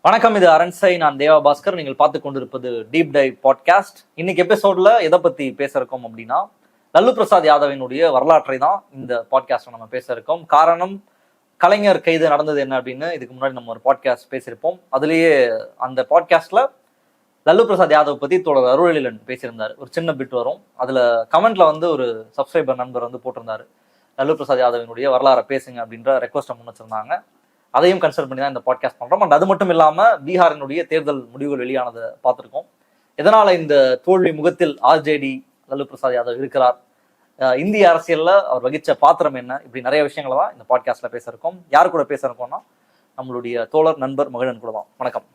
வணக்கம், இது அரண்சை. நான் தேவா பாஸ்கர். நீங்கள் பார்த்து கொண்டிருப்பது டீப் டைவ் பாட்காஸ்ட். இன்னைக்கு எபிசோட்ல எதை பத்தி பேச இருக்கோம் அப்படின்னா, லல்லு பிரசாத் யாதவினுடைய வரலாற்றை தான் இந்த பாட்காஸ்ட்ல நம்ம பேச இருக்கோம். காரணம், கலைஞர் கைது நடந்தது என்ன அப்படின்னு இதுக்கு முன்னாடி நம்ம ஒரு பாட்காஸ்ட் பேசியிருப்போம். அதுலேயே அந்த பாட்காஸ்ட்ல லல்லு பிரசாத் யாதவ் பத்தி தோழர் அருளெழிலன் பேசியிருந்தார். ஒரு சின்ன பிட் வரும். அதுல கமெண்ட்ல வந்து ஒரு சப்ஸ்கிரைபர் நண்பர் வந்து போட்டிருந்தாரு, லல்லு பிரசாத் யாதவினுடைய வரலாறை பேசுங்க அப்படின்ற ரெக்வஸ்ட்டை முன் வச்சிருந்தாங்க. அதையும் கன்சிடர் பண்ணி தான் இந்த பாட்காஸ்ட் பண்றோம். அண்ட் அது மட்டும் இல்லாம பீகாரினுடைய தேர்தல் முடிவுகள் வெளியானதை பார்த்துருக்கோம். எதனால இந்த தோல்வி முகத்தில் ஆர்ஜேடி லல்லு பிரசாத் யாதவ் இருக்கிறார், இந்திய அரசியல்ல அவர் வகிச்ச பாத்திரம் என்ன, இப்படி நிறைய விஷயங்களை தான் இந்த பாட்காஸ்ட்ல பேச இருக்கோம். யார் கூட பேச இருக்கோம்னா, நம்மளுடைய தோழர் நண்பர் மகிழன் கூட தான். வணக்கம்.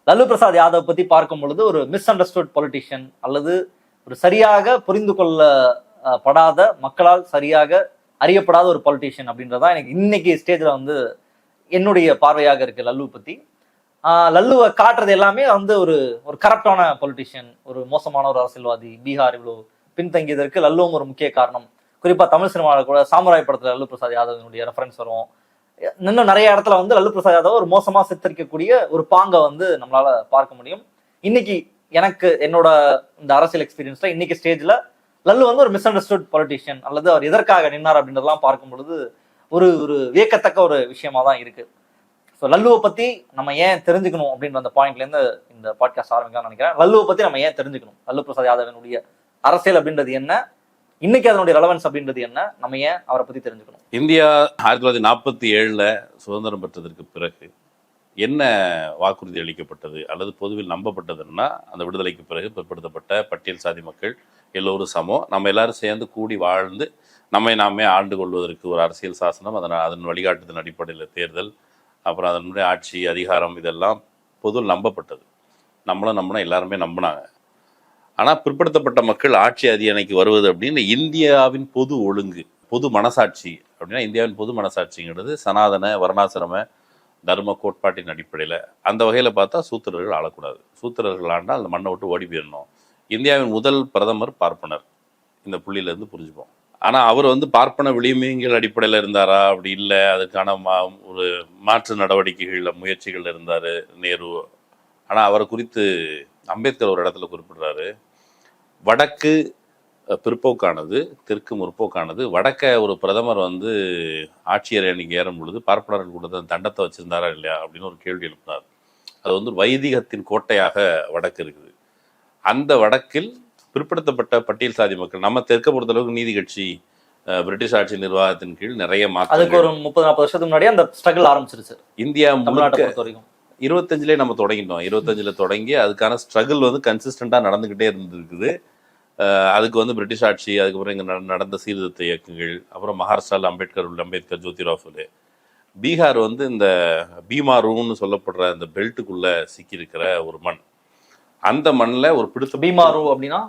லல்லு பிரசாத் யாதவ் பத்தி பார்க்கும் பொழுது ஒரு மிஸ் அண்டர்ஸ்டுட் பொலிட்டிஷியன், அல்லது ஒரு சரியாக புரிந்து கொள்ளப்படாத, மக்களால் சரியாக அறியப்படாத ஒரு பொலிட்டிஷியன் அப்படின்றதான் எனக்கு இன்னைக்கு ஸ்டேஜ்ல வந்து என்னுடைய பார்வையாக இருக்கு லல்லு பத்தி. லல்லுவை காட்டுறது எல்லாமே வந்து ஒரு கரப்டான பொலிட்டிஷியன், ஒரு மோசமான ஒரு அரசியல்வாதி. பீகார் இவ்வளவு பின்தங்கியதற்கு லல்லுவும் ஒரு முக்கிய காரணம். குறிப்பா தமிழ் சினிமாவில் கூட சாமுராய் படத்துல லல்லு பிரசாத் யாதவனுடைய ரெஃபரன்ஸ் வரும். இன்னும் நிறைய இடத்துல வந்து லல்லு பிரசாத் யாதவ் ஒரு மோசமா சித்தரிக்கக்கூடிய ஒரு பாங்கை வந்து நம்மளால பார்க்க முடியும். இன்னைக்கு எனக்கு என்னோட இந்த அரசியல் எக்ஸ்பீரியன்ஸ்ல இன்னைக்கு ஸ்டேஜ்ல லல்லு வந்து ஒரு மிஸ் அண்டர்ஸ்டுட் பொலிட்டிஷியன், அல்லது அவர் எதற்காக நின்னார் அப்படின்றதெல்லாம் பார்க்கும் பொழுது ஒரு வியக்கத்தக்க ஒரு விஷயமா தான் இருக்கு. ஸோ லல்லுவை பத்தி நம்ம ஏன் தெரிஞ்சுக்கணும் அப்படின்ற அந்த பாயிண்ட்ல இருந்து இந்த பாட்காஸ்ட் ஆரம்பிக்கலாம்னு நினைக்கிறேன். லல்லுவை பத்தி நம்ம ஏன் தெரிஞ்சுக்கணும், லல்லு பிரசாத் யாதவனுடைய அரசியல் அப்படின்றது என்ன, இன்னைக்கு அதனுடைய ரெலவன்ஸ் அப்படின்றது என்ன, நம்ம ஏன் அவரை பத்தி தெரிஞ்சுக்கணும். இந்தியா 1947 சுதந்திரம் பெற்றதற்கு பிறகு என்ன வாக்குறுதி அளிக்கப்பட்டது அல்லது பொதுவில் நம்பப்பட்டதுன்னா, அந்த விடுதலைக்கு பிறகு பிற்படுத்தப்பட்ட பட்டியல் சாதி மக்கள் எல்லோரும் சமம், நம்ம எல்லாரும் சேர்ந்து கூடி வாழ்ந்து நம்மை நாமே ஆண்டு கொள்வதற்கு ஒரு அரசியல் சாசனம், அதன் வழிகாட்டுதல் அடிப்படையில் தேர்தல், அப்புறம் அதனுடைய ஆட்சி அதிகாரம், இதெல்லாம் பொதுவில் நம்பப்பட்டது. நம்மளும் எல்லாருமே நம்பினாங்க. ஆனால் பிற்படுத்தப்பட்ட மக்கள் ஆட்சி அதிகாரணைக்கு வருவது அப்படின்னு இந்தியாவின் பொது ஒழுங்கு, பொது மனசாட்சி அப்படின்னா, இந்தியாவின் பொது மனசாட்சிங்கிறது சனாதன வர்ணாசிரம தர்ம கோட்பாட்டின் அடிப்படையில், அந்த வகையில் பார்த்தா சூத்திரர்கள் ஆளக்கூடாது. சூத்திரர்கள் ஆண்டால் அந்த மண்ணை விட்டு ஓடி போயிடணும். இந்தியாவின் முதல் பிரதமர் பார்ப்பனர், இந்த புள்ளியிலேருந்து புரிஞ்சுப்போம். ஆனால் அவர் வந்து பார்ப்பன விளிம்புகள் அடிப்படையில் இருந்தாரா? அப்படி இல்லை. அதுக்கான ஒரு மாற்று நடவடிக்கைகளில் முயற்சிகள் இருந்தார் நேரு. ஆனால் அவரை குறித்து அம்பேத்கர் ஒரு இடத்துல குறிப்பிடுறாரு, வடக்கு பிற்போக்கானது, தெற்கு முற்போக்கானது. வடக்க ஒரு பிரதமர் வந்து ஆட்சியர் அன்னைக்கு ஏறும் பொழுது பார்ப்பனர்கள் கூட தண்டத்தை வச்சிருந்தாரா இல்லையா அப்படின்னு ஒரு கேள்வி எழுப்பினார். அது வந்து வைதிகத்தின் கோட்டையாக வடக்கு இருக்குது. அந்த வடக்கில் பிற்படுத்தப்பட்ட பட்டியல் சாதி மக்கள், நம்ம தெற்க பொறுத்தளவுக்கு நீதி கட்சி பிரிட்டிஷ் ஆட்சி நிர்வாகத்தின் கீழ் நிறைய மாற்றம், அதுக்கு ஒரு 30-40 வருஷத்துக்கு முன்னாடி அந்த ஸ்ட்ரகிள் ஆரம்பிச்சிருச்சு. இந்தியா முழுக்க 25 நம்ம தொடங்கிட்டோம். 25 தொடங்கி அதுக்கான ஸ்ட்ரகிள் வந்து கன்சிஸ்டண்டா நடந்துகிட்டே இருந்திருக்குது. அதுக்கு வந்து பிரிட்டிஷ் ஆட்சி, அதுக்கப்புறம் இங்கே நடந்த சீர்திருத்த இயக்கங்கள், அப்புறம் மகாராஷ்டிராவில் அம்பேத்கர் ஜோதிராவ் ஃபுலே. பீகார் வந்து இந்த பீமாரூன்னு சொல்லப்படுற அந்த பெல்ட்டுக்குள்ள சிக்கியிருக்கிற ஒரு மண். அந்த மண்ணில் ஒரு பிடித்த பீமாரு அப்படின்னா,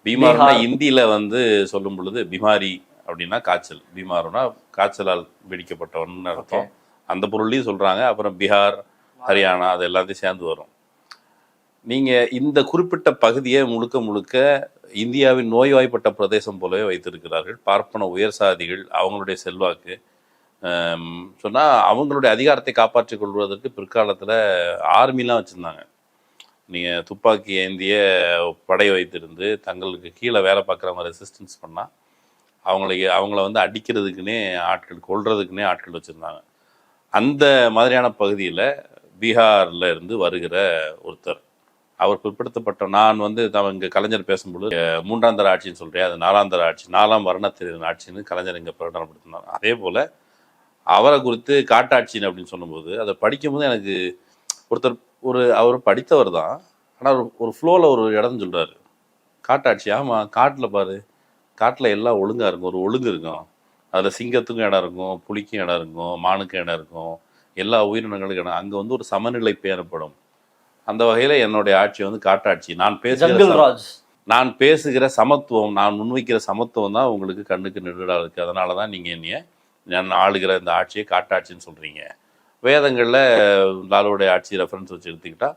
பீமாருனா இந்தியில வந்து சொல்லும் பொழுது பிமாரி அப்படின்னா காய்ச்சல், பீமாருனா காய்ச்சலால் பிடிக்கப்பட்டவன்னு அர்த்தம். அந்த பொருளையும் சொல்றாங்க. அப்புறம் பீகார், ஹரியானா, அது எல்லாத்தையும் சேர்ந்து வரும். நீங்க இந்த குறிப்பிட்ட பகுதியை முழுக்க இந்தியாவின் நோய்வாய்ப்பட்ட பிரதேசம் போலவே வைத்திருக்கிறார்கள். பார்ப்பன உயர் சாதிகள் அவங்களுடைய செல்வாக்கு சொன்னா அவங்களுடைய அதிகாரத்தை காப்பாற்றிக் கொள்வதற்கு பிற்காலத்துல ஆர்மிலாம் வச்சிருந்தாங்க. நீங்கள் துப்பாக்கி ஏந்திய படை வைத்திருந்து தங்களுக்கு கீழே வேலை பார்க்குறவங்க ரெசிஸ்டன்ஸ் பண்ணால் அவங்கள வந்து அடிக்கிறதுக்குன்னே ஆட்கள், கொல்றதுக்குன்னே ஆட்கள் வச்சுருந்தாங்க. அந்த மாதிரியான பகுதியில் பீகாரில் இருந்து வருகிற ஒருத்தர், அவர் பிற்படுத்தப்பட்ட, நான் வந்து இங்கே கலைஞர் பேசும்பொழுது 3ஆம் தர ஆட்சின்னு சொல்கிறேன், அது 4ஆம் தர ஆட்சி, 4ஆம் வர்ணத்தின் ஆட்சின்னு கலைஞர் இங்கே பிரகடனப்படுத்தினார். அதே போல் அவரை குறித்து காட்டாட்சின்னு அப்படின்னு சொல்லும்போது, அதை படிக்கும்போது எனக்கு அவர் படித்தவர் தான், ஆனால் ஒரு ஃப்ளோவில் ஒரு இடம் சொல்கிறாரு, காட்டாட்சி. ஆமாம், காட்டில் பாரு, காட்டில் எல்லாம் ஒழுங்காக இருக்கும், ஒரு ஒழுங்கு இருக்கும். அதில் சிங்கத்துக்கும் இடம் இருக்கும், புலிக்கும் இடம் இருக்கும், மானுக்கும் இடம் இருக்கும், எல்லா உயிரினங்களுக்கும் இடம். அங்கே வந்து ஒரு சமநிலை பேணப்படும். அந்த வகையில் என்னுடைய ஆட்சி வந்து காட்டாட்சி. நான் பேசுகிற சமத்துவம், நான் முன்வைக்கிற சமத்துவம் தான் உங்களுக்கு கண்ணுக்கு நெருடா இருக்குது. அதனால தான் நீங்கள் என்னைய நான் ஆளுகிற இந்த ஆட்சியை காட்டாட்சின்னு சொல்கிறீங்க. வேதங்களில் லாலுடைய ஆட்சி ரெஃபரன்ஸ் வச்சு எடுத்துக்கிட்டா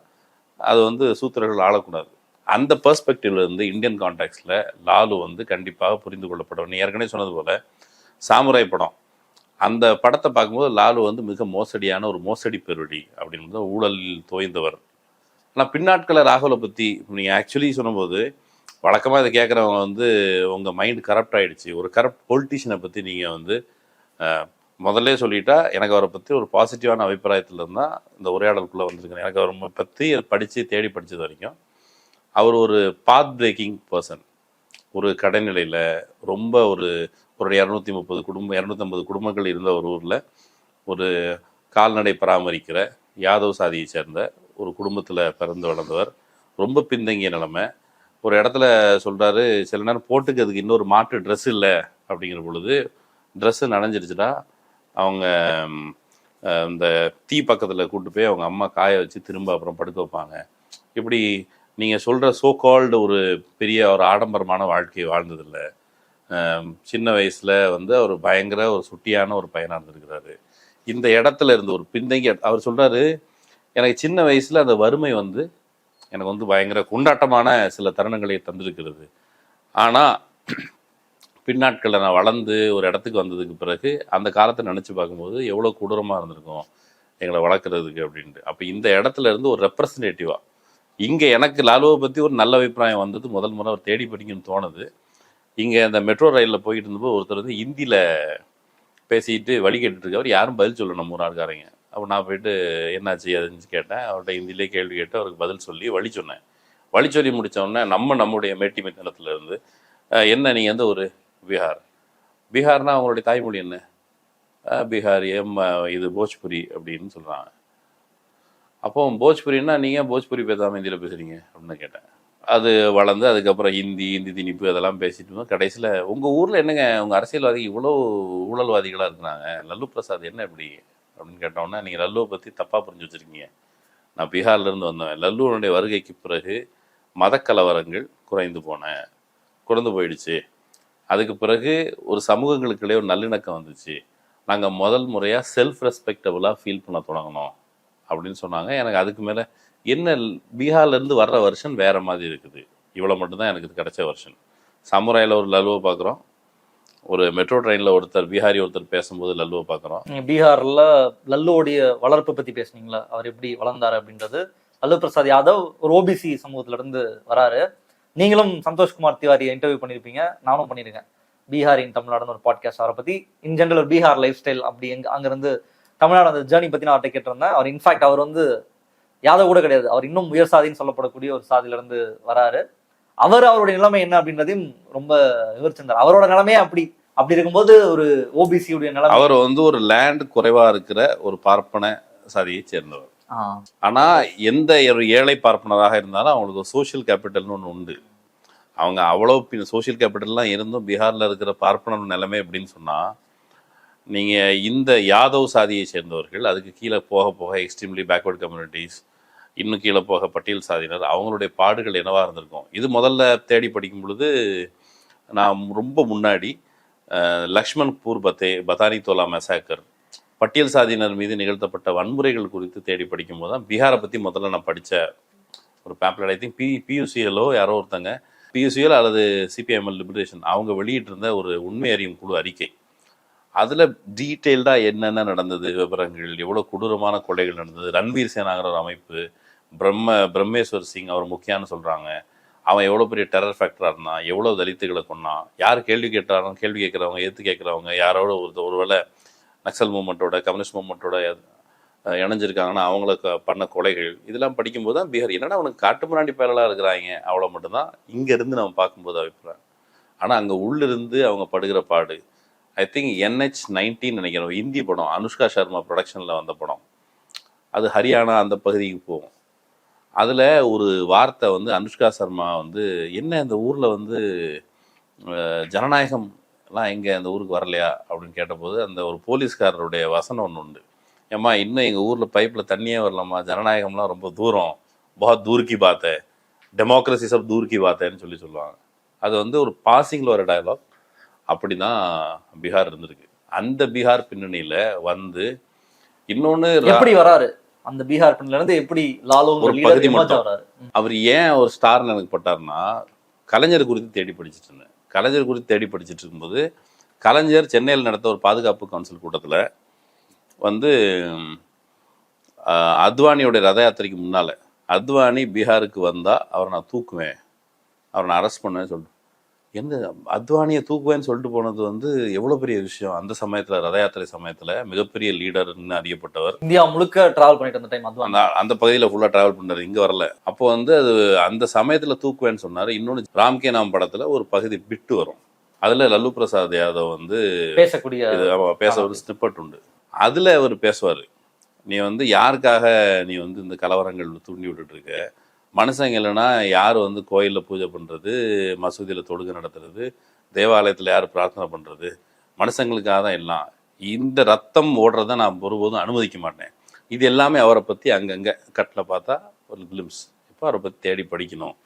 அது வந்து சூத்திரர்கள் ஆளக்கூடாது. அந்த பெர்ஸ்பெக்டிவ்ல இருந்து இந்தியன் கான்டெக்ட்ல லாலு வந்து கண்டிப்பாக புரிந்து கொள்ளப்படும். நீ ஏற்கனவே சொன்னது போல சாமுராய் படம், அந்த படத்தை பார்க்கும்போது லாலு வந்து மிக மோசடியான ஒரு மோசடி பெருவழி அப்படின்னு ஊழலில் தோய்ந்தவர். ஆனால் பின்னாட்களில் ராகுலை பற்றி நீங்கள் ஆக்சுவலி சொல்லும்போது வழக்கமாக இதை கேட்குறவங்க வந்து உங்கள் மைண்டு கரப்ட் ஆகிடுச்சு, ஒரு கரப்ட் பொலிட்டிஷியனை பற்றி நீங்கள் வந்து முதல்ல சொல்லிட்டா எனக்கு அவரை பற்றி ஒரு பாசிட்டிவான அபிப்பிராயத்தில் இருந்தால் இந்த உரையாடலுக்குள்ளே வந்திருக்கேன். எனக்கு அவரை பற்றி படித்து தேடி படித்தது வரைக்கும் அவர் ஒரு பாத் பிரேக்கிங் பர்சன். ஒரு கடைநிலையில் ரொம்ப ஒரு 230 குடும்பம் 250 குடும்பங்கள் இருந்த ஒரு ஊரில் ஒரு கால்நடை பராமரிக்கிற யாதவ் சாதியை சேர்ந்த ஒரு குடும்பத்தில் பிறந்து வளர்ந்தவர். ரொம்ப பின்தங்கிய நிலைமை. ஒரு இடத்துல சொல்கிறாரு, சில நேரம் போட்டுக்கிறதுக்கு இன்னொரு மாற்று ட்ரெஸ் இல்லை அப்படிங்கிற பொழுது ட்ரெஸ்ஸு நனைஞ்சிருச்சுடா அவங்க இந்த தீ பக்கத்தில் கூப்பிட்டு போய் அவங்க அம்மா காய வச்சு திரும்ப அப்புறம் படுக்க வைப்பாங்க. இப்படி நீங்கள் சொல்கிற சோ கால்டு ஒரு பெரிய ஒரு ஆடம்பரமான வாழ்க்கையை வாழ்ந்ததில்லை. சின்ன வயசில் வந்து அவர் பயங்கர ஒரு சுட்டியான ஒரு பையனாக இருந்திருக்கிறாரு. இந்த இடத்துல இருந்து ஒரு பின்தங்கி அவர் சொல்கிறாரு, எனக்கு சின்ன வயசில் அந்த வறுமை வந்து எனக்கு வந்து பயங்கர கொண்டாட்டமான சில தருணங்களை தந்திருக்கிறது. ஆனால் பின்னாட்களில் நான் வளர்ந்து ஒரு இடத்துக்கு வந்ததுக்கு பிறகு அந்த காலத்தை நினச்சி பார்க்கும்போது எவ்வளோ கொடூரமாக இருந்திருக்கும் எங்களை வளர்க்குறதுக்கு அப்படின்ட்டு. அப்போ இந்த இடத்துல இருந்து ஒரு ரெப்ரசன்டேட்டிவாக இங்கே எனக்கு லாலுவை பற்றி ஒரு நல்ல அபிப்பிராயம் வந்தது முதல் முறை அவர் தேடி படிக்கணும்னு தோணுது. இங்கே அந்த மெட்ரோ ரயிலில் போயிட்டு இருந்தபோது ஒருத்தர் வந்து ஹிந்தியில் பேசிட்டு வழி கேட்டுருக்கவர், யாரும் பதில் சொல்லணும் நம்ம ஆள்காரங்க. அப்போ நான் போயிட்டு என்னாச்சு அதுன்னு கேட்டேன். அவர்கிட்ட ஹிந்திலே கேள்வி கேட்டு அவருக்கு பதில் சொல்லி வழி சொன்னேன். வழி சொல்லி முடித்தோடனே நம்முடைய மேட்டிமை நிலத்துல இருந்து என்ன நீங்கள் வந்து ஒரு பீகார்னா அவங்களுடைய தாய்மொழி என்ன? பீகார் இது போஜ்புரி அப்படின்னு சொல்கிறாங்க. அப்போ போஜ்புரின்னா நீங்கள் போஜ்புரி பேசாமல் ஹிந்தியில் பேசுகிறீங்க அப்படின்னு கேட்டேன். அது வளர்ந்து அதுக்கப்புறம் ஹிந்தி திணிப்பு அதெல்லாம் பேசிட்டு இருந்தோம். கடைசியில் உங்கள் ஊரில் என்னங்க உங்கள் அரசியல்வாதி இவ்வளோ ஊழல்வாதிகளாக இருக்கிறாங்க, லல்லு பிரசாத் என்ன இப்படி அப்படின்னு கேட்டோன்னா, நீங்கள் லல்லுவை பற்றி தப்பாக புரிஞ்சு வச்சுருக்கீங்க. நான் பீகார்லேருந்து வந்தேன். லல்லுவனுடைய வருகைக்கு பிறகு மதக்கலவரங்கள் குறைந்து போயிடுச்சு. அதுக்கு பிறகு ஒரு சமூகங்களுக்கிடையே ஒரு நல்லிணக்கம் வந்துச்சு. நாங்கள் முதல் முறையாக செல்ஃப் ரெஸ்பெக்டபுளாக ஃபீல் பண்ண தொடங்கணும் அப்படின்னு சொன்னாங்க. எனக்கு அதுக்கு மேலே என்ன பீகார்லேருந்து வர்ற வருஷன் வேறு மாதிரி இருக்குது. இவ்வளோ மட்டும்தான் எனக்கு கிடைச்ச வருஷன். சமுராயில் ஒரு லல்லுவை பார்க்குறோம், ஒரு மெட்ரோ ட்ரெயினில் பீகாரி ஒருத்தர் பேசும்போது லல்லுவை பார்க்குறோம். பீகாரில் லல்லுவோடைய வளர்ப்பை பற்றி பேசுனீங்களா, அவர் எப்படி வளர்ந்தார் அப்படின்றது. லல்லு பிரசாத் யாதவ் ஒரு ஓபிசி சமூகத்திலிருந்து வராரு. நீங்களும் சந்தோஷ்குமார் திவாரியை இன்டர்வியூ பண்ணியிருப்பீங்க, நானும் பண்ணியிருக்கேன். பீகாரின் தமிழ்நாடுன்னு ஒரு பாட்காஸ்ட். அவரை பற்றி இன் ஜென்ரல் ஒரு பீகார் லைஃப் ஸ்டைல் அப்படி அங்கேருந்து தமிழ்நாடு அந்த ஜேர்னி பற்றி நான் அவர்கிட்ட கேட்டிருந்தேன். அவர் இன்ஃபேக்ட் அவர் வந்து யாதவ் கூட கிடையாது, அவர் இன்னும் உயர் சாதின்னு சொல்லப்படக்கூடிய ஒரு சாதியிலிருந்து வராரு. அவருடைய நிலைமை என்ன அப்படின்றதையும் ரொம்ப விவரிச்சிருந்தார். அவரோட நிலைமையே அப்படி இருக்கும்போது ஒரு ஓபிசியுடைய நிலைமை. அவர் வந்து ஒரு லேண்ட் குறைவா இருக்கிற ஒரு பார்ப்பன சாதியை சேர்ந்தவர். ஆனா எந்த ஒரு ஏழை பார்ப்பனராக இருந்தாலும் அவங்களுக்கு ஒரு சோசியல் கேபிட்டல்னு ஒன்று உண்டு. அவங்க அவ்வளோ சோசியல் கேபிட்டல்லாம் இருந்தும் பீகார்ல இருக்கிற பார்ப்பன நிலைமை அப்படின்னு சொன்னா, நீங்க இந்த யாதவ் சாதியை சேர்ந்தவர்கள், அதுக்கு கீழே போக எக்ஸ்ட்ரீம்லி பேக்வர்ட் கம்யூனிட்டிஸ், இன்னும் கீழே போக பட்டியல் சாதியினர், அவங்களுடைய பாடுகள் என்னவா இருந்திருக்கும். இது முதல்ல தேடி படிக்கும் பொழுது நான் ரொம்ப முன்னாடி லக்ஷ்மண்பூர் பதானி தோலா மெசாக்கர், பட்டியல் சாதியினர் மீது நிகழ்த்தப்பட்ட வன்முறைகள் குறித்து தேடி படிக்கும் போது தான் பீகாரை பற்றி முதல்ல நான் படித்த ஒரு பேம்ப்ளெட். ஐ திங்க் பியூசிஎலோ யாரோ ஒருத்தங்க, பியூசிஎல் அல்லது சிபிஎம்எல் லிபரேஷன், அவங்க வெளியிட்டிருந்த ஒரு உண்மை அறியும் குழு அறிக்கை. அதில் டீட்டெயில்டாக என்னென்ன நடந்தது, விவரங்கள், எவ்வளோ கொடூரமான கொலைகள் நடந்தது. ரன்வீர் சேனாங்கிற ஒரு அமைப்பு, பிரம்மேஸ்வர் சிங் அவர் முக்கியம்னு சொல்கிறாங்க. அவன் எவ்வளோ பெரிய டெரர் ஃபேக்டராக இருந்தான், எவ்வளோ தலித்துகளை கொன்னான், யார் கேள்வி கேட்குறவங்க எதிர்த்து கேட்குறவங்க யாரோட ஒருவேளை நக்சல் மூமெண்ட்டோட கம்யூனிஸ்ட் மூமெண்ட்டோட இணைஞ்சிருக்காங்கன்னா அவங்கள பண்ண கொலைகள், இதெல்லாம் படிக்கும்போது தான் பீகார் என்னடா அவனுக்கு காட்டு முன்னாடி பேரலாக இருக்கிறாங்க, அவ்வளோ மட்டும்தான் இங்கேருந்து நம்ம பார்க்கும்போது அபிப்பிராயம். ஆனால் அங்கே உள்ளிருந்து அவங்க படுகிற பாடு, ஐ திங்க் NH-19 நினைக்கிறோம், இந்தி படம், அனுஷ்கா சர்மா ப்ரொடக்ஷனில் வந்த படம். அது ஹரியானா அந்த பகுதிக்கு போகும். அதில் ஒரு வார்த்தை வந்து அனுஷ்கா சர்மா வந்து, என்ன இந்த ஊரில் வந்து ஜனநாயகம் எல்லாம் எங்கே அந்த ஊருக்கு வரலையா அப்படின்னு கேட்டபோது அந்த ஒரு போலீஸ்காரருடைய வசனம் ஒன்று உண்டு. ஏம்மா இன்னும் எங்கள் ஊரில் பைப்பில் தண்ணியே வரலாமா, ஜனநாயகம்லாம் ரொம்ப தூரம், பஹத் தூர் கி பாத் ஹை, டெமோக்ரஸி சப் தூர் கி பாத் ஹைன்னு சொல்லுவாங்க. அது வந்து ஒரு பாசிங்கில் ஒரு டயலாக். அப்படி தான் பீகார் இருந்திருக்கு. அந்த பீகார் பின்னணியில் வந்து இன்னொன்று எப்படி வராரு, அந்த பீகார் பின்னணியில இருந்து எப்படி லாலு ஒரு பகுதி மட்டும் வராரு. அவர் ஏன் ஒரு ஸ்டார்னு எனக்கு பட்டார்னா, கலைஞர் குறித்து தேடி படிச்சுட்டு இருந்தேன். கலைஞர் குறித்து தேடி படிச்சுட்டு இருக்கும்போது கலைஞர் சென்னையில் நடத்த ஒரு பாதுகாப்பு கவுன்சில் கூட்டத்தில் வந்து அத்வானியோடைய ரத யாத்திரைக்கு முன்னால் அத்வானி பீகாருக்கு வந்தால் அவரை நான் தூக்குவேன், அவரை நான் அரெஸ்ட் பண்ணுவேன்னு சொல்லிட்டு, எந்த அத்வானியை தூக்குவேன்னு சொல்லிட்டு போனது வந்து எவ்வளோ பெரிய விஷயம். அந்த சமயத்தில் ரத யாத்திரை சமயத்தில் மிகப்பெரிய லீடர்னு அறியப்பட்டவர், இந்தியா முழுக்க டிராவல் பண்ணிட்டு அந்த டைம் அத்வானி அந்த பகுதியில் ஃபுல்லாக ட்ராவல் பண்ணார், இங்கே வரல. அப்போ வந்து அது அந்த சமயத்தில் தூக்குவேன்னு சொன்னார். இன்னொன்று ராம்கே நாம் படத்தில் ஒரு பகுதி பிட்டு வரும், அதில் லல்லு பிரசாத் யாதவ் வந்து பேச ஒரு ஸ்னிப்பட் உண்டு. அதில் அவர் பேசுவார், நீ வந்து யாருக்காக நீ வந்து இந்த கலவரங்கள் தூண்டி விட்டுட்டு இருக்க, மனுஷங்க இல்லைன்னா யார் வந்து கோயிலில் பூஜை பண்ணுறது, மசூதியில் தொழுகை நடத்துறது, தேவாலயத்தில் யார் பிரார்த்தனை பண்ணுறது, மனுஷங்களுக்காக தான் எல்லாம். இந்த ரத்தம் ஓடுறத நான் ஒருபோதும் அனுமதிக்க மாட்டேன். இது எல்லாமே அவரை பற்றி அங்கங்கே கட்டில் பார்த்தா ஒரு கிளிம்ஸ். இப்போ அவரை பற்றி தேடி படிக்கணும்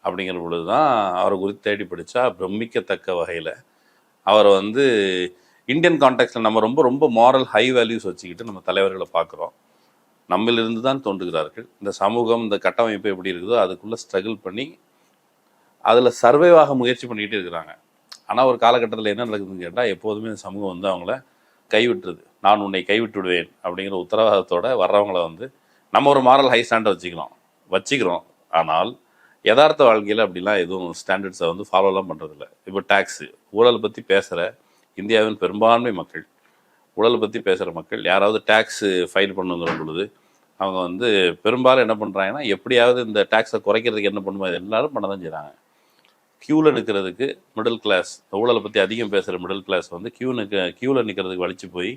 அப்படிங்கிற பொழுது தான் அவரை குறித்து தேடி படித்தா பிரமிக்கத்தக்க வகையில் அவரை வந்து இந்தியன் கான்டெக்ட்ல நம்ம ரொம்ப ரொம்ப மாரல் ஹை வேல்யூஸ் வச்சுக்கிட்டு நம்ம தலைவர்களை பார்க்குறோம். நம்மளிருந்து தான் தோன்றுகிறார்கள். இந்த சமூகம், இந்த கட்டமைப்பு எப்படி இருக்குதோ அதுக்குள்ளே ஸ்ட்ரகிள் பண்ணி அதில் சர்வைவாக முயற்சி பண்ணிக்கிட்டு இருக்கிறாங்க. ஆனால் ஒரு காலகட்டத்தில் என்ன நடக்குதுன்னு கேட்டால், எப்போதுமே இந்த சமூகம் வந்து அவங்கள கைவிட்டுருது. நான் உன்னை கைவிட்டு விடுவேன் அப்படிங்கிற உத்தரவாதத்தோடு வர்றவங்கள வந்து நம்ம ஒரு மாரல் ஹை ஸ்டாண்டர்ட் வச்சுக்கிறோம். ஆனால் யதார்த்த வாழ்க்கையில் அப்படிலாம் எதுவும் ஸ்டாண்டர்ட்ஸை வந்து ஃபாலோலாம் பண்ணுறதில்ல. இப்போ டேக்ஸு, ஊழலை பற்றி பேசுகிற இந்தியாவின் பெரும்பான்மை மக்கள், ஊழலை பற்றி பேசுகிற மக்கள், யாராவது டேக்ஸு ஃபைல் பண்ணுங்கிற பொழுது அவங்க வந்து பெரும்பாலும் என்ன பண்ணுறாங்கன்னா, எப்படியாவது இந்த டேக்ஸை குறைக்கிறதுக்கு என்ன பண்ணுமோ எல்லாரும் பண்ண தான் செய்கிறாங்க. க்யூவில் நிற்கிறதுக்கு மிடில் கிளாஸ், ஊழலை பற்றி அதிகம் பேசுகிற மிடில் கிளாஸ் வந்து க்யூவில் நிற்கிறதுக்கு வலிச்சு போய்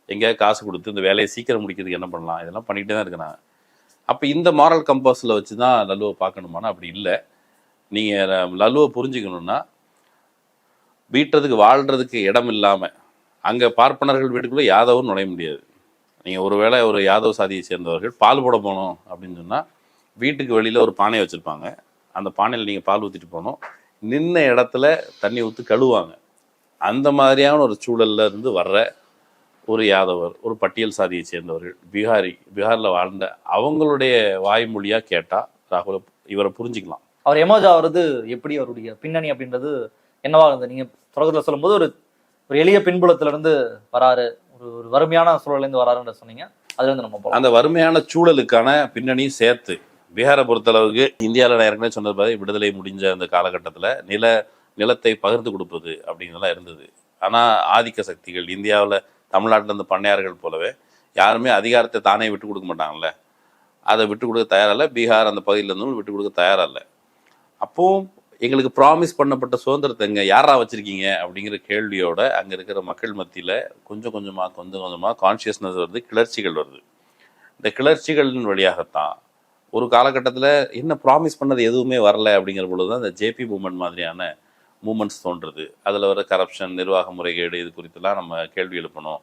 எங்கேயாவது காசு கொடுத்து இந்த வேலையை சீக்கிரம் முடிக்கிறதுக்கு என்ன பண்ணலாம், இதெல்லாம் பண்ணிகிட்டே தான் இருக்கிறாங்க. அப்போ இந்த மாரல் கம்பாஸில் வச்சு தான் லல்லுவை பார்க்கணுமானா அப்படி இல்லை. நீங்கள் லல்லுவை புரிஞ்சுக்கணுன்னா, வீட்டுறதுக்கு வாழ்கிறதுக்கு இடம் இல்லாமல் அங்கே பார்ப்பனர்கள் வீட்டுக்குள்ளே யாதவும் நுழைய முடியாது. நீங்கள் ஒருவேளை ஒரு யாதவ் சாதியை சேர்ந்தவர்கள் பால் போட போகணும் அப்படின்னு சொன்னால் வீட்டுக்கு வெளியில் ஒரு பானையை வச்சுருப்பாங்க. அந்த பானையில் நீங்கள் பால் ஊற்றிட்டு போகணும். நின்ன இடத்துல தண்ணி ஊற்றி கழுவாங்க. அந்த மாதிரியான ஒரு சூழலில் இருந்து வர்ற ஒரு யாதவர், ஒரு பட்டியல் சாதியை சேர்ந்தவர்கள், பீகாரில் வாழ்ந்த அவங்களுடைய வாய்மொழியாக கேட்டால் ராகுல் இவரை புரிஞ்சிக்கலாம். அவர் எமர்ஜ் ஆகிறது எப்படி, அவருடைய பின்னணி அப்படின்றது என்னவா இருந்தது? நீங்கள் தொடக்கத்தில் சொல்லும்போது ஒரு எளிய பின்புலத்திலிருந்து வராரு, ஒரு வறுமையான சூழலேருந்து வராருன்னு சொன்னீங்க. அதுலேருந்து நம்ம போகலாம். அந்த வறுமையான சூழலுக்கான பின்னணியும் சேர்த்து பீகாரை பொறுத்தளவுக்கு இந்தியாவில் நான் ஏற்கனவே சொன்னது மாதிரி விடுதலை முடிஞ்ச அந்த காலகட்டத்தில் நிலத்தை பகிர்ந்து கொடுப்பது அப்படிங்கிறதெல்லாம் இருந்தது. ஆனால் ஆதிக்க சக்திகள் இந்தியாவில் தமிழ்நாட்டில் இருந்த பண்ணையார்கள் போலவே யாருமே அதிகாரத்தை தானே விட்டு கொடுக்க மாட்டாங்கல்ல, அதை விட்டு கொடுக்க தயாரில்லை. பீகார் அந்த பகுதியில் இருந்தும் விட்டு கொடுக்க தயாரில்லை. அப்போது எங்களுக்கு ப்ராமிஸ் பண்ணப்பட்ட சுதந்திரத்தை எங்கே யாரா வச்சுருக்கீங்க அப்படிங்கிற கேள்வியோட அங்கே இருக்கிற மக்கள் மத்தியில் கொஞ்சம் கொஞ்சமாக கான்ஷியஸ்னஸ் வருது, கிளர்ச்சிகள் வருது. இந்த கிளர்ச்சிகளின் வழியாகத்தான் ஒரு காலகட்டத்தில் என்ன ப்ராமிஸ் பண்ணது எதுவுமே வரல அப்படிங்கிற பொழுது தான் இந்த ஜேபி மூமெண்ட் மாதிரியான மூமெண்ட்ஸ் தோன்றுறது. அதில் வர கரப்ஷன், நிர்வாக முறைகேடு, இது குறித்துலாம் நம்ம கேள்வி எழுப்பணும்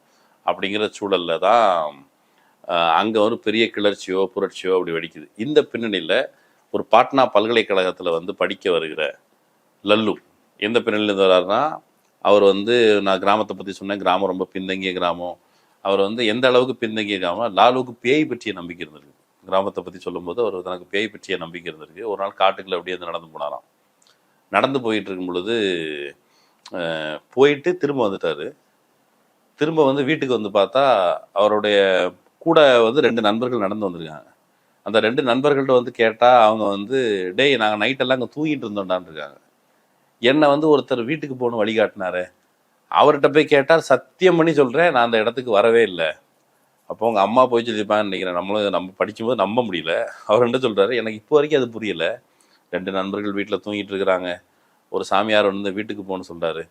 அப்படிங்கிற சூழலில் தான் அங்கே ஒரு பெரிய கிளர்ச்சியோ புரட்சியோ அப்படி வெடிக்குது. இந்த பின்னணியில் ஒரு பாட்னா பல்கலைக்கழகத்தில் வந்து படிக்க வருகிற லல்லு எந்த பின்னணியிலேருந்து வர்றாருன்னா, அவர் வந்து நான் கிராமத்தை பற்றி சொன்னேன், கிராமம் ரொம்ப பின்தங்கிய கிராமம். அவர் வந்து எந்த அளவுக்கு பின்தங்கிய கிராமம், லாலுவுக்கு பேய் பற்றிய நம்பிக்கை இருந்திருக்கு. கிராமத்தை பற்றி சொல்லும்போது அவர் தனக்கு பேய் பற்றிய நம்பிக்கை இருந்திருக்கு. ஒரு நாள் காட்டுக்குள்ள அப்படியே நடந்து போனாராம். நடந்து போயிட்டு இருக்கும் பொழுது போயிட்டு திரும்ப வந்துட்டார். திரும்ப வந்து வீட்டுக்கு வந்து பார்த்தா அவருடைய கூட வந்து 2 நண்பர்கள் நடந்து வந்திருக்காங்க. அந்த 2 நண்பர்கள்ட்ட வந்து கேட்டால் அவங்க வந்து, டேய் நாங்கள் நைட்டெல்லாம் அங்கே தூங்கிட்டு இருந்தோம்டான்னு இருக்காங்க. என்னை வந்து ஒருத்தர் வீட்டுக்கு போகணும் வழிகாட்டினாரு, அவர்கிட்ட போய் கேட்டால் சத்தியம் பண்ணி சொல்கிறேன் நான் அந்த இடத்துக்கு வரவே இல்லை. அப்போ உங்கள் அம்மா போய் சொல்லியிருப்பாங்கன்னு நினைக்கிறேன். நம்ம படிக்கும்போது நம்ப முடியல. அவர் என்ன சொல்கிறாரு, எனக்கு இப்போ வரைக்கும் அது புரியலை. 2 நண்பர்கள் வீட்டில் தூங்கிட்டு இருக்கிறாங்க, ஒரு சாமியார் வந்து வீட்டுக்கு போகணும்னு சொல்கிறாரு.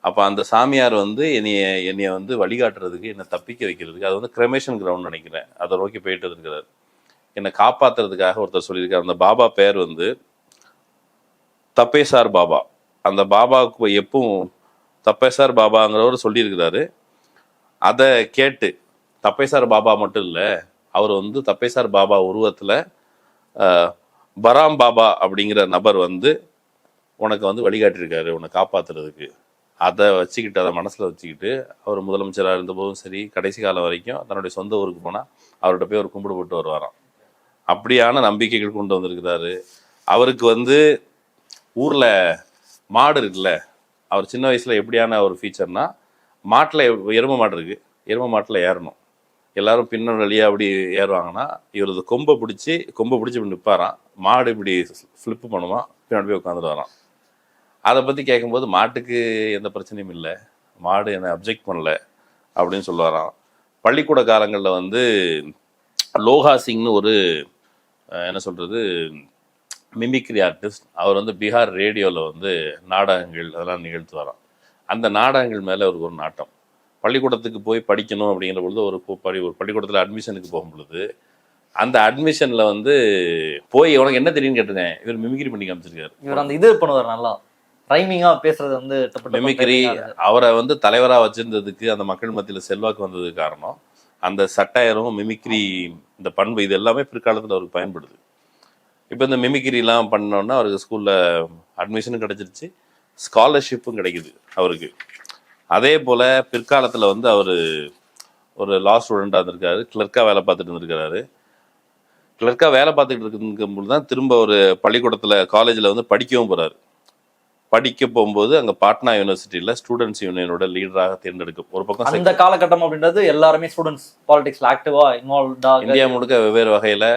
அப்போ அந்த சாமியார் வந்து என்னைய வந்து வழிகாட்டுறதுக்கு, என்னை தப்பிக்க வைக்கிறதுக்கு, அது வந்து கிரெமேஷன் கிரவுண்ட் நினைக்கிறேன், அதை நோக்கி போயிட்டு இருக்கிறார். என்னை காப்பாற்றுறதுக்காக ஒருத்தர் சொல்லியிருக்காரு. அந்த பாபா பேர் வந்து தப்பேசார் பாபா. அந்த பாபாவுக்கு எப்பவும் தப்பேசார் பாபாங்கிறவர் சொல்லியிருக்கிறாரு. அதை கேட்டு தப்பேசார் பாபா மட்டும் இல்லை, அவர் வந்து தப்பேசார் பாபா உருவத்தில் பராம் பாபா அப்படிங்கிற நபர் வந்து உனக்கு வந்து வழிகாட்டியிருக்காரு உன்னை காப்பாற்றுறதுக்கு. அதை வச்சுக்கிட்டு, அதை மனசில் வச்சுக்கிட்டு அவர் முதலமைச்சராக இருந்தபோதும் சரி, கடைசி காலம் வரைக்கும் தன்னுடைய சொந்த ஊருக்கு போனால் அவர்கிட்ட போய் ஒரு கும்பிடு போட்டு வருவாராம். அப்படியான நம்பிக்கைகள் கொண்டு வந்திருக்கிறாரு. அவருக்கு வந்து ஊரில் மாடு இருக்குல்ல, அவர் சின்ன வயசில் எப்படியான ஒரு ஃபீச்சர்னா, மாட்டில் எரும மாடு இருக்குது, எரும மாட்டில் ஏறணும். எல்லாரும் பின்னல் வழியாக அப்படி ஏறுவாங்கன்னா இவரது கொம்பை பிடிச்சி இப்படி நிற்பாராம். மாடு இப்படி ஃப்ளிப்பு பண்ணுவான், பின்னாடி போய் உட்காந்துட்டு வரான். அதை பற்றி கேட்கும்போது மாட்டுக்கு எந்த பிரச்சனையும் இல்லை, மாடு என்னை அப்ஜெக்ட் பண்ணல அப்படின்னு சொல்லுவாராம். பள்ளிக்கூட காலங்களில் வந்து லோகா சிங்னு ஒரு என்ன சொல்கிறது மிமிக்ரி ஆர்டிஸ்ட், அவர் வந்து பீகார் ரேடியோவில் வந்து நாடகங்கள் அதெல்லாம் நிகழ்த்துவாராம். அந்த நாடகங்கள் மேலே அவருக்கு ஒரு நாட்டம். பள்ளிக்கூடத்துக்கு போய் படிக்கணும் அப்படிங்கிற பொழுது ஒரு பள்ளிக்கூடத்தில் அட்மிஷனுக்கு போகும் பொழுது அந்த அட்மிஷனில் வந்து போய் உனக்கு என்ன தெரியும்னு கேட்டிருக்கேன், இவர் மிமிக்ரி பண்ணி காமிச்சிருக்காரு. இவர் அந்த இது பண்ணுவார், நல்லா ரைமிங்கா பேசுறது வந்து மிமிக்ரி. அவரை வந்து தலைவராக வச்சிருந்ததுக்கு, அந்த மக்கள் மத்தியில் செல்வாக்கு வந்ததுக்கு காரணம் அந்த சட்டையரும் மிமிக்ரி, இந்த பண்பு, இது எல்லாமே பிற்காலத்தில் அவருக்கு பயன்படுது. இப்போ இந்த மிமிக்ரிலாம் பண்ணோன்னா அவருக்கு ஸ்கூலில் அட்மிஷனும் கிடச்சிருச்சு, ஸ்காலர்ஷிப்பும் கிடைக்குது அவருக்கு. அதே போல் பிற்காலத்தில் வந்து அவர் ஒரு லா ஸ்டூடெண்ட்டாக இருந்திருக்காரு, கிளர்க்காக வேலை பார்த்துட்டு இருந்திருக்கிறாரு. கிளர்க்காக வேலை பார்த்துக்கிட்டு இருக்கும்போது தான் திரும்ப ஒரு பள்ளிக்கூடத்தில் காலேஜில் வந்து படிக்கவும் போகிறாரு. படிக்க போகும்போது அங்கே பாட்னா யூனிவர்சிட்டியில் ஸ்டூடெண்ட்ஸ் யூனியனோட லீடராக தேர்ந்தெடுக்கும். ஒரு பக்கம் அந்த காலகட்டம் அப்படின்றது எல்லாருமே ஸ்டூடெண்ட்ஸ் பாலிடிக்ஸ்ல ஆக்டிவா இன்வால்வ்டா, இந்தியா முழுக்க வெவ்வேறு வகையில்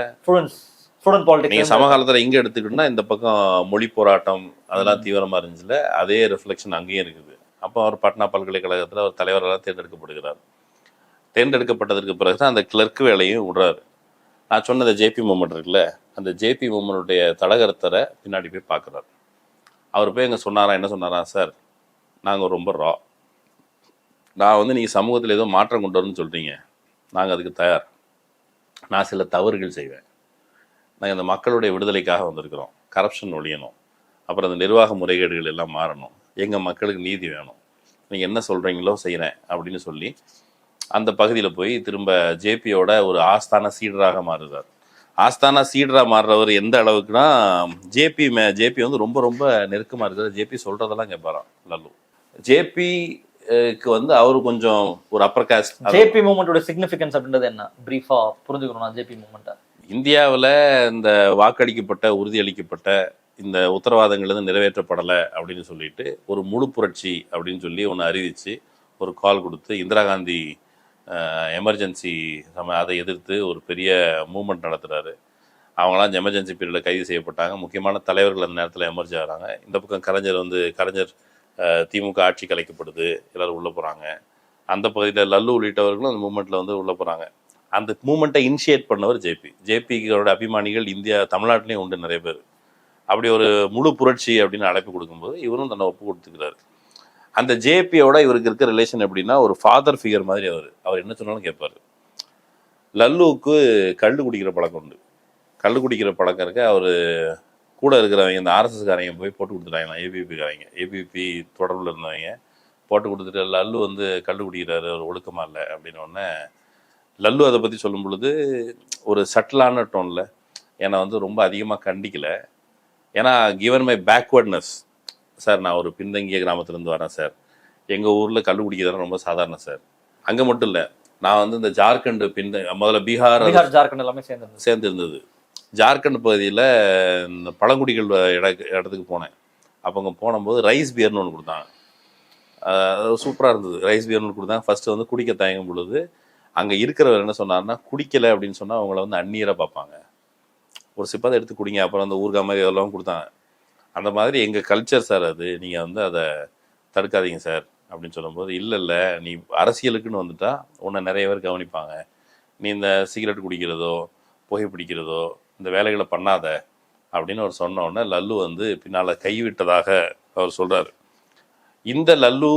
ஸ்டூடெண்ட் பாலிடிக்ஸ். நீங்கள் சமகாலத்தில் இங்கே எடுத்துக்கிட்டோம்னா இந்த பக்கம் மொழி போராட்டம் அதெல்லாம் தீவிரமாக இருந்துச்சுல, அதே ரிஃப்ளெக்ஷன் அங்கேயும் இருக்குது. அப்போ அவர் பாட்னா பல்கலைக்கழகத்தில் அவர் தலைவராக தேர்ந்தெடுக்கப்படுகிறார். தேர்ந்தெடுக்கப்பட்டதற்கு பிறகு தான் அந்த கிளர்க் வேலையும் விடுறாரு. நான் சொன்ன ஜேபி மூமெண்ட் இருக்குல்ல, அந்த ஜேபி மூமெண்ட்டுடைய தலகர்த்தரை பின்னாடி போய் பார்க்குறாரு. அவர் போய் எங்கே சொன்னாரா, என்ன சொன்னாரா, சார் நாங்கள் ரொம்ப நான் வந்து நீங்கள் சமூகத்தில் ஏதோ மாற்றம் கொண்டு வரணும்னு சொல்கிறீங்க, நாங்கள் அதுக்கு தயார். நான் சில தவறுகள் செய்வேன், நாங்கள் இந்த மக்களுடைய விடுதலைக்காக வந்திருக்கிறோம், கரப்ஷன் ஒழியணும், அப்புறம் அந்த நிர்வாக முறைகேடுகள் எல்லாம் மாறணும், எங்கள் மக்களுக்கு நீதி வேணும், நீங்கள் என்ன சொல்கிறீங்களோ செய்கிறேன் அப்படின்னு சொல்லி அந்த பகுதியில் போய் திரும்ப ஜேபியோட ஒரு ஆஸ்தான சீடராக மாறுறார். ஆஸ்தானா சீடராக மாறுறவர் எந்த அளவுக்குன்னா, ஜேபி வந்து ரொம்ப ரொம்ப நெருக்கமாக இருக்கிற. ஜேபி சொல்கிறதெல்லாம் கேட்பாராம் லல்லு. ஜேபிக்கு வந்து அவரு கொஞ்சம் ஒரு அப்பர் காஸ்ட். ஜேபி மூமெண்டோட சிக்னிஃபிகன்ஸ் அப்படின்றது என்ன, பிரீஃபா புரிஞ்சுக்கணும். ஜேபி மூமெண்ட்டை இந்தியாவில் இந்த வாக்களிக்கப்பட்ட உறுதியளிக்கப்பட்ட இந்த உத்தரவாதங்கள் வந்து நிறைவேற்றப்படலை அப்படின்னு சொல்லிட்டு ஒரு முழு புரட்சி அப்படின்னு சொல்லி ஒன்று அறிவித்து ஒரு கால் கொடுத்து இந்திரா காந்தி எமர்ஜென்சி அதை எதிர்த்து ஒரு பெரிய மூமெண்ட் நடத்துகிறாரு. அவங்களாம் எமர்ஜென்சி பீரியடில் கைது செய்யப்பட்டாங்க. முக்கியமான தலைவர்கள் அந்த நேரத்தில் எமர்ஜி ஆகிறாங்க. இந்த பக்கம் கலைஞர் திமுக ஆட்சி கலைக்கப்படுது, எல்லோரும் உள்ளே போகிறாங்க. அந்த பகுதியில் லல்லு உள்ளிட்டவர்களும் அந்த மூமெண்ட்டில் வந்து உள்ளே போகிறாங்க. அந்த மூமெண்ட்டை இனிஷியேட் பண்ணவர் ஜேபியோட அபிமானிகள் இந்தியா தமிழ்நாட்டிலையும் உண்டு நிறைய பேர். அப்படி ஒரு முழு புரட்சி அப்படின்னு அழைப்பு கொடுக்கும்போது இவரும் தன்னை ஒப்பு கொடுத்துக்கிறாரு. அந்த ஜேபியோட இவருக்கு இருக்க ரிலேஷன் எப்படின்னா, ஒரு ஃபாதர் ஃபிகர் மாதிரி. அவர் என்ன சொன்னாலும் கேட்பார். லல்லுவுக்கு கள்ளு குடிக்கிற பழக்கம் உண்டு. கள்ளு குடிக்கிற பழக்கம் இருக்க அவர் கூட இருக்கிறவங்க இந்த ஆர்எஸ்எஸ்காரங்க போய் போட்டு கொடுத்துட்டாங்க. ஏபிபி தொடர்பில் இருந்தவங்க போட்டு கொடுத்துட்டு லல்லு வந்து கள்ளு குடிக்கிறாரு, அவர் ஒழுக்கமாக இல்லை அப்படின்னோடனே லல்லு அதை பற்றி சொல்லும் பொழுது ஒரு சட்டிலான டோனில், என்னை வந்து ரொம்ப அதிகமாக கண்டிக்கலை, ஏன்னா கிவன் மை பேக்வர்ட்னஸ் சார், நான் ஒரு பின்தங்கிய கிராமத்துலேருந்து வரேன் சார், எங்கள் ஊரில் கள்ளு குடிக்கிறதுலாம் ரொம்ப சாதாரணம் சார். அங்கே மட்டும் இல்லை, நான் வந்து இந்த ஜார்க்கண்ட் முதல்ல பீகார் ஜார்க்கண்ட் எல்லாமே சேர்ந்து இருந்தது. ஜார்க்கண்ட் பகுதியில் இந்த பழங்குடிகள் இடத்துக்கு போனேன். அப்போ அங்கே போனபோது ரைஸ் பியர்னு ஒன்று கொடுத்தாங்க. சூப்பராக இருந்தது. ரைஸ் பியர்னு ஒன்று கொடுத்தாங்க. ஃபஸ்ட்டு வந்து குடிக்க தயங்கும் பொழுது அங்கே இருக்கிறவர் என்ன சொன்னார்னா, குடிக்கலை அப்படின்னு சொன்னால் அவங்கள வந்து அந்நியராக பார்ப்பாங்க, ஒரு சிப்பாதை எடுத்து குடிங்க, அப்புறம் அந்த ஊர்கா மாதிரி அதெல்லாம் கொடுத்தாங்க. அந்த மாதிரி எங்கள் கல்ச்சர் சார் அது, நீங்கள் வந்து அதை தடுக்காதீங்க சார் அப்படின்னு சொல்லும்போது, இல்லை நீ அரசியலுக்குன்னு வந்துட்டா உன்னை நிறைய பேர் கவனிப்பாங்க, நீ இந்த சிகரெட் குடிக்கிறதோ புகை பிடிக்கிறதோ இந்த வேலைகளை பண்ணாத அப்படின்னு அவர் சொன்ன உடனே லல்லு வந்து பின்னால் கைவிட்டதாக அவர் சொல்கிறார். இந்த லல்லு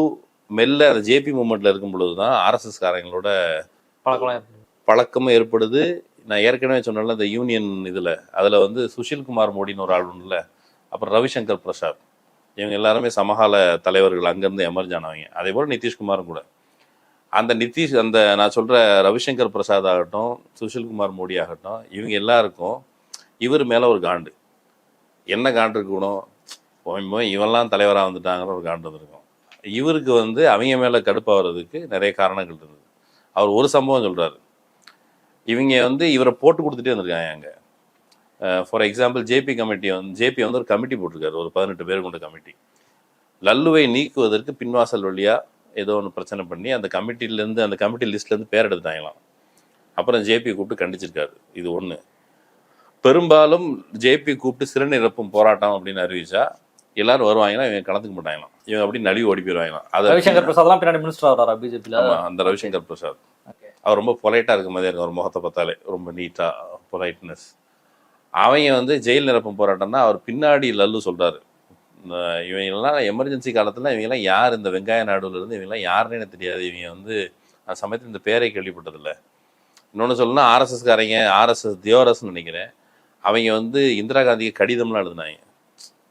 மெல்ல அந்த ஜேபி மூமெண்ட்டில் இருக்கும் பொழுது தான் ஆர்எஸ்எஸ்காரங்களோட பழக்கமும் ஏற்படுது. நான் ஏற்கனவே சொன்னேன்ல இந்த யூனியன் அதில் வந்து சுஷில்குமார் மோடின்னு ஒரு ஆள் ஒன்றுல, அப்புறம் ரவிசங்கர் பிரசாத், இவங்க எல்லாருமே சமகால தலைவர்கள் அங்கேருந்து எமர்ஜ் ஆனவங்க. அதே போல் நிதிஷ்குமாரும் கூட. அந்த நான் சொல்கிற ரவிசங்கர் பிரசாத் ஆகட்டும், சுஷில்குமார் மோடி ஆகட்டும், இவங்க எல்லாருக்கும் இவர் மேலே ஒரு காண்டு. என்ன காண்டு இருக்கணும், இவெல்லாம் தலைவராக வந்துட்டாங்கிற ஒரு காண்டு இருக்கும். இவருக்கு வந்து அவங்க மேலே கடுப்பாகிறதுக்கு நிறைய காரணங்கள் இருந்தது. அவர் ஒரு சம்பவம் சொல்கிறாரு. இவங்க வந்து இவரை போட்டு கொடுத்துட்டே வந்திருக்காங்க அங்கே. ஃபார் எக்ஸாம்பிள் ஜேபி வந்து ஒரு கமிட்டி போட்டிருக்காரு, ஒரு 18 பேர் கொண்ட கமிட்டி. லல்லுவை நீக்குவதற்கு பின்வாசல் வழியாக ஏதோ ஒன்று பிரச்சனை பண்ணி அந்த கமிட்டி லிஸ்ட்லேருந்து பேர் எடுத்துட்டாங்களாம். அப்புறம் ஜேபி கூப்பிட்டு கண்டிச்சிருக்காரு. இது ஒன்று. பெரும்பாலும் ஜேபி கூப்பிட்டு சிறுநிரப்பும் போராட்டம் அப்படின்னு அறிவிச்சா எல்லாரும் வருவாங்கன்னா இவங்க கலந்துக்க மாட்டாங்களாம். இவங்க அப்படி நழுவி ஓடி போயிடுவாங்களாம். ரவிசங்கர் பிரசாத்லாம் பின்னாடி மினிஸ்டர் ஆகிறாரா பிஜேபியில்? அந்த ரவிசங்கர் பிரசாத் அவர் ரொம்ப பொலைட்டாக இருக்க மாதிரி இருக்கும். ஒரு முகத்தை பார்த்தாலே ரொம்ப நீட்டாக பொலைட்னஸ். அவங்க ஜெயில் நிரப்பும் போராட்டம்னா அவர் பின்னாடி லல்லு சொல்கிறாரு, இவங்கெல்லாம் எமர்ஜென்சி காலத்தில் இவங்கெல்லாம் யார், இந்த வெங்காய நாடுலேருந்து இவங்கெல்லாம் யாருன்னு எனக்கு தெரியாது, இவங்க அந்த சமயத்தில் இந்த பேரை கேள்விப்பட்டதில்லை. இன்னொன்று சொல்லணும்னா ஆர்எஸ்எஸ்காரங்க, ஆர்எஸ்எஸ் தியோரஸ்ன்னு நினைக்கிறேன், அவங்க இந்திரா காந்திக்கு கடிதம்லாம் எழுதினாங்க.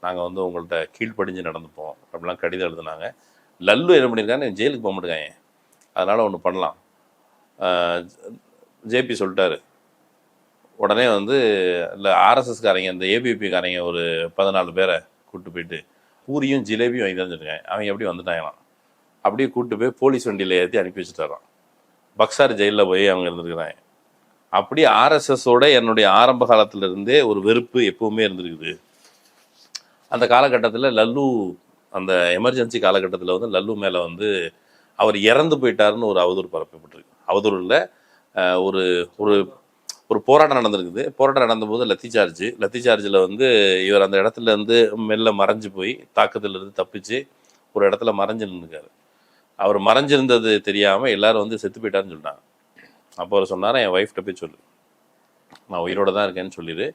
நாங்கள் உங்கள்கிட்ட கீழ்ப்படிஞ்சு நடந்துப்போம் அப்படிலாம் கடிதம் எழுதுனாங்க. லல்லு என்ன பண்ணியிருக்காங்க, ஜெயிலுக்கு போக மாட்டேங்காங்க. அதனால் ஒன்று பண்ணலாம். ஜேபி சொல்லிட்டாரு உடனே இல்லை ஆர்எஸ்எஸ்காரங்க இந்த ஏபிபிக்காரங்க ஒரு 14 பேரை கூப்பிட்டு போயிட்டு பூரியும் ஜிலேபியும் வாங்கி தந்துருக்காங்க. அவங்க எப்படி வந்துட்டாங்களாம். அப்படியே கூப்பிட்டு போய் போலீஸ் வண்டியில் ஏற்றி அனுப்பி வச்சுட்டாராம். பக்சார் ஜெயிலில் போய் அவங்க இருந்துருக்குறாங்க. அப்படி ஆர்எஸ்எஸோட என்னுடைய ஆரம்ப காலத்திலிருந்தே ஒரு வெறுப்பு எப்பவுமே இருந்திருக்குது. அந்த காலகட்டத்தில் லல்லு, அந்த எமர்ஜென்சி காலகட்டத்தில் லல்லு மேலே அவர் இறந்து போயிட்டாருன்னு ஒரு அவதூறு பரப்பப்பட்டிருக்கு. அவதூறு இல்லை, ஒரு ஒரு ஒரு போராட்டம் நடந்திருக்குது. போராட்டம் நடந்தபோது லத்தி சார்ஜில் இவர் அந்த இடத்துல மெல்ல மறைஞ்சு போய் தாக்கத்திலிருந்து தப்பிச்சு ஒரு இடத்துல மறைஞ்சு நின்றுக்காரு. அவர் மறைஞ்சிருந்தது தெரியாமல் எல்லாரும் செத்து போயிட்டாருன்னு சொல்லிட்டாங்க. அப்போ அவர் சொன்னார், என் ஒய்ஃப்கிட்ட போய் சொல்லு, நான் உயிரோடு தான் இருக்கேன்னு சொல்லிடு,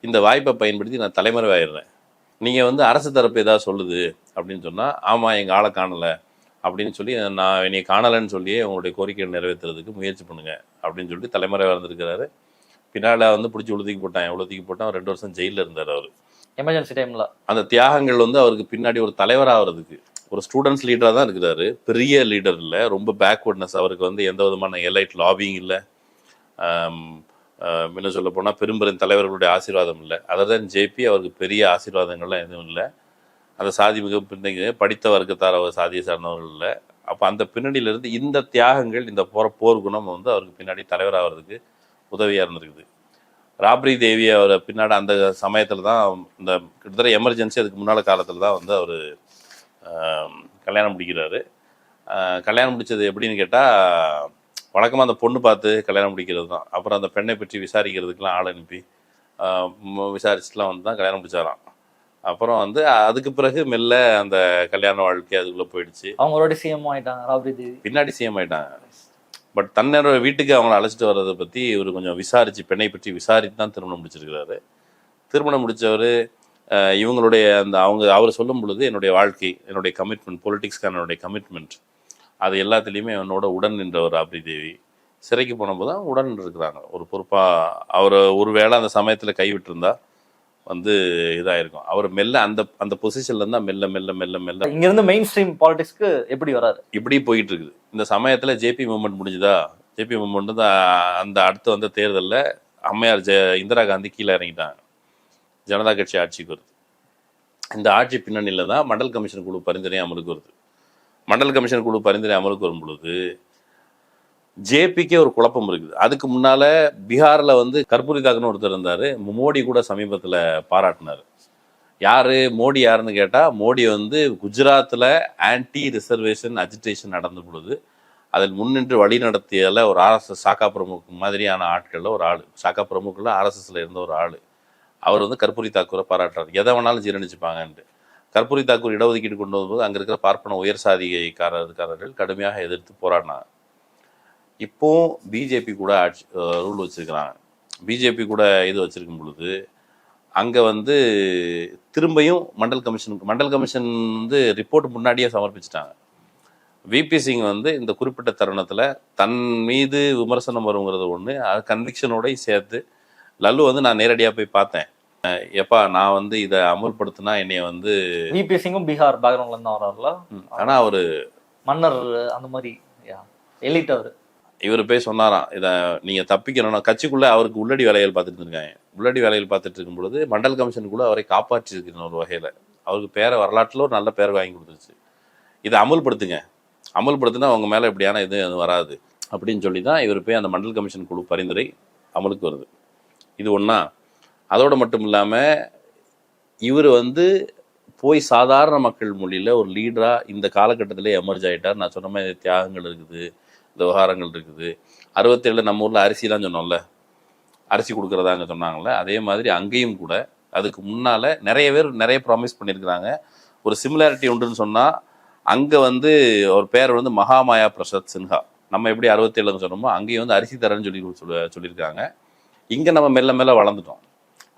இந்த வாய்ப்பை பயன்படுத்தி நான் தலைமறைவாயிடுறேன், நீங்கள் அரசு தரப்பு ஏதாவது சொல்லுது அப்படின்னு சொன்னால், ஆமாம் எங்கள் ஆளை காணலை அப்படின்னு சொல்லி, நான் என்னை காணலைன்னு சொல்லியே உங்களுடைய கோரிக்கையை நிறைவேற்றுறதுக்கு முயற்சி பண்ணுங்க அப்படின்னு சொல்லிட்டு தலைமறைவாக இருந்திருக்கிறாரு. பின்னால் பிடிச்சி உழுதிக்கு போட்டான். 2 வருஷம் ஜெயிலில் இருந்தார் அவர் எமர்ஜென்சி டைமில். அந்த தியாகங்கள் அவருக்கு பின்னாடி ஒரு தலைவர் ஆகிறதுக்கு ஒரு ஸ்டூடெண்ட்ஸ் லீடராக தான் இருக்கிறாரு. பெரிய லீடர் இல்லை, ரொம்ப பேக்வர்ட்னஸ். அவருக்கு எந்த விதமான எலைட் லாபிங் இல்லை, என்ன சொல்ல போனால் பெரும்பெரும் தலைவர்களுடைய ஆசீர்வாதம் இல்லை. அதர் தான் ஜேபி அவருக்கு பெரிய ஆசீர்வாதங்கள்லாம் எதுவும் இல்லை. அந்த சாதி மிக பின்னணி படித்த வர்க்கத்தார் அவர் சாதியை சார்ந்தவர்கள் இல்லை. அப்போ அந்த பின்னணியிலிருந்து இந்த தியாகங்கள், இந்த போர் குணம் அவருக்கு பின்னாடி தலைவர் ஆகிறதுக்கு உதவியாக இருந்திருக்குது. ராப்ரி தேவி அவரை பின்னாடி அந்த சமயத்தில் தான் இந்த கிட்டத்தட்ட எமர்ஜென்சி அதுக்கு முன்னால் காலத்தில் தான் அவர் கல்யாணம் முடிக்கிறாரு. கல்யாணம் முடித்தது எப்படின்னு கேட்டால், வழக்கமாக அந்த பொண்ணு பார்த்து கல்யாணம் முடிக்கிறது தான். அப்புறம் அந்த பெண்ணை பற்றி விசாரிக்கிறதுக்கெலாம் ஆள் அனுப்பி விசாரிச்சுட்டுலாம் தான் கல்யாணம் முடிச்சாராம். அப்புறம் அதுக்கு பிறகு மெல்ல அந்த கல்யாண வாழ்க்கை அதுக்குள்ளே போயிடுச்சு. அவங்களோட சிஎம் ஆகிட்டாங்க, ராப்ரி தேவி பின்னாடி சிஎம் ஆகிட்டாங்க. பட் தன்னோட வீட்டுக்கு அவங்கள அழைச்சிட்டு வர்றதை பற்றி இவர் கொஞ்சம் விசாரித்து, பெண்ணை பற்றி விசாரித்து தான் திருமணம் முடிச்சிருக்கிறாரு. திருமணம் முடித்தவர் இவங்களுடைய அவர் சொல்லும் பொழுது, என்னுடைய வாழ்க்கை, என்னுடைய கமிட்மெண்ட், பொலிட்டிக்ஸ்க்கான என்னுடைய கமிட்மெண்ட், அது எல்லாத்துலேயுமே என்னோட உடன் நின்றவர் ராப்ரி தேவி. சிறைக்கு போனபோது தான் உடன் இருக்கிறாங்க. ஒரு பொறுப்பாக அவர் ஒரு வேளை அந்த சமயத்தில் கைவிட்டிருந்தா இதாயிருக்கும். அவர் மெல்ல அந்த பொசிஷன்ல இருந்தா மெல்ல மெல்ல மெல்ல மெல்ல இங்க இருந்து மெயின் ஸ்ட்ரீம் பாலிடிக்ஸ்க்கு எப்படி வராரு, இப்படி போயிட்டு இருக்குது. இந்த சமயத்துல ஜேபி மூவ்மெண்ட் முடிஞ்சுதா, ஜேபி மூவ்மெண்ட் தான் அந்த அடுத்து தேர்தலில் அம்மையார் இந்திரா காந்தி கீழே இறங்கிட்டாங்க. ஜனதா கட்சி ஆட்சிக்கு வருது. இந்த ஆட்சி பின்னணியில தான் மண்டல் கமிஷன் குழு பரிந்துரை அமலுக்கு வருது. மண்டல் கமிஷன் குழு பரிந்துரை அமலுக்கு வரும் பொழுது ஜேபிக்கே ஒரு குழப்பம் இருக்குது. அதுக்கு முன்னால பீகார்ல கற்பூரி தாக்குன்னு ஒருத்தர் இருந்தாரு. மோடி கூட சமீபத்தில் பாராட்டினார். யாரு மோடி? யாருன்னு கேட்டா, மோடி குஜராத்தில் ஆன்டி ரிசர்வேஷன் அஜிடேஷன் நடந்த பொழுது அதில் முன்னின்று வழி நடத்தியல ஒரு ஆர்எஸ்எஸ் சாக்கா பிரமுக் மாதிரியான ஆட்களில் ஒரு ஆள், சாக்கா பிரமுக்கில் ஆர்எஸ்எஸ்ல இருந்த ஒரு ஆள். அவர் கற்பூரி தாக்கூரை பாராட்டுறாரு. எதை வேணாலும் ஜீரணிச்சுப்பாங்கன்ட்டு. கற்பூரி தாக்கூர் இடஒதுக்கீடு கொண்டு வரும்போது அங்கே இருக்கிற பார்ப்பன உயர் சாதிகாரர்கள் கடுமையாக எதிர்த்து போராடினாங்க. இப்போ பிஜேபி கூட ரூல் வச்சிருக்கிறாங்க. பிஜேபி கூட இது வச்சிருக்கும் பொழுது அங்கே திரும்பியும் மண்டல் கமிஷன் ரிப்போர்ட் முன்னாடியே சமர்ப்பிச்சிட்டாங்க. விபி சிங் இந்த குறிப்பிட்ட தருணத்தில் தன் மீது விமர்சனம் வருங்கிறது ஒன்று, அது கன்விக்ஷனோட சேர்த்து லல்லு நான் நேரடியாக போய் பார்த்தேன், எப்பா நான் இதை அமல்படுத்தினா என்னைய விபி சிங்கும் பீகார் பேக்ரவுண்ட்ல இருந்து வர்றாருல. ஆனால் அவர் மன்னர் அந்த மாதிரி எலிட். அவர் இவர் போய் சொன்னாராம், இதை நீங்கள் தப்பிக்கணும்னா கட்சிக்குள்ளே அவருக்கு உள்ளடி வேலைகள் பார்த்துட்டு இருக்காங்க. உள்ளடி வேலைகள் பார்த்துட்டு இருக்கும் பொழுது மண்டல் கமிஷனுக்குள்ளே அவரை காப்பாற்றிருக்கிற ஒரு வகையில் அவருக்கு பேரை வரலாற்றில் ஒரு நல்ல பேர் வாங்கி கொடுத்துருச்சு. இதை அமல்படுத்தினா அவங்க மேலே எப்படியான இது வராது அப்படின்னு சொல்லி தான் இவர் போய் அந்த மண்டல் கமிஷன் குழு பரிந்துரை அமலுக்கு வருது. இது ஒன்றா. அதோடு மட்டும் இல்லாமல் இவர் போய் சாதாரண மக்கள் மொழியில் ஒரு லீடராக இந்த காலகட்டத்திலே எமர்ஜ் ஆகிட்டார். நான் சொன்ன மாதிரி தியாகங்கள் இருக்குது, இந்த விவகாரங்கள் இருக்குது. 67 நம்ம ஊரில் அரிசிலாம் சொன்னோம்ல, அரிசி கொடுக்குறதாங்க சொன்னாங்கள்ல, அதே மாதிரி அங்கேயும் கூட அதுக்கு முன்னால் நிறைய பேர் நிறைய ப்ராமிஸ் பண்ணியிருக்கிறாங்க. ஒரு சிமிலாரிட்டி உண்டுன்னு சொன்னால் அங்கே வந்து ஒரு பேர் வந்து மகாமாயா பிரசாத் சின்ஹா. நம்ம எப்படி 67 சொன்னோமோ அங்கேயும் வந்து அரிசி தரேன்னு சொல்லியிருக்காங்க. இங்கே நம்ம மெல்ல மெல்ல வளர்ந்துட்டோம்.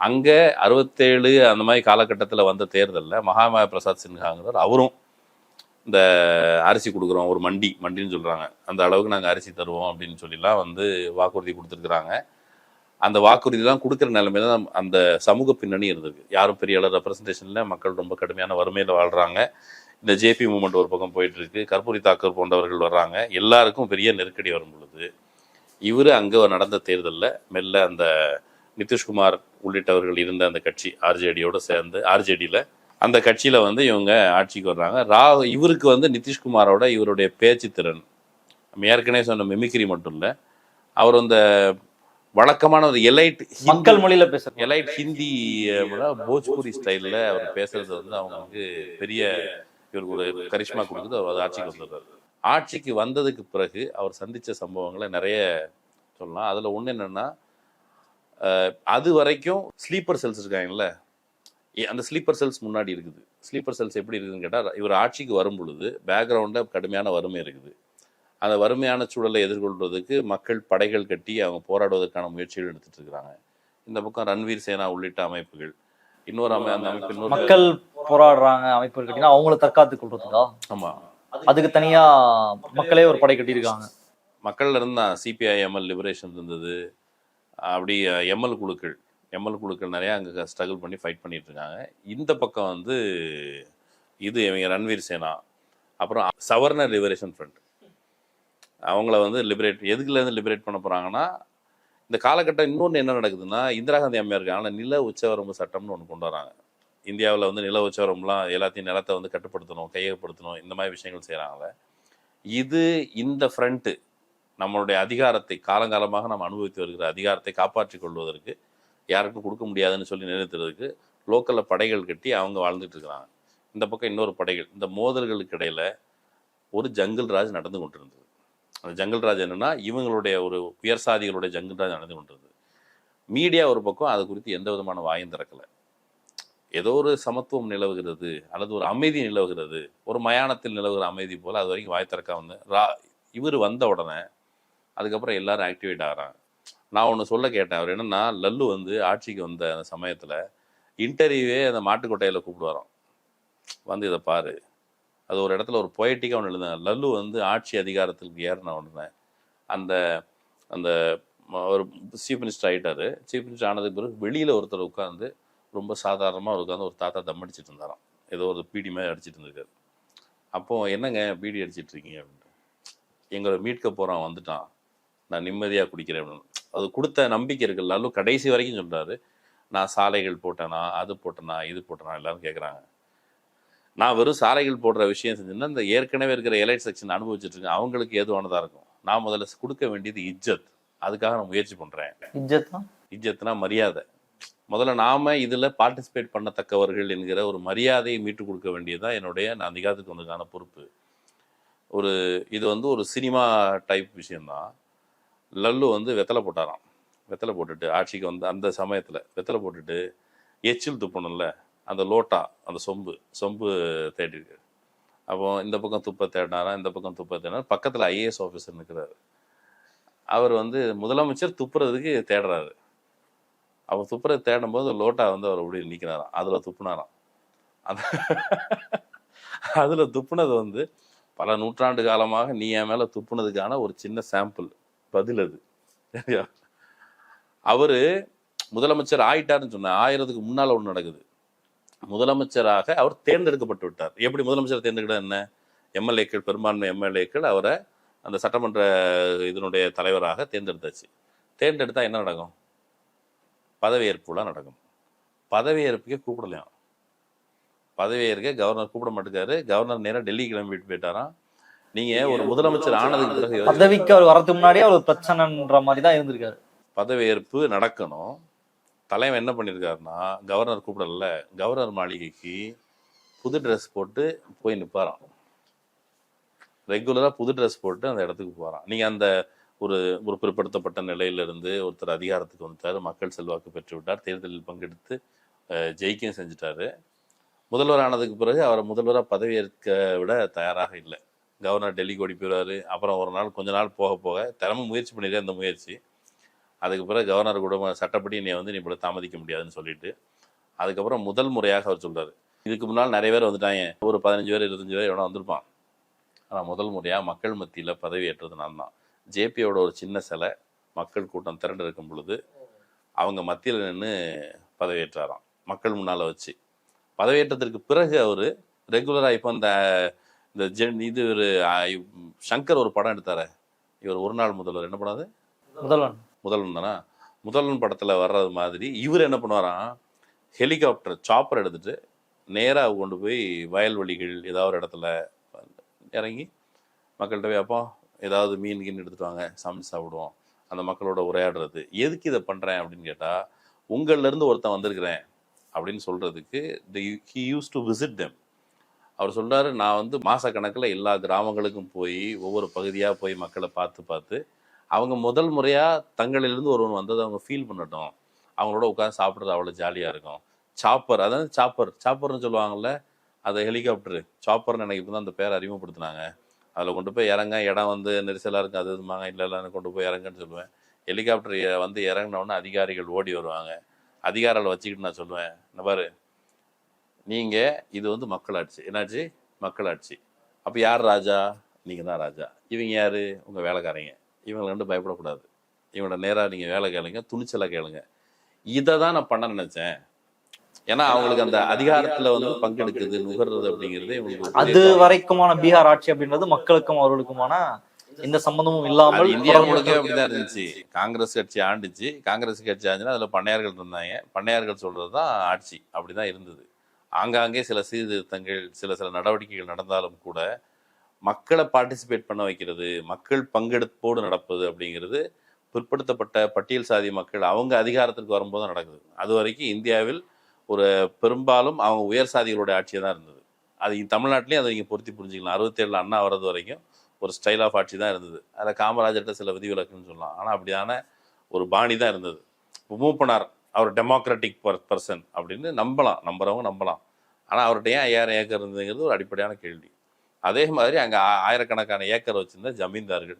அங்கே 67 அந்த மாதிரி காலகட்டத்தில் வந்த தேர்தலில் மகாமாயா பிரசாத் சின்ஹாங்கிறவர் அவரும் இந்த அரிசி கொடுக்குறோம், ஒரு மண்டின்னு சொல்கிறாங்க, அந்த அளவுக்கு நாங்கள் அரிசி தருவோம் அப்படின்னு சொல்லிலாம் வந்து வாக்குறுதி கொடுத்துருக்குறாங்க. அந்த வாக்குறுதிலாம் கொடுக்குற நிலைமையில தான் அந்த சமூக பின்னணி இருந்திருக்கு. யாரும் பெரிய அளவு ரெப்ரஸன்டேஷனில், மக்கள் ரொம்ப கடுமையான வறுமையில் வாழ்கிறாங்க. இந்த ஜேபி மூமெண்ட் ஒரு பக்கம் போயிட்டுருக்கு, கற்பூரி தாக்கர் போன்றவர்கள் வர்றாங்க. எல்லாருக்கும் பெரிய நெருக்கடி வரும் பொழுது இவர் அங்கே நடந்த தேர்தலில் மெல்ல அந்த நிதிஷ்குமார் உள்ளிட்டவர்கள் இருந்த அந்த கட்சி ஆர்ஜேடியோடு சேர்ந்து, ஆர்ஜேடியில் அந்த கட்சியில் வந்து இவங்க ஆட்சிக்கு வர்றாங்க. இவருக்கு வந்து நிதிஷ்குமாரோட இவருடைய பேச்சு திறன், நம்ம ஏற்கனவே சொன்ன மிமிக்ரி மட்டும் இல்லை, அவர் அந்த வழக்கமான ஒரு எலைட் மக்கள் மொழியில பேசுற எலைட் ஹிந்தி போஜ்பூரி ஸ்டைலில் அவர் பேசுறது வந்து அவங்களுக்கு பெரிய இவருக்கு ஒரு கரிஷ்மா கொடுக்குது. அவர் ஆட்சிக்கு வந்துடுறாரு. ஆட்சிக்கு வந்ததுக்கு பிறகு அவர் சந்தித்த சம்பவங்களை நிறைய சொல்லலாம். அதில் ஒன்று என்னென்னா, அது வரைக்கும் ஸ்லீப்பர் செல்ஸ் இருக்காங்கல்ல, அந்த ஸ்லீப்பர் செல்ஸ் முன்னாடி இருக்குது. ஸ்லீப்பர் செல்ஸ் எப்படி இருக்குதுன்னு கேட்டால், இவர் ஆட்சிக்கு வரும் பொழுது பேக்ரவுண்டில் கடுமையான வறுமை இருக்குது. அந்த வறுமையான சூழலை எதிர்கொள்வதற்கு மக்கள் படைகள் கட்டி அவங்க போராடுவதற்கான முயற்சிகள் எடுத்துட்டு இருக்கிறாங்க. இந்த பக்கம் ரன்வீர் சேனா உள்ளிட்ட அமைப்புகள், இன்னொரு அந்த அமைப்பு மக்கள் போராடுறாங்க அமைப்பு கேட்டீங்கன்னா அவங்கள தற்காத்து கொள்றதுக்கா? ஆமாம், அதுக்கு தனியா மக்களே ஒரு படை கட்டியிருக்காங்க. மக்கள்ல இருந்தா சிபிஐ எம்எல் லிபரேஷன் இருந்தது. அப்படி எம்எல் குழுக்கள் நிறையா அங்கே ஸ்ட்ரகிள் பண்ணி ஃபைட் பண்ணிட்டு இருக்காங்க. இந்த பக்கம் வந்து இது இவங்க ரன்வீர் சேனா, அப்புறம் சவர்னர் லிபரேஷன் ஃப்ரண்ட், அவங்கள வந்து எதுக்குலேருந்து லிபரேட் பண்ண போகிறாங்கன்னா, இந்த காலகட்டம் இன்னொன்று என்ன நடக்குதுன்னா, இந்திரா காந்தி அம்மையார் இருக்காங்க, நில உச்சவரம்பு சட்டம்னு ஒன்று கொண்டு வராங்க. இந்தியாவில் வந்து நில உச்சவரம்புலாம் எல்லாத்தையும் நிலத்தை வந்து கட்டுப்படுத்தணும், கையகப்படுத்தணும், இந்த மாதிரி விஷயங்கள் செய்கிறாங்களே. இந்த ஃப்ரண்ட்டு நம்மளுடைய அதிகாரத்தை, காலங்காலமாக நம்ம அனுபவித்து வருகிற அதிகாரத்தை காப்பாற்றி கொள்வதற்கு யாருக்கும் கொடுக்க முடியாதுன்னு சொல்லி நிறுத்துறதுக்கு லோக்கலில் படைகள் கட்டி அவங்க வாழ்ந்துட்டு இருக்கிறாங்க. இந்த பக்கம் இன்னொரு படைகள். இந்த மோதல்களுக்கு இடையில் ஒரு ஜங்கிள் ராஜ் நடந்து கொண்டிருந்தது. அந்த ஜங்கிள் ராஜ் என்னென்னா, இவங்களுடைய ஒரு உயர் சாதிகளுடைய ஜங்கிள் ராஜ் நடந்து கொண்டிருந்தது. மீடியா ஒரு பக்கம் அது குறித்து எந்த விதமான வாயும் திறக்கலை. ஏதோ ஒரு சமத்துவம் நிலவுகிறது அல்லது ஒரு அமைதி நிலவுகிறது, ஒரு மயானத்தில் நிலவுகிற அமைதி போல் அது வரைக்கும் வாய் திறக்க வந்து இவர் வந்த உடனே அதுக்கப்புறம் எல்லாரும் ஆக்டிவேட் ஆகிறாங்க. நான் ஒன்று சொல்ல கேட்டேன். அவர் என்னென்னா, லல்லு வந்து ஆட்சிக்கு வந்த அந்த சமயத்தில் இன்டர்வியூவே அந்த மாட்டுக்கொட்டையில் கூப்பிடுவாராம், வந்து இதை பாரு. அது ஒரு இடத்துல ஒரு பொயட்டிக்காக ஒன்று எழுதுனாங்க. லல்லு வந்து ஆட்சி அதிகாரத்துக்கு ஏறின உடனே அந்த அந்த ஒரு சீஃப் மினிஸ்டர் ஆகிட்டார். சீஃப் மினிஸ்டர் ஆனதுக்கு பிறகு வெளியில் ஒருத்தர் உட்காந்து ரொம்ப சாதாரணமாக உட்காந்து ஒரு தாத்தா தம் அடிச்சிட்டு இருந்தாராம். ஏதோ ஒரு பீடி மாதிரி அடிச்சிட்டு இருந்திருக்காரு. அப்போது என்னங்க பீடி அடிச்சிட்டு இருக்கீங்க அப்படின்ட்டு, எங்களை மீட்க போகிறான் வந்துட்டான், நான் நிம்மதியாக குடிக்கிறேன் அப்படின்னு. அது கொடுத்த நம்பிக்கை இருக்குது. லல்லு கடைசி வரைக்கும் சொல்கிறாரு, நான் சாலைகள் போட்டேனா, அது போட்டேனா, இது போட்டேனா, எல்லாரும் கேட்குறாங்க. நான் வெறும் சாலைகள் போடுற விஷயம் செஞ்சேன்னா இந்த ஏற்கனவே இருக்கிற எலைட் செக்ஷன் அனுபவிச்சுட்டு இருக்கேன், அவங்களுக்கு ஏதுவானதாக இருக்கும். நான் முதல்ல கொடுக்க வேண்டியது இஜ்ஜத். அதுக்காக நான் முயற்சி பண்ணுறேன். இஜ்ஜத்னா மரியாதை. முதல்ல நாம இதில் பார்ட்டிசிபேட் பண்ணத்தக்கவர்கள் என்கிற ஒரு மரியாதையை மீட்டு கொடுக்க வேண்டியதுதான் நான் அதிகாரத்துக்கு வந்ததுக்கான பொறுப்பு. இது வந்து ஒரு சினிமா டைப் விஷயம்தான். லல்லு வந்து வெத்தலை போட்டாராம். வெத்தலை போட்டுட்டு ஆட்சிக்கு வந்து அந்த சமயத்தில் வெத்தலை போட்டுட்டு எச்சில் துப்பணும்ல, அந்த லோட்டா, அந்த சொம்பு தேடிருக்கு. அப்போ இந்த பக்கம் துப்ப தேடினாராம், இந்த பக்கம் துப்ப தேடினார். பக்கத்தில் ஐஏஎஸ் ஆஃபீஸர் நிற்கிறாரு. அவர் வந்து முதலமைச்சர் துப்புறதுக்கு தேடுறாரு. அவர் துப்புறது தேடும்போது லோட்டா வந்து அவர் அப்படி நிற்கிறாராம், அதில் துப்புனாராம். அதில் துப்புனது வந்து பல நூற்றாண்டு காலமாக நீ என் மேலே துப்புனதுக்கான ஒரு சின்ன சாம்பிள் பதில் அது. சரியா? அவர் முதலமைச்சர் ஆயிட்டாருன்னு சொன்ன ஆயிரத்துக்கு முன்னால் ஒன்று நடக்குது. முதலமைச்சராக அவர் தேர்ந்தெடுக்கப்பட்டு விட்டார். எப்படி முதலமைச்சர் தேர்ந்தெடுக்க என்ன, எம்எல்ஏக்கள், பெரும்பான்மை எம்எல்ஏக்கள் அவரை அந்த சட்டமன்ற இதனுடைய தலைவராக தேர்ந்தெடுத்தாச்சு. தேர்ந்தெடுத்தால் என்ன நடக்கும்? பதவியேற்புலாம் நடக்கும். பதவியேற்புக்கே கூப்பிடலாம். பதவியேற்க கவர்னர் கூப்பிட மாட்டேங்காரு. கவர்னர் நேராக டெல்லி கிளம்பிட்டு போயிட்டாராம். நீங்க ஒரு முதலமைச்சர் ஆனதுக்கு பிறகு பதவிக்கு அவர் வரதுக்கு முன்னாடியே அவர் பிரச்சனைன்ற மாதிரி தான் இருந்திருக்காரு. பதவியேற்பு நடக்கணும். தலைவன் என்ன பண்ணியிருக்காருன்னா, கவர்னர் கூப்பிடல, கவர்னர் மாளிகைக்கு புது ட்ரெஸ் போட்டு போய் நிற்பாராம். ரெகுலராக புது ட்ரெஸ் போட்டு அந்த இடத்துக்கு போகிறான். நீங்கள் அந்த ஒரு ஒரு பிற்படுத்தப்பட்ட நிலையிலிருந்து ஒருத்தர் அதிகாரத்துக்கு வந்துட்டார், மக்கள் செல்வாக்கு பெற்று விட்டார், தேர்தலில் பங்கெடுத்து ஜெயிக்கவும் செஞ்சுட்டாரு. முதல்வர் ஆனதுக்கு பிறகு அவரை முதல்வராக பதவியேற்க விட தயாராக இல்லை. கவர்னர் டெல்லிக்கு ஓடி போயிடுவார். அப்புறம் ஒரு நாள் கொஞ்ச நாள் போக போக திறமை முயற்சி பண்ணிடுறேன் அந்த முயற்சி. அதுக்கு பிறகு கவர்னர் கூட சட்டப்படி நீ இப்படி தாமதிக்க முடியாதுன்னு சொல்லிட்டு அதுக்கப்புறம் முதல் முறையாக அவர் சொல்கிறார், இதுக்கு முன்னால் நிறைய பேர் வந்துட்டாங்க, ஒரு 15 பேர் 25 பேர் எவ்வளோ வந்திருப்பான். ஆனால் முதல் முறையாக மக்கள் மத்தியில் பதவி ஏற்றது நான் தான். ஜேபியோட ஒரு சின்ன சிலை மக்கள் கூட்டம் திரண்டு இருக்கும் பொழுது அவங்க மத்தியில் நின்று பதவியேற்றாராம், மக்கள் முன்னால் வச்சு. பதவியேற்றத்திற்கு பிறகு அவர் ரெகுலராக இப்போ இந்த இது ஒரு சங்கர் ஒரு படம் எடுத்தார், இவர் ஒரு நாள் முதல்வர், என்ன பண்ணாது முதல்வன் தானே, முதல்வன் படத்தில் வர்றது மாதிரி இவர் என்ன பண்ணுவாராம், ஹெலிகாப்டர் சாப்பர் எடுத்துட்டு நேராக கொண்டு போய் வயல்வெளிகள் ஏதாவது ஒரு இடத்துல இறங்கி மக்கள்கிட்ட போய் அப்போ ஏதாவது மீன் கீன் எடுத்துட்டு வாங்க சமைச்சு சாப்பிடுவோம், அந்த மக்களோட உரையாடுறது. எதுக்கு இதை பண்ணுறேன் அப்படின்னு கேட்டால், உங்கள்லேருந்து ஒருத்தன் வந்திருக்கிறேன் அப்படின்னு சொல்கிறதுக்கு he used to visit them. அவர் சொல்கிறாரு, நான் மாதக்கணக்கில் எல்லா கிராமங்களுக்கும் போய் ஒவ்வொரு பகுதியாக போய் மக்களை பார்த்து அவங்க முதல் முறையாக தங்களிலிருந்து ஒருவன் வந்ததை அவங்க ஃபீல் பண்ணட்டும், அவங்களோட உட்காந்து சாப்பிட்றது அவ்வளோ ஜாலியாக இருக்கும். சாப்பர், அதாவது சாப்பர்னு சொல்லுவாங்கள்ல, அது ஹெலிகாப்டரு சாப்பர்னு எனக்கு இப்போ தான் அந்த பேரை அறிமுகப்படுத்தினாங்க. அதில் கொண்டு போய் இறங்க, இடம் நெரிசலாக இருக்கும், அது இதுமாங்க, இல்லை கொண்டு போய் இறங்குன்னு சொல்லுவேன். ஹெலிகாப்டர் இறங்கினோடனே அதிகாரிகள் ஓடி வருவாங்க. அதிகாரிகளை வச்சுக்கிட்டு நான் சொல்லுவேன், இந்த பாரு நீங்கள் இது மக்களாட்சி, என்னாச்சு மக்களாட்சி, அப்போ யார் ராஜா, நீங்கள் தான் ராஜா, இவங்க யார் உங்கள் வேலைக்காரங்க, இவங்களை கண்டு பயப்படக்கூடாது, இவங்களோட நேராக நீங்கள் வேலை கேளுங்க, துணிச்சலாக கேளுங்க. இதை தான் நான் பண்ண நினைச்சேன். ஏன்னா அவங்களுக்கு அந்த அதிகாரத்துல பங்கெடுக்குது, நுகர்றது அப்படிங்கிறது இவங்களுக்கு அது வரைக்குமான பீகார் ஆட்சி அப்படின்றது மக்களுக்கும் அவர்களுக்குமான எந்த சம்பந்தமும் இல்லாமல் இந்தியா முழுக்க அப்படிதான் இருந்துச்சு. காங்கிரஸ் கட்சி ஆண்டுச்சு, காங்கிரஸ் கட்சி ஆச்சுன்னா அதுல பண்ணையார்கள் இருந்தாங்க, பண்ணையார்கள் சொல்றதுதான் ஆட்சி, அப்படிதான் இருந்தது. ஆங்காங்கே சில சீர்திருத்தங்கள் சில நடவடிக்கைகள் நடந்தாலும் கூட மக்களை பார்ட்டிசிபேட் பண்ண வைக்கிறது, மக்கள் பங்கெடுப்போடு நடப்பது அப்படிங்கிறது பிற்படுத்தப்பட்ட பட்டியல் சாதி மக்கள் அவங்க அதிகாரத்திற்கு வரும்போது நடக்குது. அது வரைக்கும் இந்தியாவில் ஒரு பெரும்பாலும் அவங்க உயர் சாதிகளுடைய ஆட்சியாக தான் இருந்தது. அது தமிழ்நாட்டிலையும் அதை நீங்கள் பொருத்தி புரிஞ்சுக்கலாம். 67 அண்ணா வர்றது வரைக்கும் ஒரு ஸ்டைல் ஆஃப் ஆட்சி தான் இருந்தது. அதில் காமராஜர்கிட்ட சில விதிவிலக்குன்னு சொல்லலாம், ஆனால் அப்படியான ஒரு பாணி தான் இருந்தது. இப்போ மூப்பனார் அவர் டெமோக்ராட்டிக் பர்சன் அப்படின்னு நம்புறவங்க நம்பலாம். ஆனால் அவர்கிட்ட ஏன் 5000 ஏக்கர் இருந்ததுங்கிறது ஒரு அடிப்படையான கேள்வி. அதே மாதிரி அங்கே ஆயிரக்கணக்கான ஏக்கர் வச்சுருந்த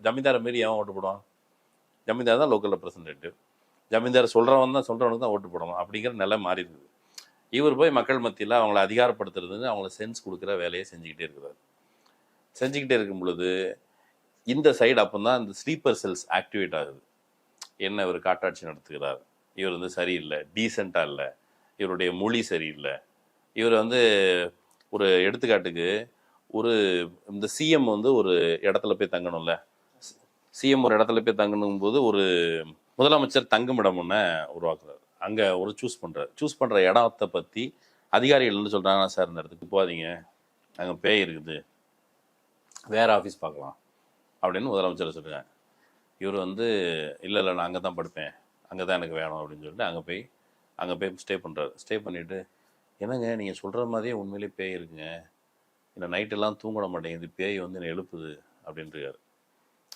ஜமீன்தாரை மாரி ஏன் ஓட்டு போடுவான்? ஜமீன்தார் தான் லோக்கல் ரெப்ரசன்டேட்டிவ், ஜமீன்தார் சொல்கிறவனுக்கு தான் ஓட்டு போடணும் அப்படிங்கிற நிலை மாறி இருக்குது. இவர் போய் மக்கள் மத்தியில் அவங்கள அதிகாரப்படுத்துறதுன்னு அவங்கள சென்ஸ் கொடுக்குற வேலையை செஞ்சுக்கிட்டே இருக்கும் பொழுது இந்த சைடு அப்போ தான் இந்த ஸ்லீப்பர் செல்ஸ் ஆக்டிவேட் ஆகுது. என்ன இவர் காட்டாட்சி நடத்துகிறார், இவர் சரியில்லை, டீசெண்டாக இல்லை, இவருடைய மொழி சரியில்லை. இவர் ஒரு எடுத்துக்காட்டுக்கு இந்த சிஎம் ஒரு இடத்துல போய் தங்கணும்ல, சிஎம் ஒரு இடத்துல போய் தங்கணும் போது ஒரு முதலமைச்சர் தங்குமிடம் ஒன்று உருவாக்குறாரு. அங்கே சூஸ் பண்ணுற இடத்தை பற்றி அதிகாரிகள் என்ன சொல்கிறாங்கன்னா, சார் இந்த இடத்துக்கு போகாதீங்க, அங்கே பேய் இருக்குது, வேறு ஆஃபீஸ் பார்க்கலாம் அப்படின்னு முதலமைச்சர் சொல்கிறாங்க. இவர் இல்லை நான் அங்கே தான் படுப்பேன், அங்கே தான் எனக்கு வேணும் அப்படின்னு சொல்லிட்டு அங்கே போய் ஸ்டே பண்ணுறாரு. ஸ்டே பண்ணிவிட்டு, என்னங்க நீங்கள் சொல்கிற மாதிரியே உண்மையிலேயே பேய் இருக்குங்க, இந்த நைட்டெல்லாம் தூங்கிட மாட்டேங்குது, பேய் என்னை எழுப்புது அப்படின்றாரு.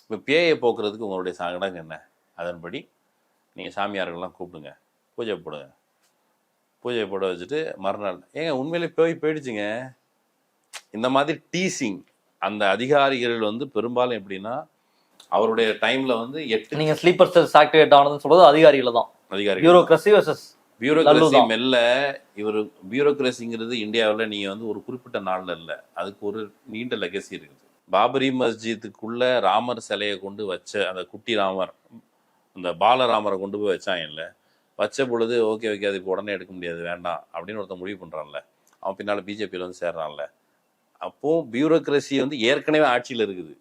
இப்போ பேயை போக்குறதுக்கு உங்களுடைய சடங்கு என்ன? அதன்படி நீங்கள் சாமியார்கள்லாம் கூப்பிடுங்க, பூஜை போட வச்சுட்டு மறுநாள் ஏங்க உண்மையிலே போயிடுச்சுங்க. இந்த மாதிரி டீசிங் அந்த அதிகாரிகள் பெரும்பாலும் எப்படின்னா அவருடைய டைம்ல 8 நீங்க ஸ்லீப்பர் செல்ஸ் ஆக்டிவேட் ஆனதுன்னு சொல்றது அதிகாரிகள் தான். பியூரோக்ரசி வெர்சஸ் பியூரோக்ரசி மெல்ல இவர் பியூரோக்ரசிங்கிறது இந்தியாவில் நீங்கள் ஒரு குறிப்பிட்ட நாளில் இல்லை, அதுக்கு ஒரு நீண்ட லெகசி இருக்குது. பாபரி மஸ்ஜித்துக்குள்ள ராமர் சிலையை கொண்டு வச்ச அந்த குட்டி ராமர், அந்த பாலராமரை கொண்டு போய் வச்சாங்கல்ல, வச்ச பொழுது ஓகே அது இப்போ உடனே எடுக்க முடியாது வேண்டாம் அப்படின்னு ஒருத்தன் முடிவு பண்ணுறான்ல, அவன் பின்னால் பிஜேபியில் சேர்றான்ல. அப்போது பியூரோக்ரசி ஏற்கனவே ஆட்சியில் இருக்குது,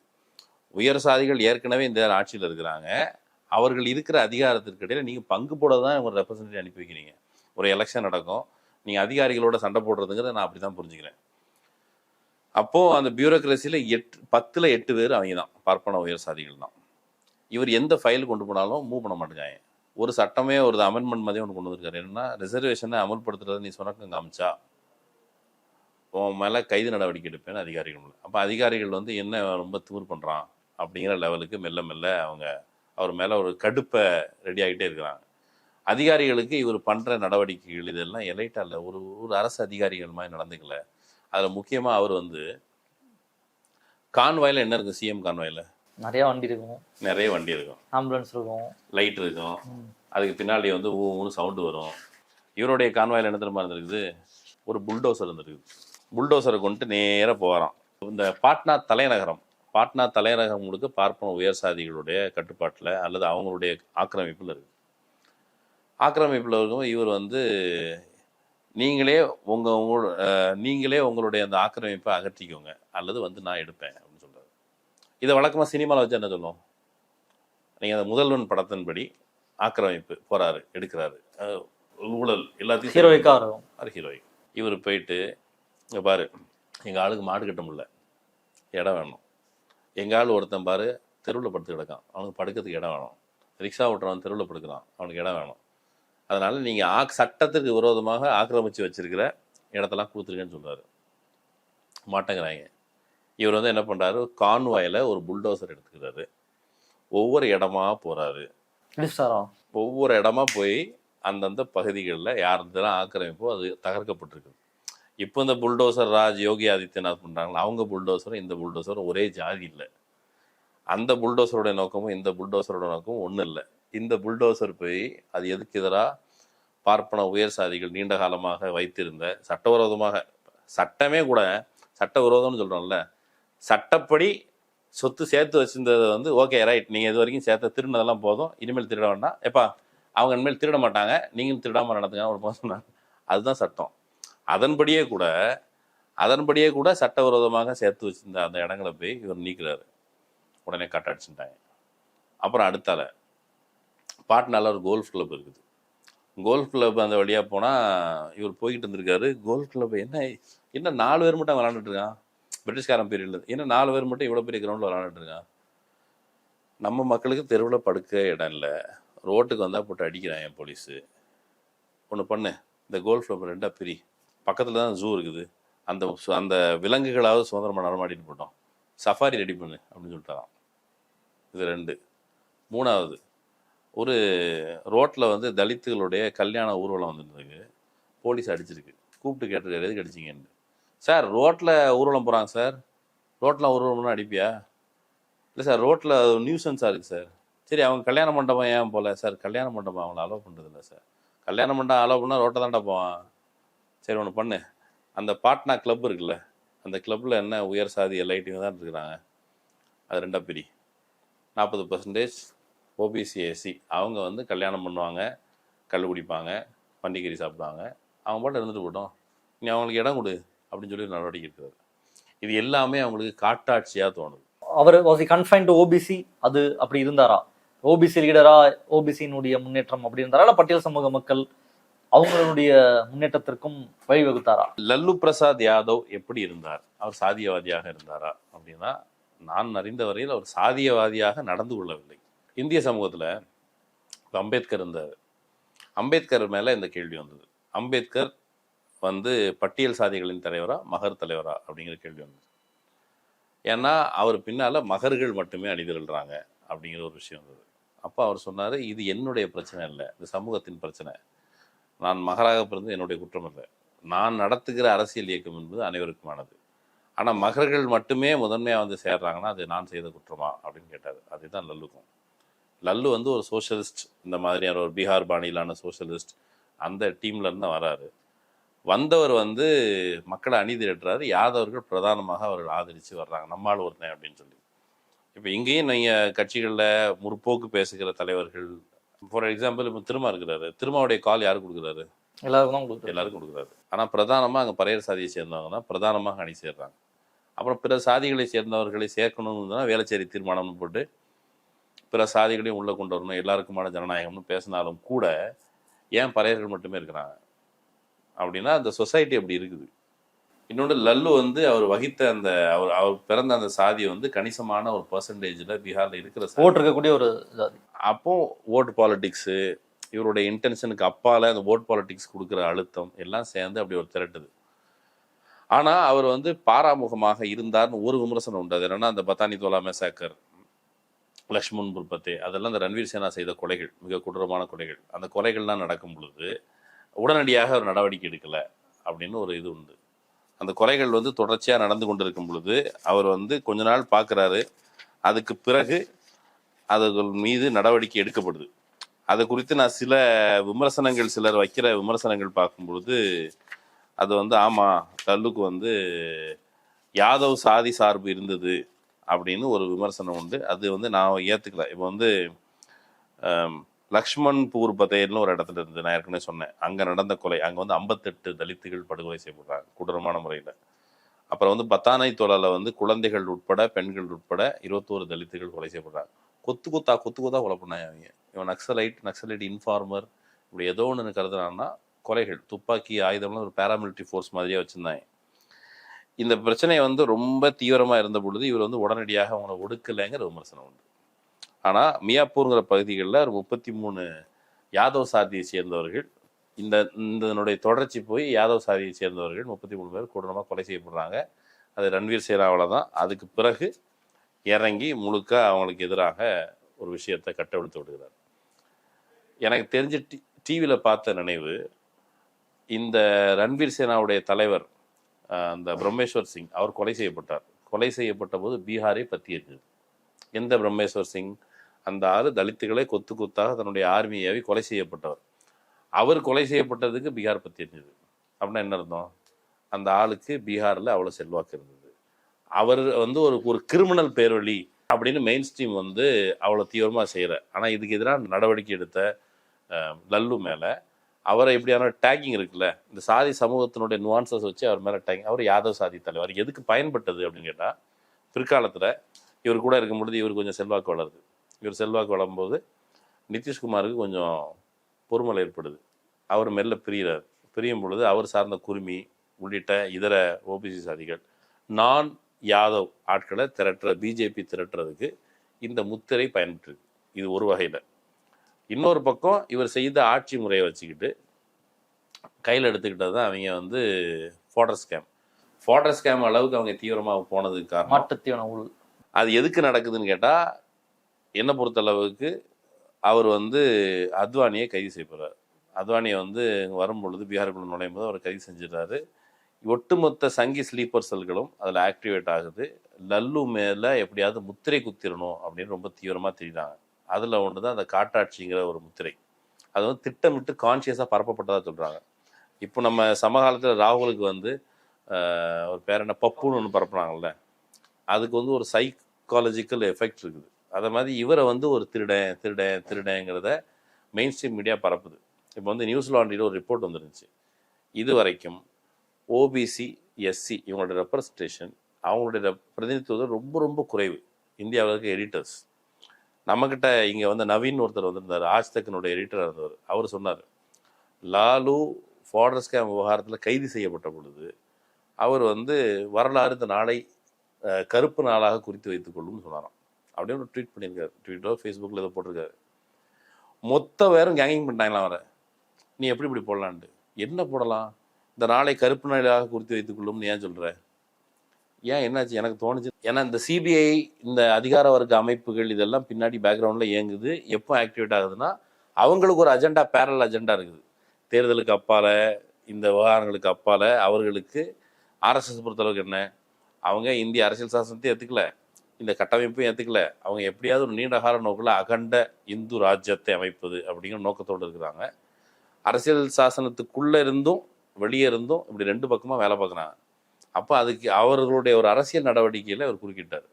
உயர் சாதிகள் ஏற்கனவே இந்த ஆட்சியில் இருக்கிறாங்க. அவர்கள் இருக்கிற அதிகாரத்திற்கு இடையில நீங்கள் பங்கு போட தான் ஒரு ரெப்ரசன்டேட்டிவ் அனுப்பி வைக்கிறீங்க. ஒரு எலெக்ஷன் நடக்கும், நீங்கள் அதிகாரிகளோட சண்டை போடுறதுங்கிறத நான் அப்படி தான் புரிஞ்சுக்கிறேன். அப்போது அந்த பியூரோக்ரஸியில் 10ல் 8 பேர் அவங்க தான் பார்ப்பன உயர் சாதிகள் தான். இவர் எந்த ஃபைல் கொண்டு போனாலும் மூவ் பண்ண மாட்டேங்காங்க. ஒரு சட்டமே ஒரு அமெண்ட்மெண்ட் மாதிரி ஒன்று கொண்டு வந்திருக்காரு. என்னன்னா ரிசர்வேஷனை அமல்படுத்துறதை நீ சொன்னக்கம் காமிச்சா உன் மேலே கைது நடவடிக்கை எடுப்பேன்னு அதிகாரிகள். அப்போ அதிகாரிகள் வந்து என்ன ரொம்ப திமிர் பண்ணுறான் அப்படிங்கிற லெவலுக்கு மெல்ல மெல்ல அவர் மேலே ஒரு கடுப்பை ரெடி ஆகிட்டே இருக்கிறாங்க. அதிகாரிகளுக்கு இவர் பண்ணுற நடவடிக்கைகள் இதெல்லாம் எலைட்டாக இல்லை, ஒரு அரசு அதிகாரிகள் மாதிரி நடந்துக்கல. அதில் முக்கியமாக அவர் வந்து கான்வாயில் என்ன இருக்கும், சிஎம் கான்வாயில் நிறைய வண்டி இருக்கும், நிறைய வண்டி இருக்கும், ஆம்புலன்ஸ் இருக்கும், லைட் இருக்கும், அதுக்கு பின்னாடி வந்து ஊன்னு சவுண்டு வரும். இவருடைய கான்வாயில் என்ன தெரியுமா இருந்திருக்குது, ஒரு புல்டோசர் இருந்திருக்குது. புல்டோசரை கொண்டு நேராக போகிறான். இந்த பாட்னா தலைநகரம் முழுக்க பார்ப்பன உயர் சாதிகளுடைய கட்டுப்பாட்டில் அல்லது அவங்களுடைய ஆக்கிரமிப்பில் இருக்குது. ஆக்கிரமிப்பில் இருக்கும் இவர் வந்து நீங்களே உங்களுடைய அந்த ஆக்கிரமிப்பை அகற்றிக்கோங்க அல்லது வந்து நான் எடுப்பேன் அப்படின்னு சொல்கிறார். இதை வழக்கமாக சினிமாவில் வச்சு என்ன சொல்லுவோம், நீங்கள் அந்த முதல்வன் படத்தின்படி ஆக்கிரமிப்பு போகிறாரு, எடுக்கிறாரு, ஊழல் எல்லாத்தையும் ஹீரோயிக். இவர் போயிட்டு இங்கே பாரு, எங்கள் ஆளுக்கு மாடு கட்ட முடியல, இடம் வேணும். எங்கள் ஆள் ஒருத்தன் பாரு தெருவில் படுத்து கிடக்கான், அவனுக்கு படுக்கிறதுக்கு இடம் வேணும். ரிக்ஷா ஓட்டுறவன் தெருவில் படுக்கிறான், அவனுக்கு இடம் வேணும். அதனால் நீங்கள் சட்டத்துக்கு விரோதமாக ஆக்கிரமித்து வச்சிருக்கிற இடத்தெல்லாம் கொடுத்துருக்கேன்னு சொல்கிறாரு. மாட்டேங்கிறாங்க. இவர் வந்து என்ன பண்ணுறாரு, கான்வாயில் ஒரு புல்டோசர் எடுத்துக்கிறாரு, ஒவ்வொரு இடமா போகிறாரு. ஒவ்வொரு இடமா போய் அந்தந்த பகுதிகளில் யாருந்தெல்லாம் ஆக்கிரமிப்போ அது தகர்க்கப்பட்டிருக்கு. இப்போ இந்த புல்டோசர் யோகி ஆதித்யநாத் பண்ணுறாங்களா, அவங்க புல்டோசரும் இந்த புல்டோசரும் ஒரே ஜாதி இல்லை. அந்த புல்டோசரோட நோக்கமும் இந்த புல்டோசரோட நோக்கமும் ஒன்றும் இல்லை. இந்த புல்டோசர் போய் அது எதுக்கு எதிராக பார்ப்பன உயர் சாதிகள் நீண்ட காலமாக வைத்திருந்த சட்டவிரோதமாக, சட்டமே கூட சட்டவிரோதம்னு சொல்கிறோம்ல, சட்டப்படி சொத்து சேர்த்து வச்சிருந்ததை வந்து ஓகே ரைட், நீங்கள் இது வரைக்கும் சேர்த்த திருடினதெல்லாம் போதும், இனிமேல் திருட வேண்டாம், எப்பா அவங்க இனிமேல் திருட மாட்டாங்க, நீங்களும் திருடாமல் நடத்துங்க ஒரு சொன்னாங்க. அதுதான் சட்டம். அதன்படியே கூட சட்டவிரோதமாக சேர்த்து வச்சிருந்த அந்த இடங்களை போய் இவர் நீக்கிறாரு. உடனே கட் அடிச்சுட்டாங்க. அப்புறம் அடுத்தால பாட்னால ஒரு கோல்ஃப் கிளப் இருக்குது. கோல்ஃப் கிளப் அந்த வழியாக போனால் இவர் போய்கிட்டு இருந்திருக்காரு. கோல்ஃப் கிளப் என்ன 4 பேர் மட்டும் விளாண்டுட்டு இருக்கான், பிரிட்டிஷ்காரன் பீரியட்ல என்ன 4 பேர் மட்டும் இவ்வளோ பெரிய கிரவுண்டில் விளாண்டுட்டு இருக்கான். நம்ம மக்களுக்கு தெருவில் படுக்க இடம் இல்லை, ரோட்டுக்கு வந்தால் போட்டு அடிக்கிறான் என் போலீஸு. ஒன்று பண்ணு, இந்த கோல்ஃப் கிளப் 2ஆக பிரி, பக்கத்தில் தான் ஜூ இருக்குது, அந்த விலங்குகளாவது சுதந்திரமாக நடமாடிட்டு போட்டோம், சஃபாரி ரெடி பண்ணு அப்படின்னு சொல்லிட்டாராம். இது 2. 3வது, ஒரு ரோட்டில் வந்து தலித்துகளுடைய கல்யாண ஊர்வலம் வந்துருக்கு, போலீஸ் அடிச்சிருக்கு. கூப்பிட்டு கேட்டிருக்காரு, எதுக்கு அடிச்சிங்கன்னு. சார் ரோட்டில் ஊர்வலம் போகிறாங்க சார், ரோட்டில் ஊர்வலம்னா அடிப்பியா? இல்லை சார், ரோட்டில் நியூசன்ஸாக இருக்குது சார். சரி, அவங்க கல்யாண மண்டபம் ஏன் போகல? சார் கல்யாண மண்டபம் அவங்கள அலோவ் பண்ணுறதில்ல சார். கல்யாண மண்டபம் அலோவ் பண்ணால் ரோட்டை தாண்டா போவான். சரி ஒன்று பண்ணு, அந்த பாட்னா கிளப் இருக்குல்ல, அந்த கிளப்பில் என்ன உயர் சாதி லைட்டிங்க தான் இருக்கிறாங்க, அது 2ஆக பிரி. 40% ஓபிசி எஸ்சி அவங்க வந்து கல்யாணம் பண்ணுவாங்க, கல் குடிப்பாங்க, பண்டிகரி சாப்பிடுவாங்க, அவங்க பாட்டு இருந்துட்டு போட்டோம், நீ அவங்களுக்கு இடம் கொடு அப்படின்னு சொல்லி நடவடிக்கை எடுக்கிறாரு. இது எல்லாமே அவங்களுக்கு காட்டாட்சியாக தோணுது. அவர் வாஸ் கன்ஃபைன்ட் டு ஓபிசி, அது அப்படி இருந்தாரா? ஓபிசி லீடரா, ஓபிசியினுடைய முன்னேற்றம் அப்படி இருந்தாரா, இல்லை பட்டியல் சமூக மக்கள் அவங்களுடைய முன்னேற்றத்திற்கும் வழிவகுத்தாரா? லல்லு பிரசாத் யாதவ் எப்படி இருந்தார்? அவர் சாதியவாதியாக இருந்தாரா அப்படின்னா, நான் அறிந்த வரையில் அவர் சாதியவாதியாக நடந்து கொள்ளவில்லை. இந்திய சமூகத்தில் இப்போ அம்பேத்கர் இருந்தார், அம்பேத்கர் மேலே இந்த கேள்வி வந்தது, அம்பேத்கர் வந்து பட்டியல் சாதிகளின் தலைவரா மகர் தலைவரா அப்படிங்கிற கேள்வி வந்தது. ஏன்னா அவர் பின்னால் மகர்கள் மட்டுமே அணிதிரள்றாங்க அப்படிங்கிற ஒரு விஷயம் வந்தது. அப்போ அவர் சொன்னார், இது என்னுடைய பிரச்சனை இல்லை, இது சமூகத்தின் பிரச்சனை, நான் மகராக பிறந்து என்னுடைய குற்றம் இல்லை, நான் நடத்துகிற அரசியல் இயக்கம் என்பது அனைவருக்குமானது, ஆனால் மகர்கள் மட்டுமே முதன்மையாக வந்து சேர்றாங்கன்னா அது நான் செய்த குற்றமா அப்படின்னு கேட்டார். அதுதான் லல்லுக்கும். லல்லு வந்து ஒரு சோஷலிஸ்ட், இந்த மாதிரியான ஒரு பீகார் பாணியிலான சோஷலிஸ்ட், அந்த டீம்ல இருந்து வராரு. வந்தவர் வந்து மக்களை அணி திரட்டுறாரு, யாதவர்கள் பிரதானமாக அவர்கள் ஆதரித்து வர்றாங்க, நம்மால் ஒருத்தன் அப்படின்னு சொல்லி. இப்போ இங்கேயும் நீங்கள் கட்சிகளில் முற்போக்கு பேசுகிற தலைவர்கள், ஃபார் எக்ஸாம்பிள் இப்போ திருமா இருக்கிறாரு, திருமாவுடைய கால் யாரு கொடுக்குறாரு? எல்லாருக்கும் கொடுக்குறாரு. ஆனால் பிரதானமாக அங்கே பறையர் சாதியை சேர்ந்தவங்க தான் பிரதானமாக அணி சேர்றாங்க. அப்புறம் பிற சாதிகளை சேர்ந்தவர்களை சேர்க்கணும்னு தான் வேளச்சேரி தீர்மானம்னு போட்டு பிற சாதிகளையும் உள்ளே கொண்டு வரணும், எல்லாருக்குமான ஜனநாயகம்னு பேசினாலும் கூட ஏன் பறையர்கள் மட்டுமே இருக்கிறாங்க அப்படின்னா அந்த சொசைட்டி அப்படி இருக்குது. இன்னொன்று, லல்லு வந்து அவர் வகித்த அந்த அவர் பிறந்த அந்த சாதியை வந்து கணிசமான ஒரு பர்சன்டேஜில் பீகாரில் இருக்கிற ஓட்டு இருக்கக்கூடிய ஒரு சாதி. அப்போ ஓட்டு பாலிட்டிக்ஸு, இவருடைய இன்டென்ஷனுக்கு அப்பால் அந்த ஓட் பாலிட்டிக்ஸ் கொடுக்குற அழுத்தம் எல்லாம் சேர்ந்து அப்படி ஒரு திரட்டுது. ஆனா அவர் வந்து பாராமுகமாக இருந்தார்னு ஒரு விமர்சனம் உண்டு. அது என்னன்னா, அந்த பத்தானி தோலா மெசாக்கர், லக்ஷ்மண் புர்பத்தே, அதெல்லாம் அந்த ரன்வீர் சேனா செய்த கொலைகள், மிக கொடூரமான கொலைகள். அந்த கொலைகள்லாம் நடக்கும் பொழுது உடனடியாக அவர் நடவடிக்கை எடுக்கல அப்படின்னு ஒரு இது உண்டு. அந்த கொலைகள் வந்து தொடர்ச்சியா நடந்து கொண்டிருக்கும் பொழுது அவர் வந்து கொஞ்ச நாள் பார்க்குறாரு. அதுக்கு பிறகு அதுகள் மீது நடவடிக்கை எடுக்கப்படுது. அது குறித்து நான் சில விமர்சனங்கள், சிலர் வைக்கிற விமர்சனங்கள் பார்க்கும் பொழுது அது வந்து ஆமாம், லல்லுக்கு வந்து யாதவ் சாதி சார்பு இருந்தது அப்படின்னு ஒரு விமர்சனம் உண்டு. அது வந்து நான் ஏற்றுக்கல. இப்போ வந்து லக்ஷ்மண் பூர் பதேல்னு ஒரு இடத்துல இருந்து நான் ஏற்கனவே சொன்னேன், அங்கே நடந்த கொலை, அங்கே வந்து 58 தலித்துகள் படுகொலை செய்யப்படுறாங்க கொடூரமான முறையில். அப்புறம் வந்து பத்தானை தோலால வந்து குழந்தைகள் உட்பட பெண்கள் உட்பட 21 தலித்துகள் கொலை செய்யப்படுறாங்க. கொத்து கொத்தா கொலை பண்ணாங்க அவங்க. இவன் நக்சலைட் இன்ஃபார்மர் இப்படி ஏதோ ஒன்று கருதுனான்னா கொலைகள், துப்பாக்கி ஆயுதம்லாம் ஒரு பேராமிலிட்டரி ஃபோர்ஸ் மாதிரியே வச்சுருந்தாங்க. இந்த பிரச்சனை வந்து ரொம்ப தீவிரமாக இருந்த பொழுது இவர் வந்து உடனடியாக அவங்கள ஒடுக்கலைங்கிற விமர்சனம் உண்டு. ஆனால் மியாப்பூருங்கிற பகுதிகளில் ஒரு 33 யாதவ் சாதியை சேர்ந்தவர்கள், இதனுடைய தொடர்ச்சி போய் யாதவ் சாதியை சேர்ந்தவர்கள் 33 பேர் கொடூரமாக கொலை செய்யப்படுறாங்க. அது ரன்வீர் சேனாவால் தான். அதுக்கு பிறகு இறங்கி முழுக்க அவங்களுக்கு எதிராக ஒரு விஷயத்தை கட்டவிழ்த்து விடுகிறார். எனக்கு தெரிஞ்ச டிவியில் பார்த்த நினைவு, இந்த ரன்வீர் சேனாவுடைய தலைவர் அந்த பிரம்மேஸ்வர் சிங், அவர் கொலை செய்யப்பட்டார். கொலை செய்யப்பட்ட போது பீகாரை பற்றி இருக்குது. எந்த பிரம்மேஸ்வர் சிங்? அந்த ஆள் தலித்துகளை கொத்து கொத்தாக தன்னுடைய ஆர்மியாவை கொலை செய்யப்பட்டவர். அவர் கொலை செய்யப்பட்டதுக்கு பீகார் பற்றி இருந்தது. அப்படின்னா என்ன அர்த்தம்? அந்த ஆளுக்கு பீகாரில் அவ்வளோ செல்வாக்கு இருந்தது. அவர் வந்து ஒரு கிரிமினல் பேர்வழி அப்படின்னு மெயின் ஸ்ட்ரீம் வந்து அவ்வளோ தீவிரமாக செய்கிற. ஆனால் இதுக்கு எதிராக நடவடிக்கை எடுத்த லல்லு மேலே அவரை எப்படியான டேக்கிங் இருக்குல்ல, இந்த சாதி சமூகத்தினுடைய நுவான்சஸ் வச்சு அவர் மேலே டேக்கிங். அவர் யாதவ் சாதி தலைவர். எதுக்கு பயன்பட்டது அப்படின்னு கேட்டால், பிற்காலத்தில் இவர் கூட இருக்கும் பொழுது இவர் கொஞ்சம் செல்வாக்கு வளருது. இவர் செல்வாக்கு வளரும்போது நிதிஷ்குமாருக்கு கொஞ்சம் பொறுமல் ஏற்படுது. அவர் மெல்ல பிரியும் பொழுது அவர் சார்ந்த குருமி உள்ளிட்ட இதர ஓபிசி சாதிகள், நான் யாதவ் ஆட்களை பிஜேபி திரட்டுறதுக்கு இந்த முத்திரை பயன்பட்டு. இது ஒரு வகையில். இன்னொரு பக்கம் இவர் செய்த ஆட்சி முறையை வச்சுக்கிட்டு கையில் எடுத்துக்கிட்டது தான் அவங்க வந்து ஃபாடர் ஸ்கேம் அளவுக்கு அவங்க தீவிரமாக போனதுக்கு காரணம் அது எதுக்கு நடக்குதுன்னு கேட்டால், என்னை பொறுத்தளவுக்கு அவர் வந்து அத்வானியை கைது செய்யப்படுறார். அத்வானியை வந்து வரும்பொழுது பீகாருக்குள்ள நுழையும் போது அவர் கைது செஞ்சிடறாரு. ஒட்டுமொத்த சங்கி ஸ்லீப்பர் செல்களும் அதில் ஆக்டிவேட் ஆகுது. லல்லு மேலே எப்படியாவது முத்திரை குத்திரணும் அப்படின்னு ரொம்ப தீவிரமாக தெரியுறாங்க. அதில் ஒன்று தான் அந்த காட்டாட்சிங்கிற ஒரு முத்திரை. அது வந்து திட்டமிட்டு கான்சியஸாக பரப்பப்பட்டதாக சொல்கிறாங்க. இப்போ நம்ம சமகாலத்தில் ராகுலுக்கு வந்து ஒரு பேர் என்ன பப்புன்னு ஒன்று பரப்புனாங்கல்ல, அதுக்கு வந்து ஒரு சைக்காலஜிக்கல் எஃபெக்ட் இருக்குது. அதை மாதிரி இவரை வந்து ஒரு திருடங்கிறத மெயின் ஸ்ட்ரீம் மீடியா பரப்புது. இப்போ வந்து நியூஸ் லாண்ட்ரியில் ஒரு ரிப்போர்ட் வந்துருந்துச்சு. இது வரைக்கும் ஓபிசி, எஸ்சி இவங்களோட ரெப்ரசன்டேஷன், அவங்களுடைய பிரதிநிதித்துவம் ரொம்ப ரொம்ப குறைவு. இந்தியாவில் இருக்க எடிட்டர்ஸ், நம்மக்கிட்ட இங்கே வந்து நவீன் ஒருத்தர் வந்திருந்தார், ஆஜ்தக்கினுடைய எடிட்டராக இருந்தவர். அவர் சொன்னார், லாலு ஃபாடர் ஸ்கேம் விவகாரத்தில் கைது செய்யப்பட்ட பொழுது அவர் வந்து வரலாறு இந்த நாளை கருப்பு நாளாக குறித்து வைத்துக் கொள்ளும்னு சொன்னாராம். அப்படின்னு ஒரு ட்வீட் பண்ணியிருக்காரு. ட்வீட்டோ ஃபேஸ்புக்கில் ஏதோ போட்டிருக்காரு. மொத்த பேரும் கேங்கிங் பண்ணிட்டாங்களாம் அவரை. நீ எப்படி இப்படி போடலான்ட்டு. என்ன போடலாம்? இந்த நாளை கருப்பு நாளாக குறித்து வைத்துக் கொள்ளும்னு ஏன் சொல்கிற? ஏன் என்னாச்சு? எனக்கு தோணுச்சு, ஏன்னா இந்த சிபிஐ, இந்த அதிகார வர்க்க அமைப்புகள் இதெல்லாம் பின்னாடி பேக்ரவுண்டில் இயங்குது. எப்போ ஆக்டிவேட் ஆகுதுன்னா, அவங்களுக்கு ஒரு அஜெண்டா, பேரல் அஜெண்டா இருக்குது. தேர்தலுக்கு அப்பால், இந்த விவகாரங்களுக்கு அப்பால் அவர்களுக்கு ஆர்எஸ்எஸ் பொறுத்தளவுக்கு என்ன, அவங்க இந்திய அரசியல் சாசனத்தையும் ஏற்றுக்கல, இந்த கட்டமைப்பையும் ஏற்றுக்கல. அவங்க எப்படியாவது ஒரு நீண்ட கால நோக்கில் அகண்ட இந்து ராஜ்யத்தை அமைப்பது அப்படிங்கிற நோக்கத்தோடு இருக்கிறாங்க. அரசியல் சாசனத்துக்குள்ளே இருந்தும் வெளியே இருந்தும் இப்படி ரெண்டு பக்கமாக வேலை பார்க்குறாங்க. அப்போ அதுக்கு அவர்களுடைய ஒரு அரசியல் நடவடிக்கையில் அவர் குறுக்கிட்டார்.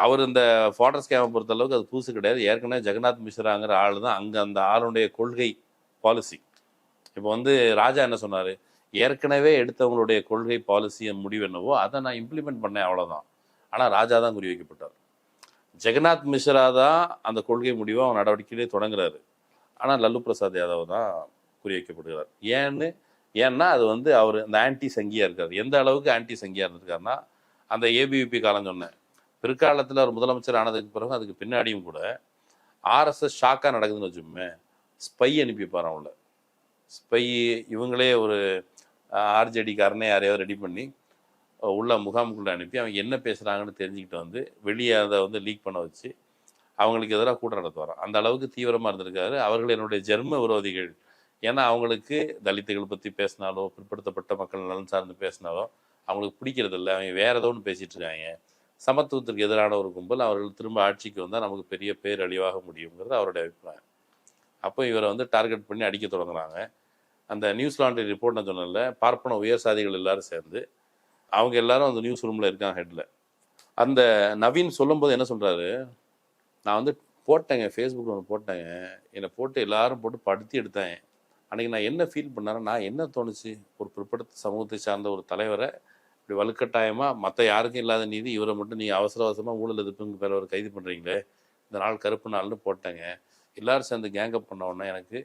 அவர் இந்த ஃபாடர் ஸ்கேமை பொறுத்தளவுக்கு அது புதுசு கிடையாது. ஏற்கனவே ஜெகநாத் மிஸ்ராங்கிற ஆள் தான் அங்கே அந்த ஆளுடைய கொள்கை பாலிசி. இப்போ வந்து ராஜா என்ன சொன்னார், ஏற்கனவே எடுத்தவங்களுடைய கொள்கை பாலிசி முடிவு என்னவோ அதை நான் இம்ப்ளிமெண்ட் பண்ணேன், அவ்வளோதான். ஆனால் ராஜா தான் குறி வைக்கப்பட்டார். ஜெகநாத் மிஸ்ரா தான் அந்த கொள்கை முடிவை அவன் நடவடிக்கையிலே தொடங்குறாரு. ஆனால் லல்லு பிரசாத் யாதவ் தான் குறி வைக்கப்படுகிறார். ஏன்னா அது வந்து அவர் அந்த ஆன்டி சங்கியாக இருக்கார். எந்த அளவுக்கு ஆன்டி சங்கியாக இருந்திருக்காருன்னா, அந்த ஏபிவிபி காலம் சொன்னேன், பிற்காலத்தில் அவர் முதலமைச்சர் ஆனதுக்கு பிறகு அதுக்கு பின்னாடியும் கூட ஆர்எஸ்எஸ் ஷாக்காக நடக்குதுன்னு வச்சுக்கோமே, ஸ்பை அனுப்பிப்பார். அவங்கள ஸ்பை இவங்களே ஒரு ஆர்ஜேடிக்காரனே யாரையோ ரெடி பண்ணி உள்ள முகாமுக்குள்ளே அனுப்பி அவங்க என்ன பேசுகிறாங்கன்னு தெரிஞ்சுக்கிட்டு வந்து வெளியே அதை வந்து லீக் பண்ண வச்சு அவங்களுக்கு எதிராக கூட்டம் நடத்த வரோம். அந்த அளவுக்கு தீவிரமாக இருந்திருக்காரு. அவர்கள் என்னுடைய ஜெர்ம விரோதிகள். ஏன்னா அவங்களுக்கு தலித்துகள் பற்றி பேசினாலோ பிற்படுத்தப்பட்ட மக்கள் நலன் சார்ந்து பேசினாலோ அவங்களுக்கு பிடிக்கிறது இல்லை. அவங்க வேற ஏதோ ஒன்று பேசிகிட்டு இருக்காங்க. சமத்துவத்திற்கு எதிரான ஒரு கும்பல் அவர்கள் திரும்ப ஆட்சிக்கு வந்தால் நமக்கு பெரிய பேரழிவாக முடியுங்கிறது அவருடைய அபிப்பிராயம். அப்போ இவரை வந்து டார்கெட் பண்ணி அடிக்க தொடங்குறாங்க. அந்த நியூஸ் லாண்ட்ரி ரிப்போர்ட் நான் சொன்னேன்ல, பார்ப்பன உயர் சாதிகள் எல்லாரும் சேர்ந்து அவங்க எல்லாரும் அந்த நியூஸ் ரூமில் இருக்காங்க ஹெட்டில். அந்த நவீன் சொல்லும்போது என்ன சொல்கிறாரு, நான் வந்து போட்டேங்க, ஃபேஸ்புக்கில் ஒன்று போட்டேங்க, என்னை போட்டு எல்லாரும் போட்டு படுத்தி எடுத்தேன். அன்றைக்கி நான் என்ன ஃபீல் பண்ணேன்னா, நான் என்ன தோணுச்சு, ஒரு பிற்படுத்த சமூகத்தை சார்ந்த ஒரு தலைவரை இப்படி வலுக்கட்டாயமாக மற்ற யாருக்கும் இல்லாத நீதி இவரை மட்டும் நீங்கள் அவசர அவசரமாக ஊழல் எதிர்ப்புங்க பேர் ஒரு கைது பண்ணுறீங்களே, இந்த நாள் கருப்பு நாள்னு போட்டேங்க. எல்லோரும் சேர்ந்து கேங்கப் பண்ண உடனே எனக்கு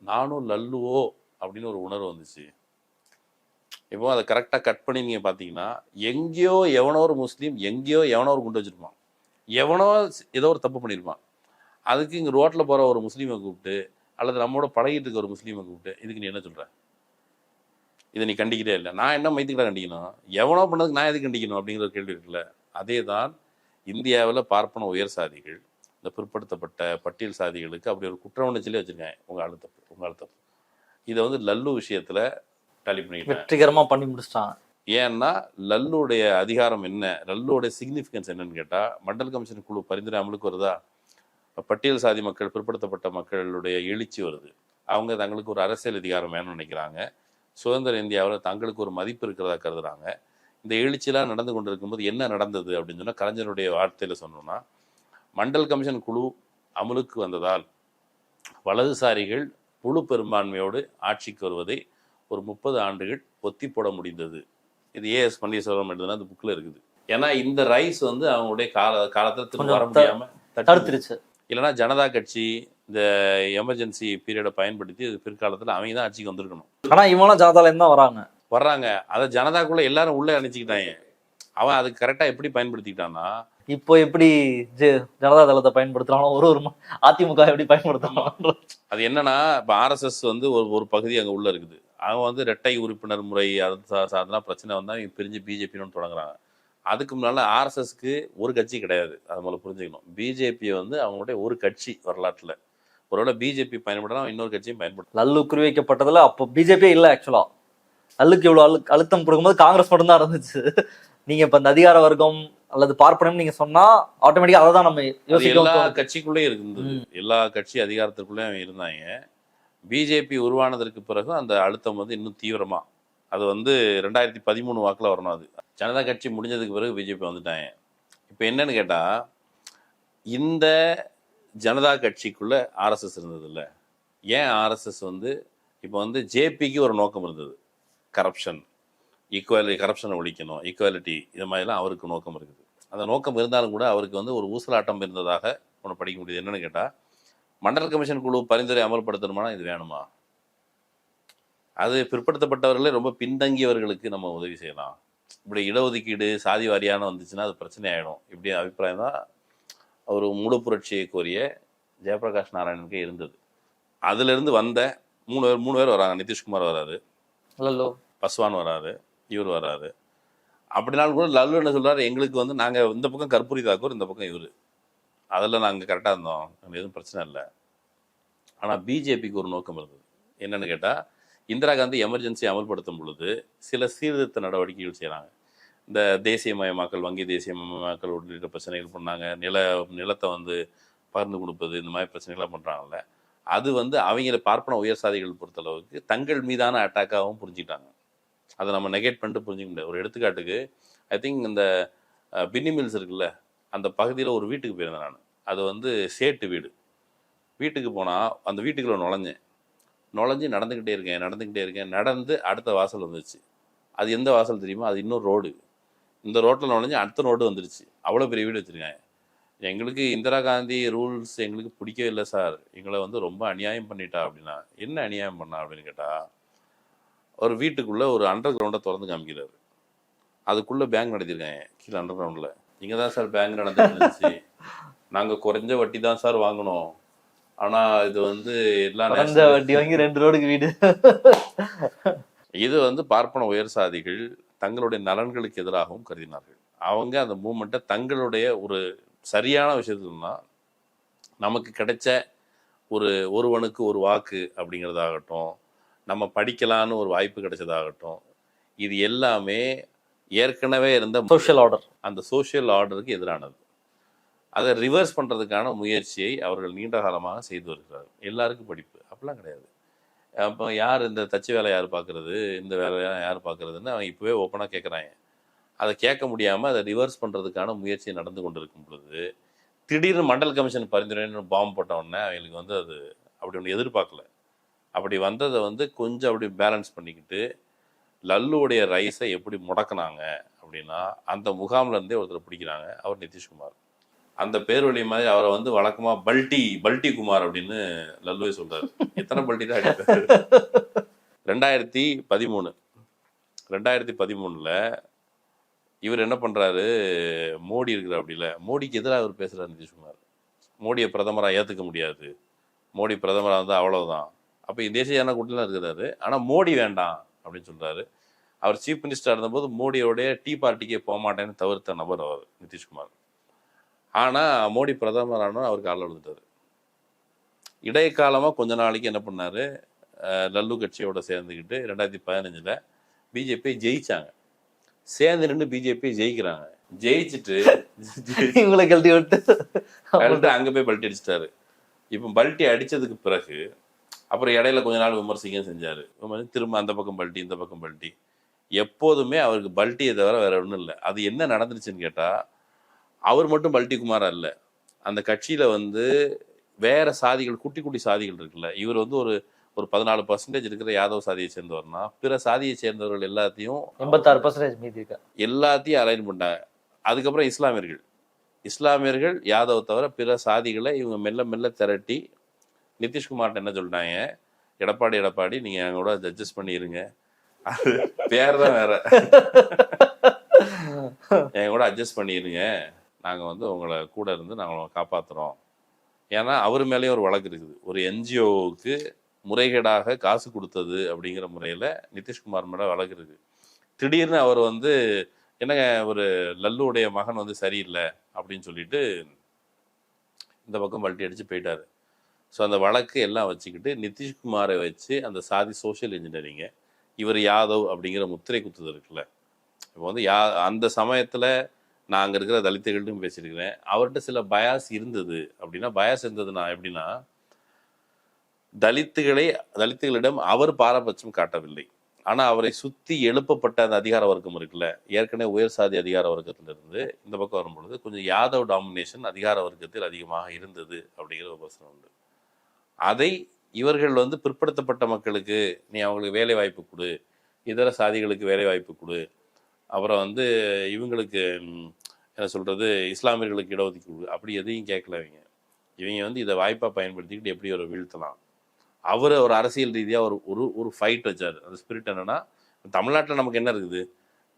நானும் லல்லுவோ அப்படின்னு ஒரு உணர்வு வந்துச்சு. இப்போ அதை கரெக்டாக கட் பண்ணி நீங்கள் பார்த்தீங்கன்னா, எங்கேயோ எவனோ ஒரு முஸ்லீம் எங்கேயோ எவனோ ஒரு குண்டு வச்சுருப்பான், எவனோ ஏதோ ஒரு தப்பு பண்ணியிருப்பான். அதுக்கு இங்கே ரோட்டில் போகிற ஒரு முஸ்லீமை கூப்பிட்டு அல்லது நம்மளோட பழகிட்டு இருக்க ஒரு முஸ்லீமை கூப்பிட்டு இதுக்கு நீ என்ன சொல்கிற, இதை நீ கண்டிக்கிறே இல்லை, நான் என்ன மைத்துக்கிட்ட கண்டிக்கணும், எவனோ பண்ணதுக்கு நான் எதுக்கு கண்டிக்கணும் அப்படிங்கிற ஒரு கேள்வி இருக்குல்ல. அதே தான் இந்தியாவில் பார்ப்பன உயர் சாதிகள் இந்த பிற்படுத்தப்பட்ட பட்டியல் சாதிகளுக்கு அப்படி ஒரு குற்ற உணர்ச்சியிலே வச்சுருக்காங்க. உங்கள் தப்பு இதை வந்து லல்லு விஷயத்தில் டாலி பண்ணிக்கிட்டாங்க, வெற்றிகரமாக பண்ணி முடிச்சிட்டாங்க. ஏன்னா லல்லுடைய அதிகாரம் என்ன, லல்லுடைய சிக்னிஃபிகன்ஸ் என்னன்னு கேட்டால், மண்டல் கமிஷன் குழு பரிந்துரை அமலுக்கு வருதா, பட்டியல் சாதி மக்கள் பிற்படுத்தப்பட்ட மக்களுடைய எழுச்சி வருது, அவங்க தங்களுக்கு ஒரு அரசியல் அதிகாரம் வேணும்னு நினைக்கிறாங்க, சுதந்திர இந்தியாவில் தங்களுக்கு ஒரு மதிப்பு இருக்கிறதா கருதுறாங்க. இந்த எழுச்சியெல்லாம் நடந்து கொண்டு இருக்கும்போது என்ன நடந்தது அப்படின்னு சொன்னால், கலைஞருடைய வார்த்தையில் சொன்னோம்னா, மண்டல் கமிஷன் குழு அமலுக்கு வந்ததால் வலதுசாரிகள் முழு பெரும்பான்மையோடு ஆட்சிக்கு வருவதை ஒரு 30 ஆண்டுகள் ஒத்தி போட முடிந்தது. இது ஏஎஸ் பன்னீர்செல்வம் எழுதுனா அந்த புக்கில் இருக்குது. ஏன்னா இந்த ரைஸ் வந்து அவங்களுடைய காலத்தில் திரும்ப வர முடியாமல் தடுத்துருச்சு. இல்லைன்னா ஜனதா கட்சி இந்த எமர்ஜென்சி பீரியடை பயன்படுத்தி அது பிற்காலத்தில் அவங்க தான் ஆட்சிக்கு வந்திருக்கணும். ஆனால் இவங்களாம் ஜனதாலேருந்து தான் வர்றாங்க. அதை ஜனதாக்குள்ளே எல்லாரும் உள்ளே அணைச்சிக்கிட்டாங்க. அவன் அதுக்கு கரெக்டாக எப்படி பயன்படுத்திக்கிட்டான்னா, இப்போ எப்படி ஜனதா தளத்தை பயன்படுத்துறானோ ஒரு அதிமுக எப்படி பயன்படுத்துறானோ அது என்னன்னா, இப்போ ஆர்எஸ்எஸ் வந்து ஒரு பகுதி அங்கே உள்ள இருக்குது. அவங்க வந்து இரட்டை உறுப்பினர் முறை அது சார்ந்தா பிரச்சனை வந்தால் இவங்க பிரிஞ்சு பிஜேபின்னு தொடங்குறாங்க. அதுக்கு முன்னால் ஆர்எஸ்எஸ்க்கு ஒரு கட்சி கிடையாது, அது முதல்ல புரிஞ்சுக்கணும். பிஜேபி வந்து அவங்களுடைய ஒரு கட்சி வரலாற்றில். ஒருவேளை பிஜேபி பயன்படுத்தலாம், இன்னொரு கட்சியும் பயன்படுத்தலாம். லல்லு குறிவைக்கப்பட்டதுல அப்போ பிஜேபியே இல்லை. ஆக்சுவலா லல்லுக்கு இவ்வளவு அழுத்தம் கொடுக்கும்போது காங்கிரஸ் மட்டும்தான் இருந்துச்சு. நீங்க இப்ப இந்த அதிகார வர்க்கம் அல்லது பார்ப்பனம் நீங்க சொன்னா ஆட்டோமேட்டிக்கா அதை தான் நம்ம எல்லா கட்சிக்குள்ளேயும் இருக்குது. எல்லா கட்சி அதிகாரத்திற்குள்ளேயும் அவங்க இருந்தாங்க. பிஜேபி உருவானதற்கு பிறகு அந்த அழுத்தம் வந்து இன்னும் தீவிரமா, அது வந்து 2013 வாக்கில் வரணும். அது ஜனதா கட்சி முடிஞ்சதுக்கு பிறகு பிஜேபி வந்துட்டாங்க. இப்போ என்னன்னு கேட்டா, இந்த ஜனதா கட்சிக்குள்ள ஆர்எஸ்எஸ் இருந்தது இல்லை. ஏன் ஆர்எஸ்எஸ் வந்து இப்போ வந்து ஜேபிக்கு ஒரு நோக்கம் இருந்தது, கரப்ஷன், கரப்ஷனை ஒழிக்கணும், ஈக்குவாலிட்டி, இது மாதிரிலாம் அவருக்கு நோக்கம் இருக்குது. அந்த நோக்கம் இருந்தாலும் கூட அவருக்கு வந்து ஒரு ஊசலாட்டம் இருந்ததாக ஒன்று படிக்க முடியுது. என்னன்னு கேட்டால், மண்டல் கமிஷன் குழு பரிந்துரை அமல்படுத்தணுமானா இது வேணுமா, அது பிற்படுத்தப்பட்டவர்களே ரொம்ப பின்தங்கியவர்களுக்கு நம்ம உதவி செய்யலாம், இப்படி இடஒதுக்கீடு சாதி வாரியான வந்துச்சுன்னா அது பிரச்சனை ஆகிடும், இப்படி அபிப்பிராயம் தான் ஒரு முழு புரட்சியை கோரிய ஜெயபிரகாஷ் நாராயணனுக்கு இருந்தது. அதுலேருந்து வந்த மூணு பேர் வராங்க. நிதிஷ்குமார் வராரு, லல்லு பஸ்வான் வராரு, இவர் வராரு. அப்படினாலும் கூட லல்லு என்ன சொல்கிறாரு, எங்களுக்கு வந்து நாங்கள் இந்த பக்கம் கற்பூரி தாக்கூர், இந்த பக்கம் இவர், அதில் நாங்கள் கரெக்டாக இருந்தோம், எதுவும் பிரச்சனை இல்லை. ஆனால் பிஜேபிக்கு ஒரு நோக்கம் இருந்தது. என்னென்னு கேட்டால், இந்திரா காந்தி எமர்ஜென்சி அமல்படுத்தும் பொழுது சில சீர்திருத்த நடவடிக்கைகள் செய்கிறாங்க. இந்த தேசியமயமாக்கல், வங்கி தேசியமயமாக்கல் உள்ளிட்ட பிரச்சனைகள் பண்ணாங்க. நிலத்தை வந்து பகிர்ந்து கொடுப்பது, இந்த மாதிரி பிரச்சனைகள்லாம் பண்ணுறாங்கல்ல. அது வந்து அவங்கள பார்ப்பன உயர் சாதிகள் பொறுத்தளவுக்கு தங்கள் மீதான அட்டாக்காகவும் புரிஞ்சுக்கிட்டாங்க. அதை நம்ம நெகேட் பண்ணிட்டு புரிஞ்சிக்க முடியாது. ஒரு எடுத்துக்காட்டுக்கு, ஐ திங்க் இந்த பின்னி மில்ஸ் இருக்குல்ல, அந்த பகுதியில் ஒரு வீட்டுக்கு போயிருந்தேன் நான். அது வந்து சேட்டு வீடு. வீட்டுக்கு போனால் அந்த வீட்டுக்குள்ளே நுழைஞ்சு நடந்துக்கிட்டே இருக்கேன். நடந்து அடுத்த வாசல் வந்துருச்சு. அது எந்த வாசல் தெரியுமா, அது இன்னொரு ரோடு. இந்த ரோட்டில் நுழைஞ்சு அடுத்த ரோடு வந்துருச்சு. அவ்வளோ பெரிய வீடு வச்சுருக்காங்க. எங்களுக்கு இந்திரா காந்தி ரூல்ஸ் எங்களுக்கு பிடிக்கவே இல்லை சார், எங்களை வந்து ரொம்ப அநியாயம் பண்ணிட்டா. அப்படின்னா என்ன அநியாயம் பண்ணா அப்படின்னு கேட்டால், ஒரு வீட்டுக்குள்ளே ஒரு அண்டர் கிரவுண்டை திறந்து காமிக்கிறாரு. அதுக்குள்ளே பேங்க் நடத்திருக்காங்க கீழே அண்டர் கிரவுண்டில். இங்கே தான் சார் பேங்க் நடந்துருந்துச்சு, நாங்கள் குறைஞ்ச வட்டி தான் சார் வாங்கினோம், ஆனால் இது வந்து எல்லாம் வட்டி வாங்கி 2 ரோடுக்கு வீடு. இது வந்து பார்ப்பன உயர் சாதிகள் தங்களுடைய நலன்களுக்கு எதிராகவும் கருதினார்கள். அவங்க அந்த மூமெண்ட்டை தங்களுடைய ஒரு சரியான விஷயத்துலனா நமக்கு கிடைச்ச ஒருவனுக்கு ஒரு வாக்கு அப்படிங்கிறதாகட்டும், நம்ம படிக்கலான்னு ஒரு வாய்ப்பு கிடைச்சதாகட்டும், இது எல்லாமே ஏற்கனவே இருந்த சோஷியல் ஆர்டர், அந்த சோஷியல் ஆர்டருக்கு எதிரானது. அதை ரிவர்ஸ் பண்ணுறதுக்கான முயற்சியை அவர்கள் நீண்ட காலமாக செய்து வருகிறார்கள். எல்லாருக்கும் படிப்பு அப்படிலாம் கிடையாது. அப்போ யார் இந்த தச்சு வேலை யார் பார்க்குறது, இந்த வேலையெல்லாம் யார் பார்க்குறதுன்னு அவங்க இப்போவே ஓப்பனாக கேட்குறாங்க. அதை கேட்க முடியாமல் அதை ரிவர்ஸ் பண்ணுறதுக்கான முயற்சி நடந்து கொண்டு இருக்கும் பொழுது திடீர்னு மண்டல் கமிஷன் பரிந்துரைன்னு பாம்பு போட்ட உடனே அவங்களுக்கு வந்து அது அப்படி ஒன்று எதிர்பார்க்கல. அப்படி வந்ததை வந்து கொஞ்சம் அப்படி பேலன்ஸ் பண்ணிக்கிட்டு லல்லுவுடைய ரைஸை எப்படி முடக்கினாங்க அப்படின்னா, அந்த முகாம்லேருந்தே ஒருத்தர் பிடிக்கிறாங்க. அவர் நிதிஷ்குமார். அந்த பேர் வழி மாதிரி அவரை வந்து வழக்கமாக பல்டி குமார் அப்படின்னு லல்லுவே சொல்றாரு. எத்தனை பல்டி தான் அடிப்பாரு. 2013 இவர் என்ன பண்றாரு, மோடி இருக்கிற அப்படில மோடிக்கு எதிராக அவர் பேசுறாரு நிதிஷ்குமார். மோடியை பிரதமராக ஏற்றுக்க முடியாது, மோடி பிரதமராக இருந்தால் அவ்வளவுதான். அப்போ தேசிய ஜன கூட்டணிலாம் இருக்கிறாரு, ஆனால் மோடி வேண்டாம் அப்படின்னு சொல்றாரு. அவர் சீஃப் மினிஸ்டர் இருந்தபோது மோடியோடைய டீ பார்ட்டிக்கே போக மாட்டேன்னு தவிர்த்த நபர் அவர் நிதிஷ்குமார். ஆனால் மோடி பிரதமரானோன்னு அவருக்கு ஆள் விழுந்துட்டாரு. இடைக்காலமாக கொஞ்ச நாளைக்கு என்ன பண்ணாரு, லல்லு கட்சியோட சேர்ந்துக்கிட்டு 2015 பிஜேபி ஜெயிச்சாங்க. சேர்ந்து நின்று பிஜேபி ஜெயிக்கிறாங்க. ஜெயிச்சுட்டு இவங்களை கழட்டி விட்டு அங்கே போய் பல்ட்டி அடிச்சிட்டாரு. இப்போ பல்ட்டி அடித்ததுக்கு பிறகு அப்புறம் இடையில கொஞ்ச நாள் விமர்சிக்கவும் செஞ்சார். திரும்ப அந்த பக்கம் பல்ட்டி இந்த பக்கம் பல்ட்டி. எப்போதுமே அவருக்கு பல்ட்டியை தவிர வேற ஒன்றும் இல்லை. அது என்ன நடந்துருச்சுன்னு கேட்டால், அவர் மட்டும் பல்ட்டி குமாரா இல்லை, அந்த கட்சியில் வந்து வேற சாதிகள், குட்டி குட்டி சாதிகள் இருக்குல்ல, இவர் வந்து ஒரு 14% இருக்கிற யாதவ் சாதியை சேர்ந்தவர்னா பிற சாதியை சேர்ந்தவர்கள் எல்லாத்தையும் 86% மீதி இருக்கா, எல்லாத்தையும் அலைன் பண்ணாங்க. அதுக்கப்புறம் இஸ்லாமியர்கள் யாதவ் தவிர பிற சாதிகளை இவங்க மெல்ல மெல்ல திரட்டி நிதிஷ்குமார்ட்ட என்ன சொல்லிட்டாங்க, எடப்பாடி நீங்க எங்க கூட அட்ஜஸ்ட் பண்ணிருங்க, அது பேர் தான் வேற, எங்க கூட அட்ஜஸ்ட் பண்ணிருங்க, நாங்க வந்து உங்களை கூட இருந்து நாங்கள் காப்பாத்துறோம். ஏன்னா அவர் மேலேயும் ஒரு வழக்கு இருக்குது. ஒரு என்ஜிஓவுக்கு முறைகேடாக காசு கொடுத்தது அப்படிங்கிற முறையில் நிதிஷ்குமார் மேலே வழக்கு இருக்குது. திடீர்னு அவர் வந்து என்னங்க ஒரு லல்லுடைய மகன் வந்து சரியில்லை அப்படின்னு சொல்லிட்டு இந்த பக்கம் பல்ட்டி அடித்து போயிட்டார். ஸோ அந்த வழக்கு எல்லாம் வச்சுக்கிட்டு நிதிஷ்குமாரை வச்சு அந்த சாதி சோஷியல் இன்ஜினியரிங்கை இவர் யாதவ் அப்படிங்கிற முத்திரை குத்துது இருக்குல்ல. இப்போ வந்து அந்த சமயத்தில் நான் அங்கே இருக்கிற தலித்துகள்ட்டும் பேசியிருக்கிறேன். அவர்கிட்ட சில பயாஸ் இருந்தது. அப்படின்னா பயாஸ் இருந்ததுன்னா எப்படின்னா, தலித்துகளிடம் அவர் பாரபட்சம் காட்டவில்லை, ஆனால் அவரை சுற்றி எழுப்பப்பட்ட அந்த அதிகார வர்க்கம் இருக்குல்ல, ஏற்கனவே உயர் சாதி அதிகார வர்க்கத்திலிருந்து இந்த பக்கம் வரும்பொழுது கொஞ்சம் யாதவ் டாமினேஷன் அதிகார வர்க்கத்தில் அதிகமாக இருந்தது அப்படிங்கிற ஒரு பிரச்சனை உண்டு. அதை இவர்கள் வந்து பிற்படுத்தப்பட்ட மக்களுக்கு நீ அவங்களுக்கு வேலை வாய்ப்பு கொடு, இதர சாதிகளுக்கு வேலை வாய்ப்பு கொடு, அப்புறம் வந்து இவங்களுக்கு என்ன சொல்கிறது, இஸ்லாமியர்களுக்கு இடஒதுக்கீடு கொடு, அப்படி எதையும் கேட்கல. இவங்க வந்து இதை வாய்ப்பாக பயன்படுத்திக்கிட்டு எப்படி ஒரு வீழ்த்தலாம். அவர் ஒரு அரசியல் ரீதியாக ஒரு ஃபைட் வச்சார். அந்த ஸ்பிரிட் என்னென்னா, தமிழ்நாட்டில் நமக்கு என்ன இருக்குது,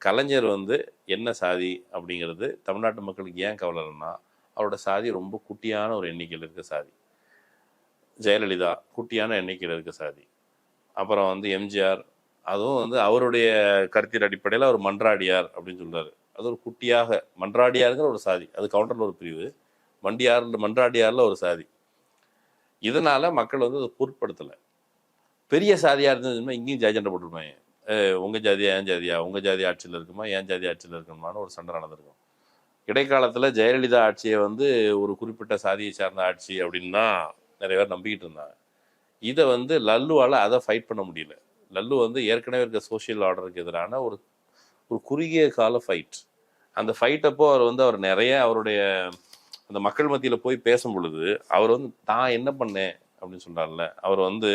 கலைஞர் வந்து என்ன சாதி அப்படிங்கிறது தமிழ்நாட்டு மக்களுக்கு ஏன் கவலைன்னா, அவரோட சாதி ரொம்ப குட்டியான ஒரு எண்ணிக்கையில் இருக்க சாதி. ஜெயலலிதா குட்டியான எண்ணிக்கையில் இருக்க சாதி. அப்புறம் வந்து எம்ஜிஆர், அதுவும் வந்து அவருடைய கருத்தின் அடிப்படையில் அவர் மன்றாடியார் அப்படின்னு சொல்கிறாரு. அது ஒரு குட்டியாக மன்றாடியாருங்கிற ஒரு சாதி, அது கவுண்டரில் ஒரு பிரிவு, மன்றாடியாரில் ஒரு சாதி. இதனால் மக்கள் வந்து அதை பொருட்படுத்தலை. பெரிய சாதியாக இருந்ததுன்னா இங்கேயும் ஜாஜெண்டை போட்டுருப்பாங்க, உங்கள் ஜாதியா ஏன் ஜாதியா, உங்கள் ஜாதி ஆட்சியில் இருக்குமா ஏன் ஜாதி ஆட்சியில் இருக்கணுமான்னு ஒரு சண்டை நடந்திருக்கும். இடைக்காலத்தில் ஜெயலலிதா ஆட்சியை வந்து ஒரு குறிப்பிட்ட சாதியை சார்ந்த ஆட்சி அப்படின்னு தான் நிறைய பேர் நம்பிக்கிட்டு இருந்தாங்க. இதை வந்து லல்லுவால் அதை ஃபைட் பண்ண முடியல. லல்லு வந்து ஏற்கனவே இருக்க சோஷியல் ஆர்டருக்கு எதிரான ஒரு குறுகிய கால ஃபைட். அந்த ஃபைட் அப்போ அவர் நிறைய அவருடைய அந்த மக்கள் மத்தியில் போய் பேசும் பொழுது அவர் வந்து தான் என்ன பண்ணேன் அப்படின்னு சொல்கிறார்ல, அவர் வந்து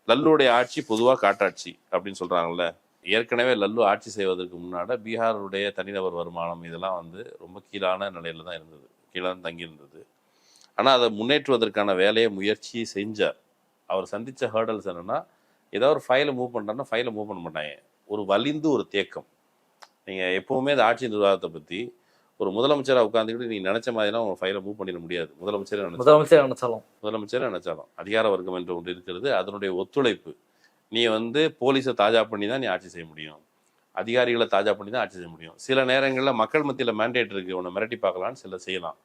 லல்லுடைய ஆட்சி பொதுவாக காட்டாட்சி அப்படின்னு சொல்கிறாங்கல்ல. ஏற்கனவே லல்லு ஆட்சி செய்வதற்கு முன்னாடி பீகாருடைய தனிநபர் வருமானம் இதெல்லாம் வந்து ரொம்ப கீழான நிலையில தான் இருந்தது, கீழான தங்கியிருந்தது. ஆனால் அதை முன்னேற்றுவதற்கான வேலையை முயற்சி செஞ்சார். அவர் சந்தித்த ஹேர்டல்ஸ் என்னென்னா, ஏதாவது ஒரு ஃபைலை மூவ் பண்ணுறாருன்னா ஃபைலை மூவ் பண்ண மாட்டாங்க, ஒரு வலிந்து ஒரு தேக்கம். நீங்கள் எப்போவுமே அந்த ஆட்சி நிர்வாகத்தை பற்றி ஒரு முதலமைச்சராக உட்காந்துக்கிட்டு நீங்கள் நினச்ச மாதிரிலாம் உங்கள் ஃபைலை மூவ் பண்ணிட முடியாது. முதலமைச்சரே நினைச்சாலும் அதிகார வர்க்கம் என்ற ஒன்று இருக்கிறது, அதனுடைய ஒத்துழைப்பு நீ வந்து போலீஸை தாஜா பண்ணி தான் நீ ஆட்சி செய்ய முடியும், அதிகாரிகளை தாஜா பண்ணி தான் ஆட்சி செய்ய முடியும். சில நேரங்களில் மக்கள் மத்தியில் மேண்டேட் இருக்கு, உன்னை மிரட்டி பார்க்கலான்னு சில செய்யலாம்.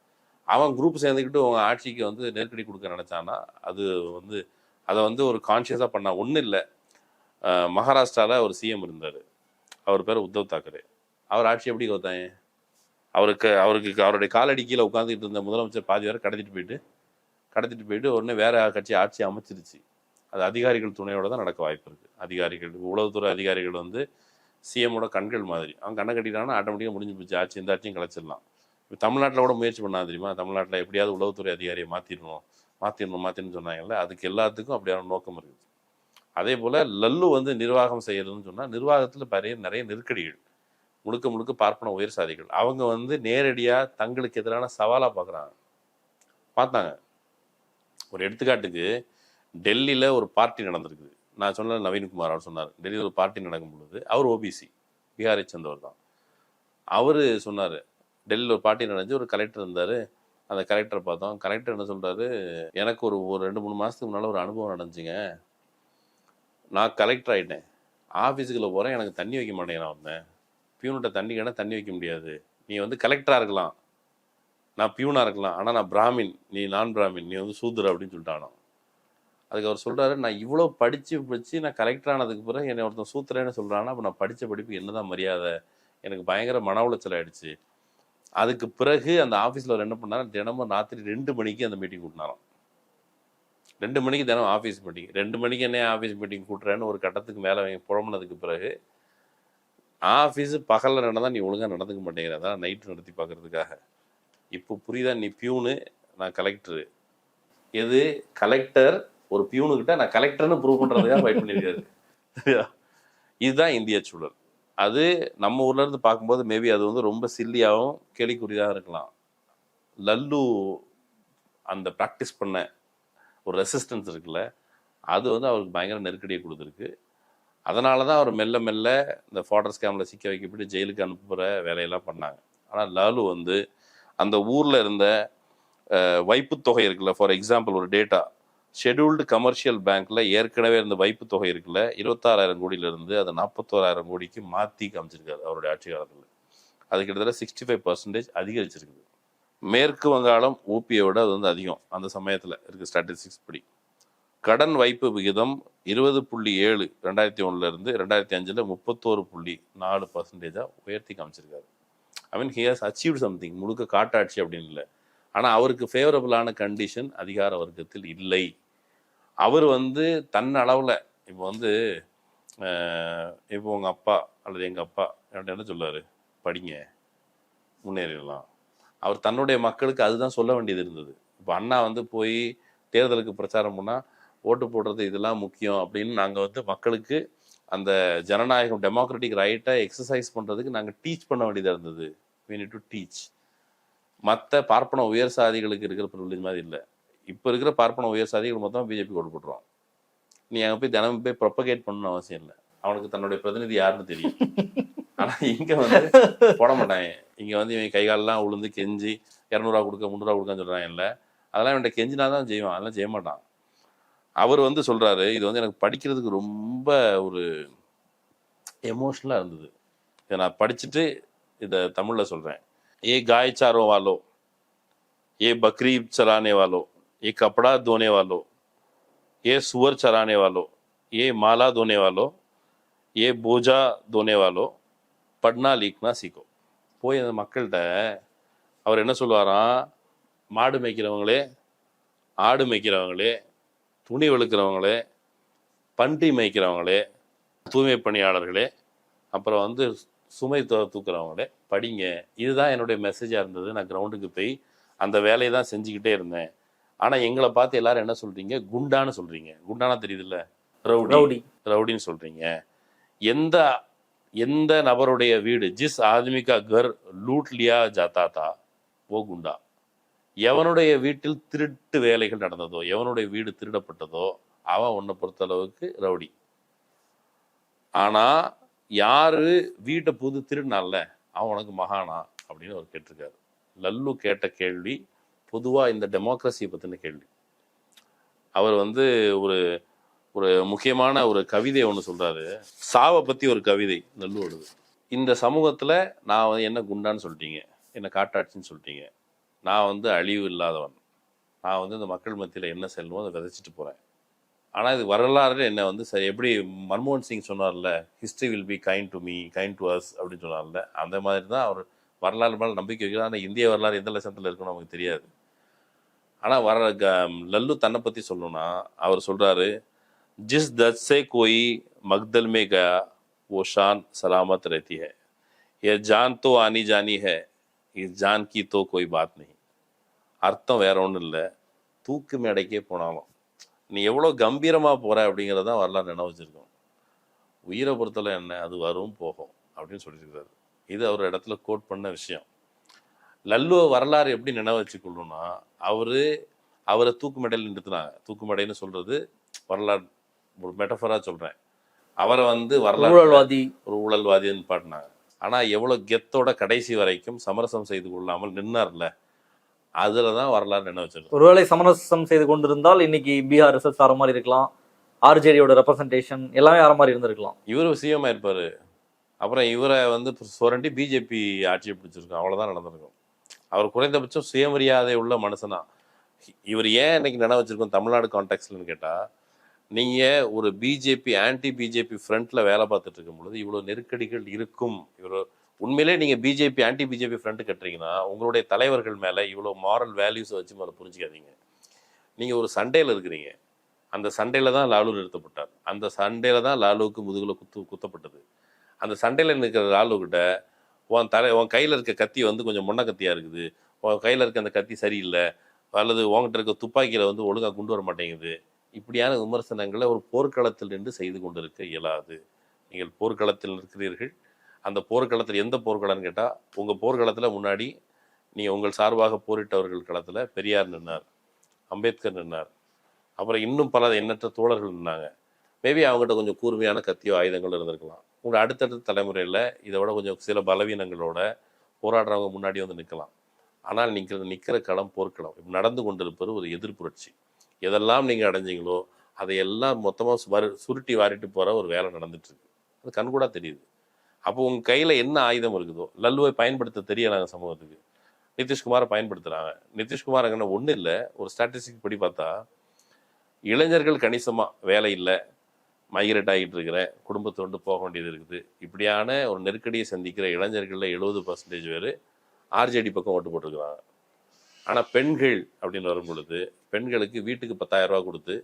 அவன் குரூப் சேர்ந்துக்கிட்டு உங்க ஆட்சிக்கு வந்து நெருக்கடி கொடுக்க நினைச்சான்னா அது வந்து அதை வந்து ஒரு கான்சியஸாக பண்ணா ஒன்றும் இல்லை. மகாராஷ்டிராவில் ஒரு சிஎம் இருந்தார், அவர் பேர் உத்தவ் தாக்கரே. அவர் ஆட்சி எப்படி கவுத்தாங்க? அவருடைய காலடி கீழே உட்காந்துக்கிட்டு இருந்த முதலமைச்சர் பாதி பேரை கடத்திட்டு போயிட்டு உடனே வேற கட்சி ஆட்சி அமைச்சிருச்சு. அது அதிகாரிகள் துணையோட தான் நடக்க வாய்ப்பு இருக்கு. அதிகாரிகள், உளவுத்துறை அதிகாரிகள் வந்து சிஎம்மோட கண்கள் மாதிரி. அவன் கண்ணை கட்டிட்டாங்கன்னா ஆட்டோமேட்டிக்காக முடிஞ்சு போச்சு, ஆட்சி இந்த ஆட்சியும் கலைச்சிடலாம். இப்போ தமிழ்நாட்டில் கூட முயற்சி பண்ணா தெரியுமா? தமிழ்நாட்டில் எப்படியாவது உளவுத்துறை அதிகாரியை மாற்றிடணும்னு சொன்னாங்கல்ல. அதுக்கு எல்லாத்துக்கும் அப்படியான நோக்கம் இருக்குது. அதே போல் லல்லு வந்து நிர்வாகம் செய்யறதுன்னு சொன்னால் நிர்வாகத்தில் நிறைய நெருக்கடிகள், முழுக்க பார்ப்பன உயர் சாதிகள் அவங்க வந்து நேரடியாக தங்களுக்கு எதிரான சவாலாக பார்த்தாங்க. ஒரு எடுத்துக்காட்டுக்கு டெல்லியில் ஒரு பார்ட்டி நடந்திருக்குது. நான் சொன்ன நவீன்குமார் அவர் சொன்னார், டெல்லியில் ஒரு பார்ட்டி நடக்கும் பொழுது அவர் ஓபிசி, பீகாரை சேர்ந்தவர் தான். அவர் சொன்னார், டெல்லியில் ஒரு பார்ட்டி நடந்துச்சு, ஒரு கலெக்டர் இருந்தார். அந்த கலெக்டரை பார்த்தோம். கலெக்டர் என்ன சொல்கிறாரு, எனக்கு ஒரு 2-3 மாதத்துக்கு முன்னால் ஒரு அனுபவம் நடந்துச்சுங்க. நான் கலெக்டர் ஆகிட்டேன், ஆஃபீஸுக்குள்ளே போகிறேன், எனக்கு தண்ணி வைக்க மாட்டேங்கிறான். வந்தேன் பியூன்கிட்ட தண்ணி கேட்டால் தண்ணி வைக்க முடியாது. நீ வந்து கலெக்டராக இருக்கலாம், நான் பியூனாக இருக்கலாம், ஆனால் நான் பிராமின், நீ நான் பிராமின், நீ வந்து சூத்ர அப்படின்னு சொல்லிட்டானோ. அதுக்கு அவர் சொல்கிறாரு, நான் இவ்வளோ படித்து நான் கலெக்டர் ஆனதுக்கு பிறகு என்னை ஒருத்தன் சூத்திரன்னு சொல்கிறான்னா அப்போ நான் படித்த படிப்பு என்னதான் மரியாதை? எனக்கு பயங்கர மன உளைச்சல் ஆகிடுச்சு. அதுக்கு பிறகு அந்த ஆஃபீஸில் அவர் என்ன பண்ணார், தினமும் ராத்திரி 2 மணிக்கு அந்த மீட்டிங் கூட்டினாராம். 2 மணிக்கு தினம் ஆஃபீஸ் மீட்டிங். 2 மணிக்கு என்ன ஆஃபீஸ் மீட்டிங் கூட்டுறேன்னு ஒரு கட்டத்துக்கு மேலே புறம்புனதுக்கு பிறகு ஆஃபீஸு பகலில் நடந்தால் நீ ஒழுங்காக நடந்துக்க மாட்டேங்கிறதா நைட்டு நடத்தி பார்க்குறதுக்காக. இப்போ புரியுதா? நீ பியூனு, நான் கலெக்டரு. எது கலெக்டர் ஒரு பியூனுக்கிட்ட நான் கலெக்டர்னு ப்ரூவ் பண்ணுறதுக்காக ஃபைட் பண்ணியிருக்காரு. இதுதான் இந்திய சூழல். அது நம்ம ஊர்ல இருந்து பார்க்கும்போது மேபி அது வந்து ரொம்ப சில்லியாகவும் கேலிக்குறியாக இருக்கலாம். லல்லு அந்த ப்ராக்டிஸ் பண்ண ஒரு ரெசிஸ்டன்ஸ் இருக்குல்ல, அது வந்து அவருக்கு பயங்கர நெருக்கடியை கொடுத்துருக்கு. அதனால தான் அவர் மெல்ல மெல்ல இந்த ஃபாடர் ஸ்கேமில் சிக்க வைக்கப்பட்டு ஜெயிலுக்கு அனுப்புகிற வேலையெல்லாம் பண்ணாங்க. ஆனால் லாலு வந்து அந்த ஊரில் இருந்த வைப்பு தொகை இருக்குல்ல, ஃபார் எக்ஸாம்பிள் ஒரு டேட்டா, ஷெட்யூல்டு கமர்ஷியல் பேங்க்ல ஏற்கனவே இருந்த வைப்பு தொகை இருக்குல்ல 26,000 கோடியிலிருந்து அதை 41,000 கோடிக்கு மாற்றி காமிச்சிருக்காரு அவருடைய ஆட்சி காலத்தில். அது கிட்டத்தட்ட 65% அதிகரிச்சிருக்குது. மேற்கு வங்காளம் ஊபியோட அது வந்து அதிகம் அந்த சமயத்தில் இருக்குது ஸ்டாட்டிஸ்டிக்ஸ் படி. கடன் வைப்பு விகிதம் 20.7 2001 இருந்து 2005 31.4% உயர்த்தி காமிச்சிருக்காரு. I mean he has achieve something. முழுக்க காட்டாட்சி அப்படின்னு இல்லை, ஆனால் அவருக்கு ஃபேவரபிளான கண்டிஷன் அதிகார வர்க்கத்தில் இல்லை. அவர் வந்து தன் அளவில் இப்போ வந்து இப்போ உங்கள் அப்பா அல்லது எங்கள் அப்பா என்ன சொல்லுவார், படிங்க முன்னேறிடலாம். அவர் தன்னுடைய மக்களுக்கு அதுதான் சொல்ல வேண்டியது இருந்தது. இப்போ அண்ணா வந்து போய் தேர்தலுக்கு பிரச்சாரம் பண்ணால் ஓட்டு போடுறது இதெல்லாம் முக்கியம் அப்படின்னு நாங்கள் வந்து மக்களுக்கு அந்த ஜனநாயகம் டெமோக்ராட்டிக் ரைட்டை எக்ஸசைஸ் பண்ணுறதுக்கு நாங்கள் டீச் பண்ண வேண்டியதாக இருந்தது. we need to teach. மற்ற பார்ப்பன உயர் சாதிகளுக்கு இருக்கிற ப்ரிவிலேஜ் மாதிரி இல்லை. இப்போ இருக்கிற பார்ப்பன உயர் சாதிகள் மொத்தம் பிஜேபி ஓட்டு போட்டுருவான். நீ அங்கே போய் தினமும் போய் ப்ரொபகேட் பண்ணணும்னு அவசியம் இல்லை, அவனுக்கு தன்னுடைய பிரதிநிதி யாருன்னு தெரியும். ஆனால் இங்கே வந்து போட மாட்டாங்க. இங்கே வந்து இவன் கைகாலெலாம் உளுந்து கெஞ்சி 200 ரூபா கொடுக்க 300 ரூபா கொடுக்கான்னு சொல்கிறாங்க. இல்லை, அதெல்லாம் இவன்கிட்ட கெஞ்சினா தான் செய்வான், அதெல்லாம் செய்ய மாட்டான். அவர் வந்து சொல்கிறாரு, இது வந்து எனக்கு படிக்கிறதுக்கு ரொம்ப ஒரு எமோஷ்னலாக இருந்தது. இதை நான் படிச்சுட்டு இதை தமிழில் சொல்கிறேன். ये गाय चारों वालों, ये बकरी चराने वालों, ये कपड़ा धोने वालों, ये सुअर चराने वालों, ये माला धोने वालों, ये बोझा धोने वालों, पढ़ना लिखना सीखो. போய் அந்த மக்கள்கிட்ட அவர் என்ன சொல்லுவாராம், மாடு மேய்க்கிறவங்களே, ஆடு மேய்க்கிறவங்களே, துணி வெளுக்கிறவங்களே, பன்றி மேய்க்கிறவங்களே, தூய்மை பணியாளர்களே, அப்புறம் வந்து சுமை தூக்குறவங்களே படிங்க. இதுதான் என்னுடைய மெசேஜாக இருந்தது. நான் கிரவுண்டுக்கு போய் அந்த வேலையை தான் செஞ்சுக்கிட்டே இருந்தேன். ஆனால் எங்களை பார்த்து எல்லாரும் என்ன சொல்கிறீங்க, குண்டான்னு சொல்கிறீங்க. குண்டானா தெரியுதுல்ல, ரவுடின்னு சொல்கிறீங்க. எந்த நபருடைய வீடு ஜிஸ் ஆத்மி கா கர் லூட் லியா ஜாத்தா தா ஓ குண்டா. எவனுடைய வீட்டில் திருட்டு வேலைகள் நடந்ததோ, எவனுடைய வீடு திருடப்பட்டதோ அவன் உன்னை பொறுத்தளவுக்கு ரவுடி. ஆனால் யாரு வீட்டை புது திருடினால அவன் உனக்கு மகானா அப்படின்னு அவர் கேட்டிருக்காரு. லல்லு கேட்ட கேள்வி பொதுவாக இந்த டெமோக்ரஸியை பற்றின கேள்வி. அவர் வந்து ஒரு ஒரு முக்கியமான ஒரு கவிதை ஒன்று சொல்றாரு. சாவை பத்தி ஒரு கவிதை நல்லுவோடுது. இந்த சமூகத்துல நான் வந்து என்ன குண்டான்னு சொல்லிட்டீங்க, என்ன காட்டாட்சின்னு சொல்லிட்டீங்க, நான் வந்து அழிவு இல்லாதவன், நான் வந்து இந்த மக்கள் மத்தியில் என்ன செல்லணுமோ அதை விதைச்சிட்டு போறேன். ஆனால் இது வரலாறு என்ன வந்து சரி எப்படி மன்மோகன் சிங் சொன்னார்ல, history will be kind to me kind to us அப்படின்னு சொன்னார்ல, அந்த மாதிரி தான் அவர் வரலாறு மேலே நம்பிக்கை வைக்கிறார். ஆனால் இந்திய வரலாறு எந்த லட்சத்தில் இருக்குன்னு நமக்கு தெரியாது. ஆனால் லல்லு தன்னை பற்றி சொல்லணும்னா அவர் சொல்கிறாரு, जिस दर्द से कोई मगदल में गया वो शान सलामत रहती है, यह जान तो आनी जानी है, इस जान की तो कोई बात नहीं. அர்த்தம் வேற ஒன்றும் இல்லை, தூக்கு மேடைக்கே போனாலும் நீ எவ்வளோ கம்பீரமாக போகிற அப்படிங்கிறது தான் வரலாறு நினைவு வச்சிருக்கோம். உயிரை பொறுத்தல என்ன, அது வரும் போகும் அப்படின்னு சொல்லியிருக்காரு. இது அவர் இடத்துல கோட் பண்ண விஷயம். லல்லு வரலாறு எப்படி நினைவு வச்சுக்கொள்ளணும்னா, அவரை தூக்கு மேடையில் நிறுத்தினாங்க. தூக்கு மேடைன்னு சொல்றது வரலாறு ஒரு மெட்டஃபரா சொல்றேன். அவரை வந்து வரலாறு ஒரு ஊழல்வாதின்னு பாட்டினாங்க. ஆனா எவ்வளவு கெத்தோட கடைசி வரைக்கும் சமரசம் செய்து கொள்ளாமல் நின்னார்ல, அதுலதான் வரலாறு நினைவு வச்சிருக்கோம். ஒருவேளை சமரசம் செய்து கொண்டிருந்தால் இன்னைக்கு பீகார் ரிசல்ட்ஸ் ஆற மாதிரி இருக்கலாம், ஆர்ஜேடியோட ரெப்ரசன்டேஷன் எல்லாமே ஆற மாதிரி இருந்திருக்கலாம். இவரு சிஎம் இருப்பாரு, அப்புறம் இவரை வந்து சுரண்டி பிஜேபி ஆட்சியை பிடிச்சிருக்கோம். அவ்வளவுதான் நடந்திருக்கும். அவர் குறைந்தபட்சம் சுயமரியாதை உள்ள மனுஷனா. இவர் ஏன் இன்னைக்கு நினைவு வச்சிருக்கோம் தமிழ்நாடு கான்டெக்ட்லன்னு கேட்டா, நீங்க ஒரு பிஜேபி ஆன்டி பிஜேபி ஃப்ரண்ட்ல வேலை பார்த்துட்டு இருக்கும் பொழுது இவ்வளவு நெருக்கடிகள் இருக்கும். இவ்வளவு உண்மையிலே நீங்க பிஜேபி ஆன்டி பிஜேபி ஃப்ரண்ட் கட்டுறீங்கன்னா உங்களுடைய தலைவர்கள் மேல இவ்வளவு மாரல் வேல்யூஸை வச்சு மேலே புரிஞ்சுக்காதீங்க. நீங்க ஒரு சண்டையில இருக்கிறீங்க, அந்த சண்டையில தான் லாலு நிறுத்தப்பட்டார், அந்த சண்டையில தான் லாலுவுக்கு முதுகுல குத்தப்பட்டது. அந்த சண்டையில நிற்கிற லாலு கிட்ட உன் கையில இருக்க கத்தி வந்து கொஞ்சம் முன்ன கத்தியா இருக்குது, உன் கையில இருக்க அந்த கத்தி சரியில்லை, அல்லது உங்ககிட்ட இருக்க துப்பாக்கியில வந்து ஒழுங்கா கொண்டு வர மாட்டேங்குது, இப்படியான விமர்சனங்களை ஒரு போர்க்களத்தில் நின்று செய்து கொண்டிருக்க இயலாது. நீங்கள் போர்க்களத்தில் இருக்கிறீர்கள். அந்த போர்க்களத்தில் எந்த போர்க்களம்னு கேட்டால், உங்கள் போர்க்களத்தில் முன்னாடி நீங்கள் உங்கள் சார்பாக போரிட்டவர்கள் களத்தில் பெரியார் நின்னார், அம்பேத்கர் நின்னார், அப்புறம் இன்னும் பல எண்ணற்ற தோழர்கள் நின்னாங்க. மேபி அவங்ககிட்ட கொஞ்சம் கூர்மையான கத்தியோ ஆயுதங்களோ இருந்திருக்கலாம். உங்கள் அடுத்தடுத்த தலைமுறையில் இதை விட கொஞ்சம் சில பலவீனங்களோட போராடுறவங்க முன்னாடி வந்து நிற்கலாம். ஆனால் நீங்கள் நிற்கிற களம் போர்க்களம். இப்போ நடந்து கொண்டிருப்பது ஒரு எதிர்ப்புரட்சி. எதெல்லாம் நீங்கள் அடைஞ்சிங்களோ அதையெல்லாம் மொத்தமாக சுருட்டி வாரிட்டு போகிற ஒரு வேலை நடந்துட்டுருக்கு. அது கண்கூடாக தெரியுது. அப்போ உங்கள் கையில் என்ன ஆயுதம் இருக்குதோ, லல்லுவை பயன்படுத்த தெரியலாங்க சமூகத்துக்கு. நிதிஷ்குமாரை பயன்படுத்துகிறாங்க. நிதிஷ்குமார் அங்கே ஒன்றும் இல்லை, ஒரு ஸ்டாட்டிஸ்டிக் படி பார்த்தா இளைஞர்கள் கணிசமாக வேலை இல்லை, மைக்ரேட் ஆகிட்டு இருக்கிறேன், குடும்பத்தோடு போக வேண்டியது இருக்குது, இப்படியான ஒரு நெருக்கடியை சந்திக்கிற இளைஞர்களில் 70% பேர் ஆர்ஜேடி பக்கம் ஓட்டு போட்டிருக்கிறாங்க. ஆனால் பெண்கள் அப்படின்னு வரும் பொழுது பெண்களுக்கு வீட்டுக்கு 10,000 ரூபா கொடுத்து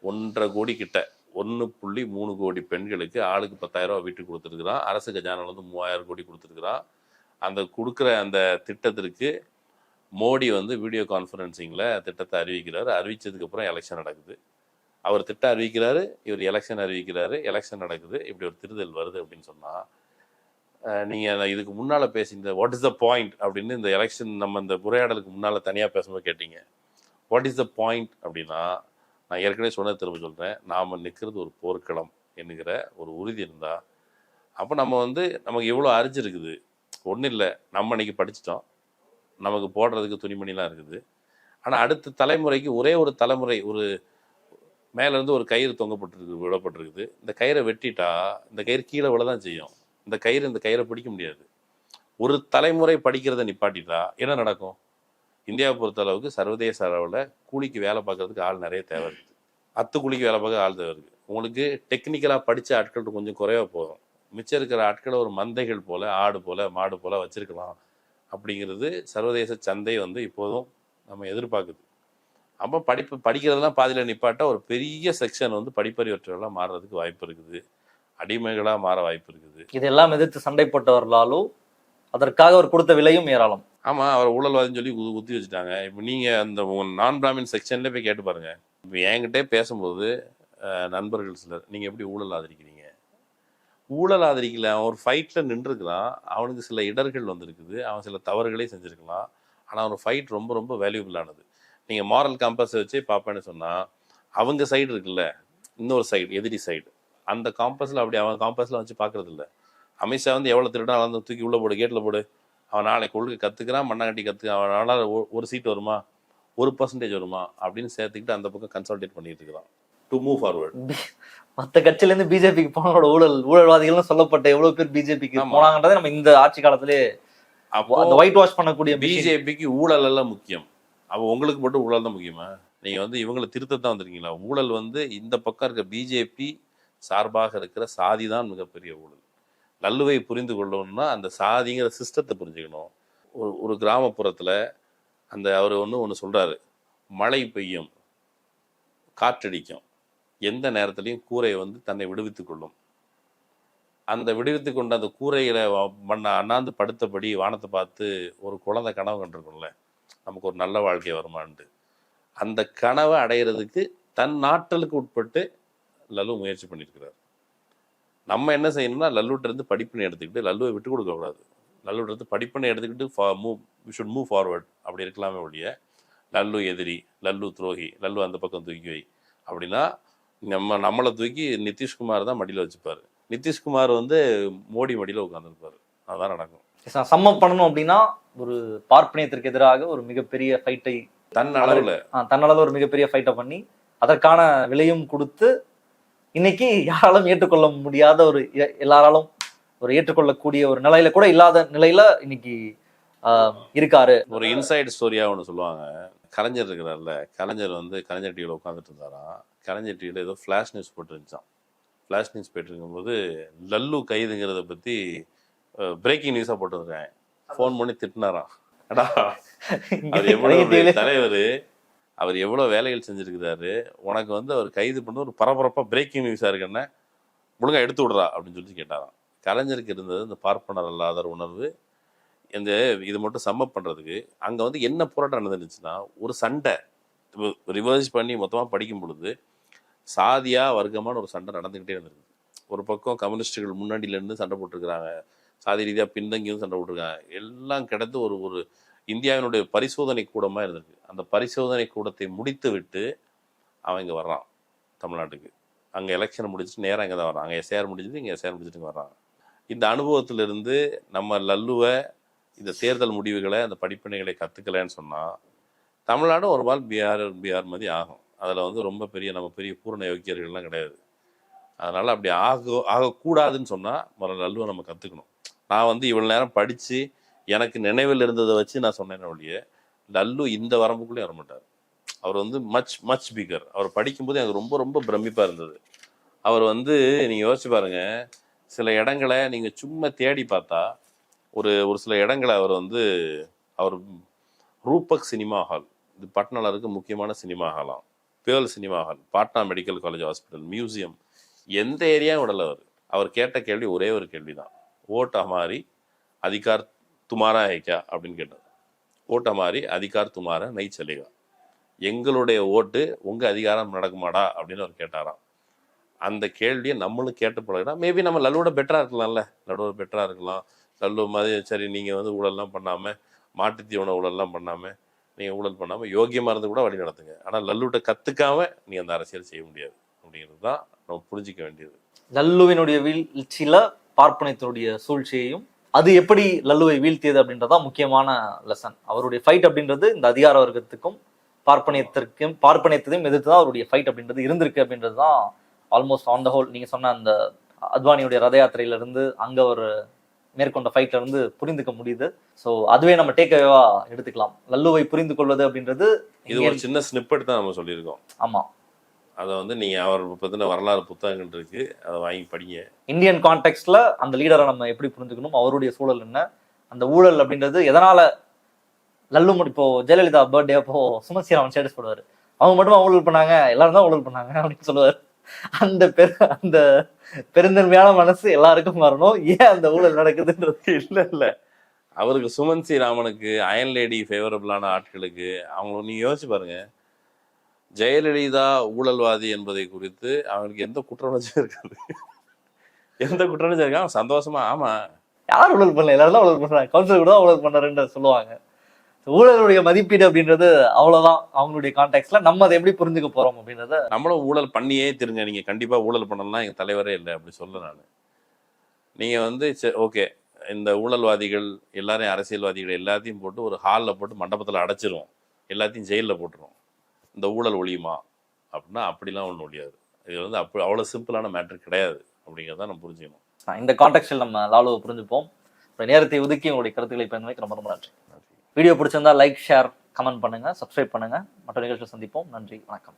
1.5 கோடி கிட்ட 1.3 கோடி பெண்களுக்கு ஆளுக்கு 10,000 ரூபா வீட்டுக்கு கொடுத்துருக்குறான். அரசு கஜானால வந்து 3,000 கோடி கொடுத்துருக்குறான். அந்த கொடுக்குற அந்த திட்டத்திற்கு மோடி வந்து வீடியோ கான்ஃபரன்சிங்கில் திட்டத்தை அறிவிக்கிறாரு. அறிவிச்சதுக்கப்புறம் எலெக்ஷன் நடக்குது. அவர் திட்டம் அறிவிக்கிறாரு, இவர் எலெக்ஷன் அறிவிக்கிறாரு, எலெக்ஷன் நடக்குது. இப்படி ஒரு திருதல் வருது அப்படின்னு சொன்னால், நீங்கள் இதுக்கு முன்னால் பேசியிருந்த வாட் இஸ் த பாயிண்ட் அப்படின்னு இந்த எலெக்ஷன் நம்ம இந்த உரையாடலுக்கு முன்னால் தனியாக பேசும்போது கேட்டீங்க. வாட் இஸ் த பாயிண்ட் அப்படின்னா, நான் ஏற்கனவே சொன்னது திரும்ப சொல்கிறேன், நாம் நிற்கிறது ஒரு போர்க்களம் என்கிற ஒரு உறுதி இருந்தால், அப்போ நம்ம வந்து நமக்கு எவ்வளோ அறிஞ்சிருக்குது. ஒன்றும் இல்லை, நம்ம இன்னைக்கு படிச்சிட்டோம், நமக்கு போடுறதுக்கு துணிமணிலாம் இருக்குது. ஆனால் அடுத்த தலைமுறைக்கு ஒரே ஒரு தலைமுறை ஒரு மேலேருந்து ஒரு கயிறு விடப்பட்டிருக்குது. இந்த கயிறை வெட்டிட்டா இந்த கயிறு கீழே விட தான் செய்யும். இந்த கயிறை பிடிக்க முடியாது. ஒரு தலைமுறை படிக்கிறத நிப்பாட்டிட்டா என்ன நடக்கும்? இந்தியாவை பொறுத்த அளவுக்கு சர்வதேச அளவில் கூலிக்கு வேலை பார்க்கறதுக்கு ஆள் நிறைய தேவை இருக்குது. கூலிக்கு வேலை பார்க்க ஆள் தேவை இருக்குது. உங்களுக்கு டெக்னிக்கலாக படித்த ஆட்கள் கொஞ்சம் குறைவாக போதும். மிச்சம் இருக்கிற ஆட்களை ஒரு மந்தைகள் போல், ஆடு போல், மாடு போல் வச்சிருக்கலாம் அப்படிங்கிறது சர்வதேச சந்தை வந்து இப்போதும் நம்ம எதிர்பார்க்குது. அப்போ படிக்கிறதெல்லாம் பாதியில் நிப்பாட்டா ஒரு பெரிய செக்ஷன் வந்து படிப்பறிவற்றவர்களாக மாறுறதுக்கு வாய்ப்பு இருக்குது, அடிமைகளாக மாற வாய்ப்பு இருக்குது. இதெல்லாம் எதிர்த்து சண்டை போட்டவர்களாலும் அதற்காக அவர் கொடுத்த விலையும் ஏராளம். ஆமாம், அவர் ஊழல்வாதின்னு சொல்லி ஊற்றி வச்சுட்டாங்க. இப்போ நீங்கள் அந்த நான் பிராமின் செக்ஷன்லேயே போய் கேட்டு பாருங்கள். இப்போ என்கிட்டே பேசும்போது நண்பர்கள் சிலர், நீங்கள் எப்படி ஊழல் ஆதரிக்கிறீங்க? ஊழல் ஆதரிக்கல, அவன் ஒரு ஃபைட்டில் நின்றுருக்கலாம், அவனுக்கு சில இடர்கள் வந்திருக்குது, அவன் சில தவறுகளே செஞ்சுருக்கலாம். ஆனால் அவன் ஃபைட் ரொம்ப ரொம்ப வேல்யூபிளானது. நீங்கள் மாரல் காம்பஸை வச்சே பார்ப்பேன்னு சொன்னால், அவங்க சைடு இருக்குல்ல, இன்னொரு சைடு எதிரி சைடு, அந்த காம்பஸில் அப்படி அவன் காம்பஸில் வச்சு பார்க்குறது இல்லை. அமித்ஷா வந்து எவ்வளோ திருடா வந்து தூக்கி உள்ளே போடு, கேட்டில் போடு, அவன் நாளைக்கு கொள்கை கற்றுக்கிறான், மண்ணாங்கட்டி கற்றுக்கிறான், அவனால் ஒரு சீட் வருமா, 1% வருமா அப்படின்னு சேர்த்துக்கிட்டு அந்த பக்கம் கன்சல்டேட் பண்ணிட்டு இருக்கிறான். To move forward. மத்த கட்சியில இருந்து பிஜேபிக்கு போனோட ஊழல்வாதிகள்னு சொல்லப்பட்ட எவ்வளவு பேர் பிஜேபிக்கு போனாங்கன்றதை நம்ம இந்த ஆட்சி காலத்திலே அப்போ அந்த ஒயிட் வாஷ் பண்ணக்கூடிய பிஜேபிக்கு ஊழல் எல்லாம் முக்கியம். அப்போ உங்களுக்கு மட்டும் ஊழல் தான் முக்கியமா? நீங்க வந்து இவங்களை திருத்தத்தான் வந்திருக்கீங்களா? ஊழல் வந்து இந்த பக்கம் இருக்க பிஜேபி சார்பாக இருக்கிற சாதி தான் மிகப்பெரிய ஊழல். லல்லுவை புரிந்து கொள்ளணும்னா அந்த சாதிங்கிற சிஸ்டத்தை புரிஞ்சுக்கணும். ஒரு கிராமப்புறத்துல அந்த அவர் ஒன்று சொல்றாரு, மழை பெய்யும், காற்றடிக்கும், எந்த நேரத்திலையும் கூரை வந்து தன்னை விடுவித்துக் கொள்ளும். அந்த விடுவித்து கொண்ட அந்த கூரையில அண்ணாந்து படுத்தபடி வானத்தை பார்த்து ஒரு குழந்தை கனவு கண்டிருக்கும்ல, நமக்கு ஒரு நல்ல வாழ்க்கை வருமானு. அந்த கனவை அடையிறதுக்கு தன் நாட்டலுக்கு உட்பட்டு லல்லு முயற்சி பண்ணியிருக்கிறார். நம்ம என்ன செய்யணும்னா லல்லுட்ட இருந்து படிப்பினை எடுத்துக்கிட்டு, லல்லுவை விட்டு கொடுக்க கூடாது. லல்லுட்ட இருந்து படிப்பினை எடுத்துக்கிட்டு வி ஷுட் மூவ் ஃபார்வர்ட் அப்படி இருக்கலாமே ஒழிய லல்லு எதிரி, லல்லு துரோகி, லல்லு அந்த பக்கம் தூக்கி வை அப்படின்னா நம்மளை தூக்கி நிதிஷ்குமார் தான் மடியில் வச்சுப்பாரு. நிதிஷ்குமார் வந்து மோடி மடியில் உட்காந்துருப்பாரு. அதுதான் நடக்கும். சம்மப் பண்ணணும் அப்படின்னா ஒரு பார்ப்பனியத்திற்கு எதிராக ஒரு மிகப்பெரிய ஃபைட்டை தன்னளவில் ஒரு மிகப்பெரிய ஃபைட்டை பண்ணி அதற்கான விலையும் கொடுத்து இன்னைக்கு யாராலும் ஏற்றுக்கொள்ள முடியாத ஒரு எல்லாராலும் ஒரு ஏற்றுக்கொள்ளக்கூடிய ஒரு நிலையில கூட இல்லாத நிலையில இன்னைக்கு இருக்காரு. ஒரு இன்சைட் ஸ்டோரியா ஒன்று சொல்லுவாங்க. கலைஞர் இருக்கிறார்ல, கலைஞர் வந்து கலைஞர் டிவியில் உட்காந்துட்டு இருந்தாராம். கலைஞர் டிவியில் ஏதோ ஃப்ளாஷ் நியூஸ் போட்டுருந்துச்சான். ஃப்ளாஷ் நியூஸ் போயிட்டு இருக்கும்போது லல்லு கைதுங்கிறத பற்றி பிரேக்கிங் நியூஸாக போட்டுருக்கேன். ஃபோன் பண்ணி திட்டினாராம். அடா அது எவ்வளோ தலைவர், அவர் எவ்வளோ வேலைகள் செஞ்சுருக்கிறாரு, உனக்கு வந்து அவர் கைது பண்ண ஒரு பரபரப்பாக பிரேக்கிங் நியூஸாக இருக்குன்னா ஒழுங்காக எடுத்து விடுறா அப்படின்னு சொல்லி கேட்டாராம். கலைஞருக்கு இருந்தது இந்த பார்ப்பனர் அல்லாத உணர்வு. இந்த இது மட்டும் சம்மப் பண்ணுறதுக்கு அங்கே வந்து என்ன போராட்டம் நடந்துச்சுன்னா, ஒரு சண்டை ரிவர்ஸ் பண்ணி மொத்தமாக படிக்கும் பொழுது சாதியா வர்க்கமான ஒரு சண்டை நடந்துக்கிட்டே இருந்திருக்கு. ஒரு பக்கம் கம்யூனிஸ்டுகள் முன்னாடியிலேருந்து சண்டை போட்டிருக்கிறாங்க, சாதி ரீதியாக பின்தங்கியும் சண்டை போட்டிருக்காங்க. எல்லாம் கிடந்து ஒரு இந்தியாவினுடைய பரிசோதனை கூடமாக இருந்திருக்கு. அந்த பரிசோதனை கூடத்தை முடித்து விட்டு அவன் இங்கே வர்றான் தமிழ்நாட்டுக்கு. அங்கே எலெக்ஷன் முடிச்சுட்டு நேராக இங்கே தான் வர்றான். அங்கே எஸ்ஆர் முடிச்சுட்டு இங்கே எஸ்ஆர் முடிச்சுட்டு இங்கே வர்றாங்க. இந்த அனுபவத்திலிருந்து நம்ம லல்லுவை இந்த தேர்தல் முடிவுகளை அந்த படிப்பினைகளை கற்றுக்கலைன்னு சொன்னால் தமிழ்நாடு ஒரு நாள் பிஆர் மாதிரி ஆகும். அதில் வந்து ரொம்ப நம்ம பெரிய பூரண யோக்கியர்கள்லாம் கிடையாது. அதனால் அப்படி ஆகக்கூடாதுன்னு சொன்னால் முதல்ல லல்லுவை நம்ம கற்றுக்கணும். நான் வந்து இவ்வளோ நேரம் படித்து எனக்கு நினைவில் இருந்ததை வச்சு நான் சொன்னேன்னு ஒழிய லல்லு இந்த வரம்புக்குள்ளேயும் வரமாட்டார். அவர் வந்து மச் பிகர். அவர் படிக்கும்போது எனக்கு ரொம்ப ரொம்ப பிரமிப்பாக இருந்தது. அவர் வந்து நீங்கள் யோசிச்சு பாருங்கள், சில இடங்களை நீங்கள் சும்மா தேடி பார்த்தா ஒரு சில இடங்களை அவர் ரூபக் சினிமா ஹால், இது பட்னால இருக்க முக்கியமான சினிமா ஹாலாம், Pearl cinema hall, Patna medical college hospital, museum, எந்த ஏரியாவும் விடல. அவர் கேட்ட கேள்வி ஒரே ஒரு கேள்வி தான், ஓட் ஹமாரி அதிகார் துமாரா ஹை கியா அப்படின்னு கேட்டார். ஓட் ஹமாரி அதிகார் துமாரா நை சலேகா, எங்களுடைய ஓட்டு உங்கள் அதிகாரம் நடக்குமாடா அப்படின்னு அவர் கேட்டாராம். அந்த கேள்வியை நம்மளும் கேட்டு பழகினா மேபி நம்ம லல்லுவோட பெட்டராக இருக்கலாம்ல, லல்லுவோட பெட்டராக இருக்கலாம். லல்லு மாதிரி சரி நீங்கள் வந்து ஊழல்லாம் பண்ணாமல், மாட்டுத்தீவன ஊழல்லாம் பண்ணாமல், நீங்கள் ஊழல் பண்ணாமல் யோகியமாக இருந்து கூட வழி நடத்துங்க. ஆனால் லல்லுகிட்ட கற்றுக்காம நீங்கள் அந்த அரசியல் செய்ய முடியாது அப்படிங்கிறது தான் நம்ம புரிஞ்சிக்க வேண்டியது. லல்லுவினுடைய வீழ்ச்சியில் பார்ப்பனத்தினுடைய சூழ்ச்சியையும் அது எப்படி லல்லுவை வீழ்த்தியது அப்படின்றதான் முக்கியமான லெசன். அவருடைய ஃபைட் அப்படின்றது இந்த அதிகார வர்க்கத்துக்கும் பார்ப்பனியத்தையும் எதிர்த்து தான் அவருடைய ஃபைட் அப்படின்றது இருந்திருக்கு அப்படின்றது தான் ஆல்மோஸ்ட் ஆன் த ஹோல் நீங்கள் சொன்ன அந்த அத்வானியுடைய ரத யாத்திரையிலிருந்து அங்கே ஒரு மேற்கொண்ட ஃபைட்ல இருந்து புரிந்துக்க முடியுது. ஸோ அதுவே நம்ம டேக்அவேவா எடுத்துக்கலாம். லல்லுவை புரிந்து கொள்வது அப்படின்றது இது ஒரு சின்ன ஸ்னிப்பெட் தான் நம்ம சொல்லியிருக்கோம். ஆமாம், அதை வந்து நீங்கள் அவர் பற்றின வரலாறு புத்தகங்கள் இருக்கு, அதை வாங்கி படிங்க. இந்தியன் கான்டெக்ட்ல அந்த லீடரை நம்ம எப்படி புரிஞ்சுக்கணும், அவருடைய சூழல் என்ன, அந்த ஊழல் அப்படின்றது எதனால லல்லு இப்போ ஜெயலலிதா பர்த்டே அப்போ சுமன் ஸ்ரீராமன் ஸ்டேட்டஸ் போடுவார், அவங்க மட்டுமா ஊழல் பண்ணாங்க, எல்லாரும் தான் ஊழல் பண்ணாங்க அப்படின்னு சொல்லுவார். அந்த பெருந்தன்மையான மனசு எல்லாருக்கும் வரணும். ஏன் அந்த ஊழல் நடக்குதுன்றது இல்லை அவருக்கு சுமன் ஸ்ரீராமனுக்கு அயன் லேடி ஃபேவரபிளான ஆட்களுக்கு அவங்க நீங்க யோசிச்சு பாருங்க, ஜெயலலிதா ஊழல்வாதி என்பதை குறித்து அவங்களுக்கு எந்த குற்றவுணர்ச்சியும் இருக்காது. எந்த குற்றவுணர்ச்சி இருக்கா, அவன் சந்தோஷமா ஆமா யார் ஊழல் பண்ணல, எல்லாரும் தான் ஊழல் பண்றாங்க, கவுன்சிலர் கூட ஊழல் பண்ணாருன்னு சொல்லுவாங்க. ஊழலுடைய மதிப்பீடு அப்படின்றது அவ்வளவுதான் அவங்களுடைய கான்டெக்ட்ல. நம்ம அதை எப்படி புரிஞ்சுக்க போறோம் அப்படின்றத, நம்மளும் ஊழல் பண்ணியே திருங்க, நீங்க கண்டிப்பா ஊழல் பண்ணலாம் எங்க தலைவரே இல்லை அப்படி சொல்ல நான். நீங்க வந்து ஓகே இந்த ஊழல்வாதிகள் எல்லாரையும் அரசியல்வாதிகள் எல்லாத்தையும் போட்டு ஒரு ஹாலில் போட்டு மண்டபத்தில் அடைச்சிரும், எல்லாத்தையும் ஜெயிலில் போட்டுரும், இந்த ஊழல் ஒழியுமா அப்படின்னா அப்படிலாம் ஒன்றும் ஒழியாது. இது வந்து அவ்வளோ சிம்பிளான மேட்ரு கிடையாது அப்படிங்கிறத நம்ம புரிஞ்சுக்கணும். இந்த கான்டெக்ஸ்டில் நம்ம லாலுவை புரிஞ்சுப்போம். நேரத்தை ஒதுக்கி உங்களுடைய கருத்துக்களை பயன்படுத்தி ரொம்ப ரொம்ப நன்றி. வீடியோ பிடிச்சிருந்தா லைக், ஷேர், கமெண்ட் பண்ணுங்க, சப்ஸ்கிரைப் பண்ணுங்க. மற்ற நிகழ்ச்சியை சந்திப்போம். நன்றி, வணக்கம்.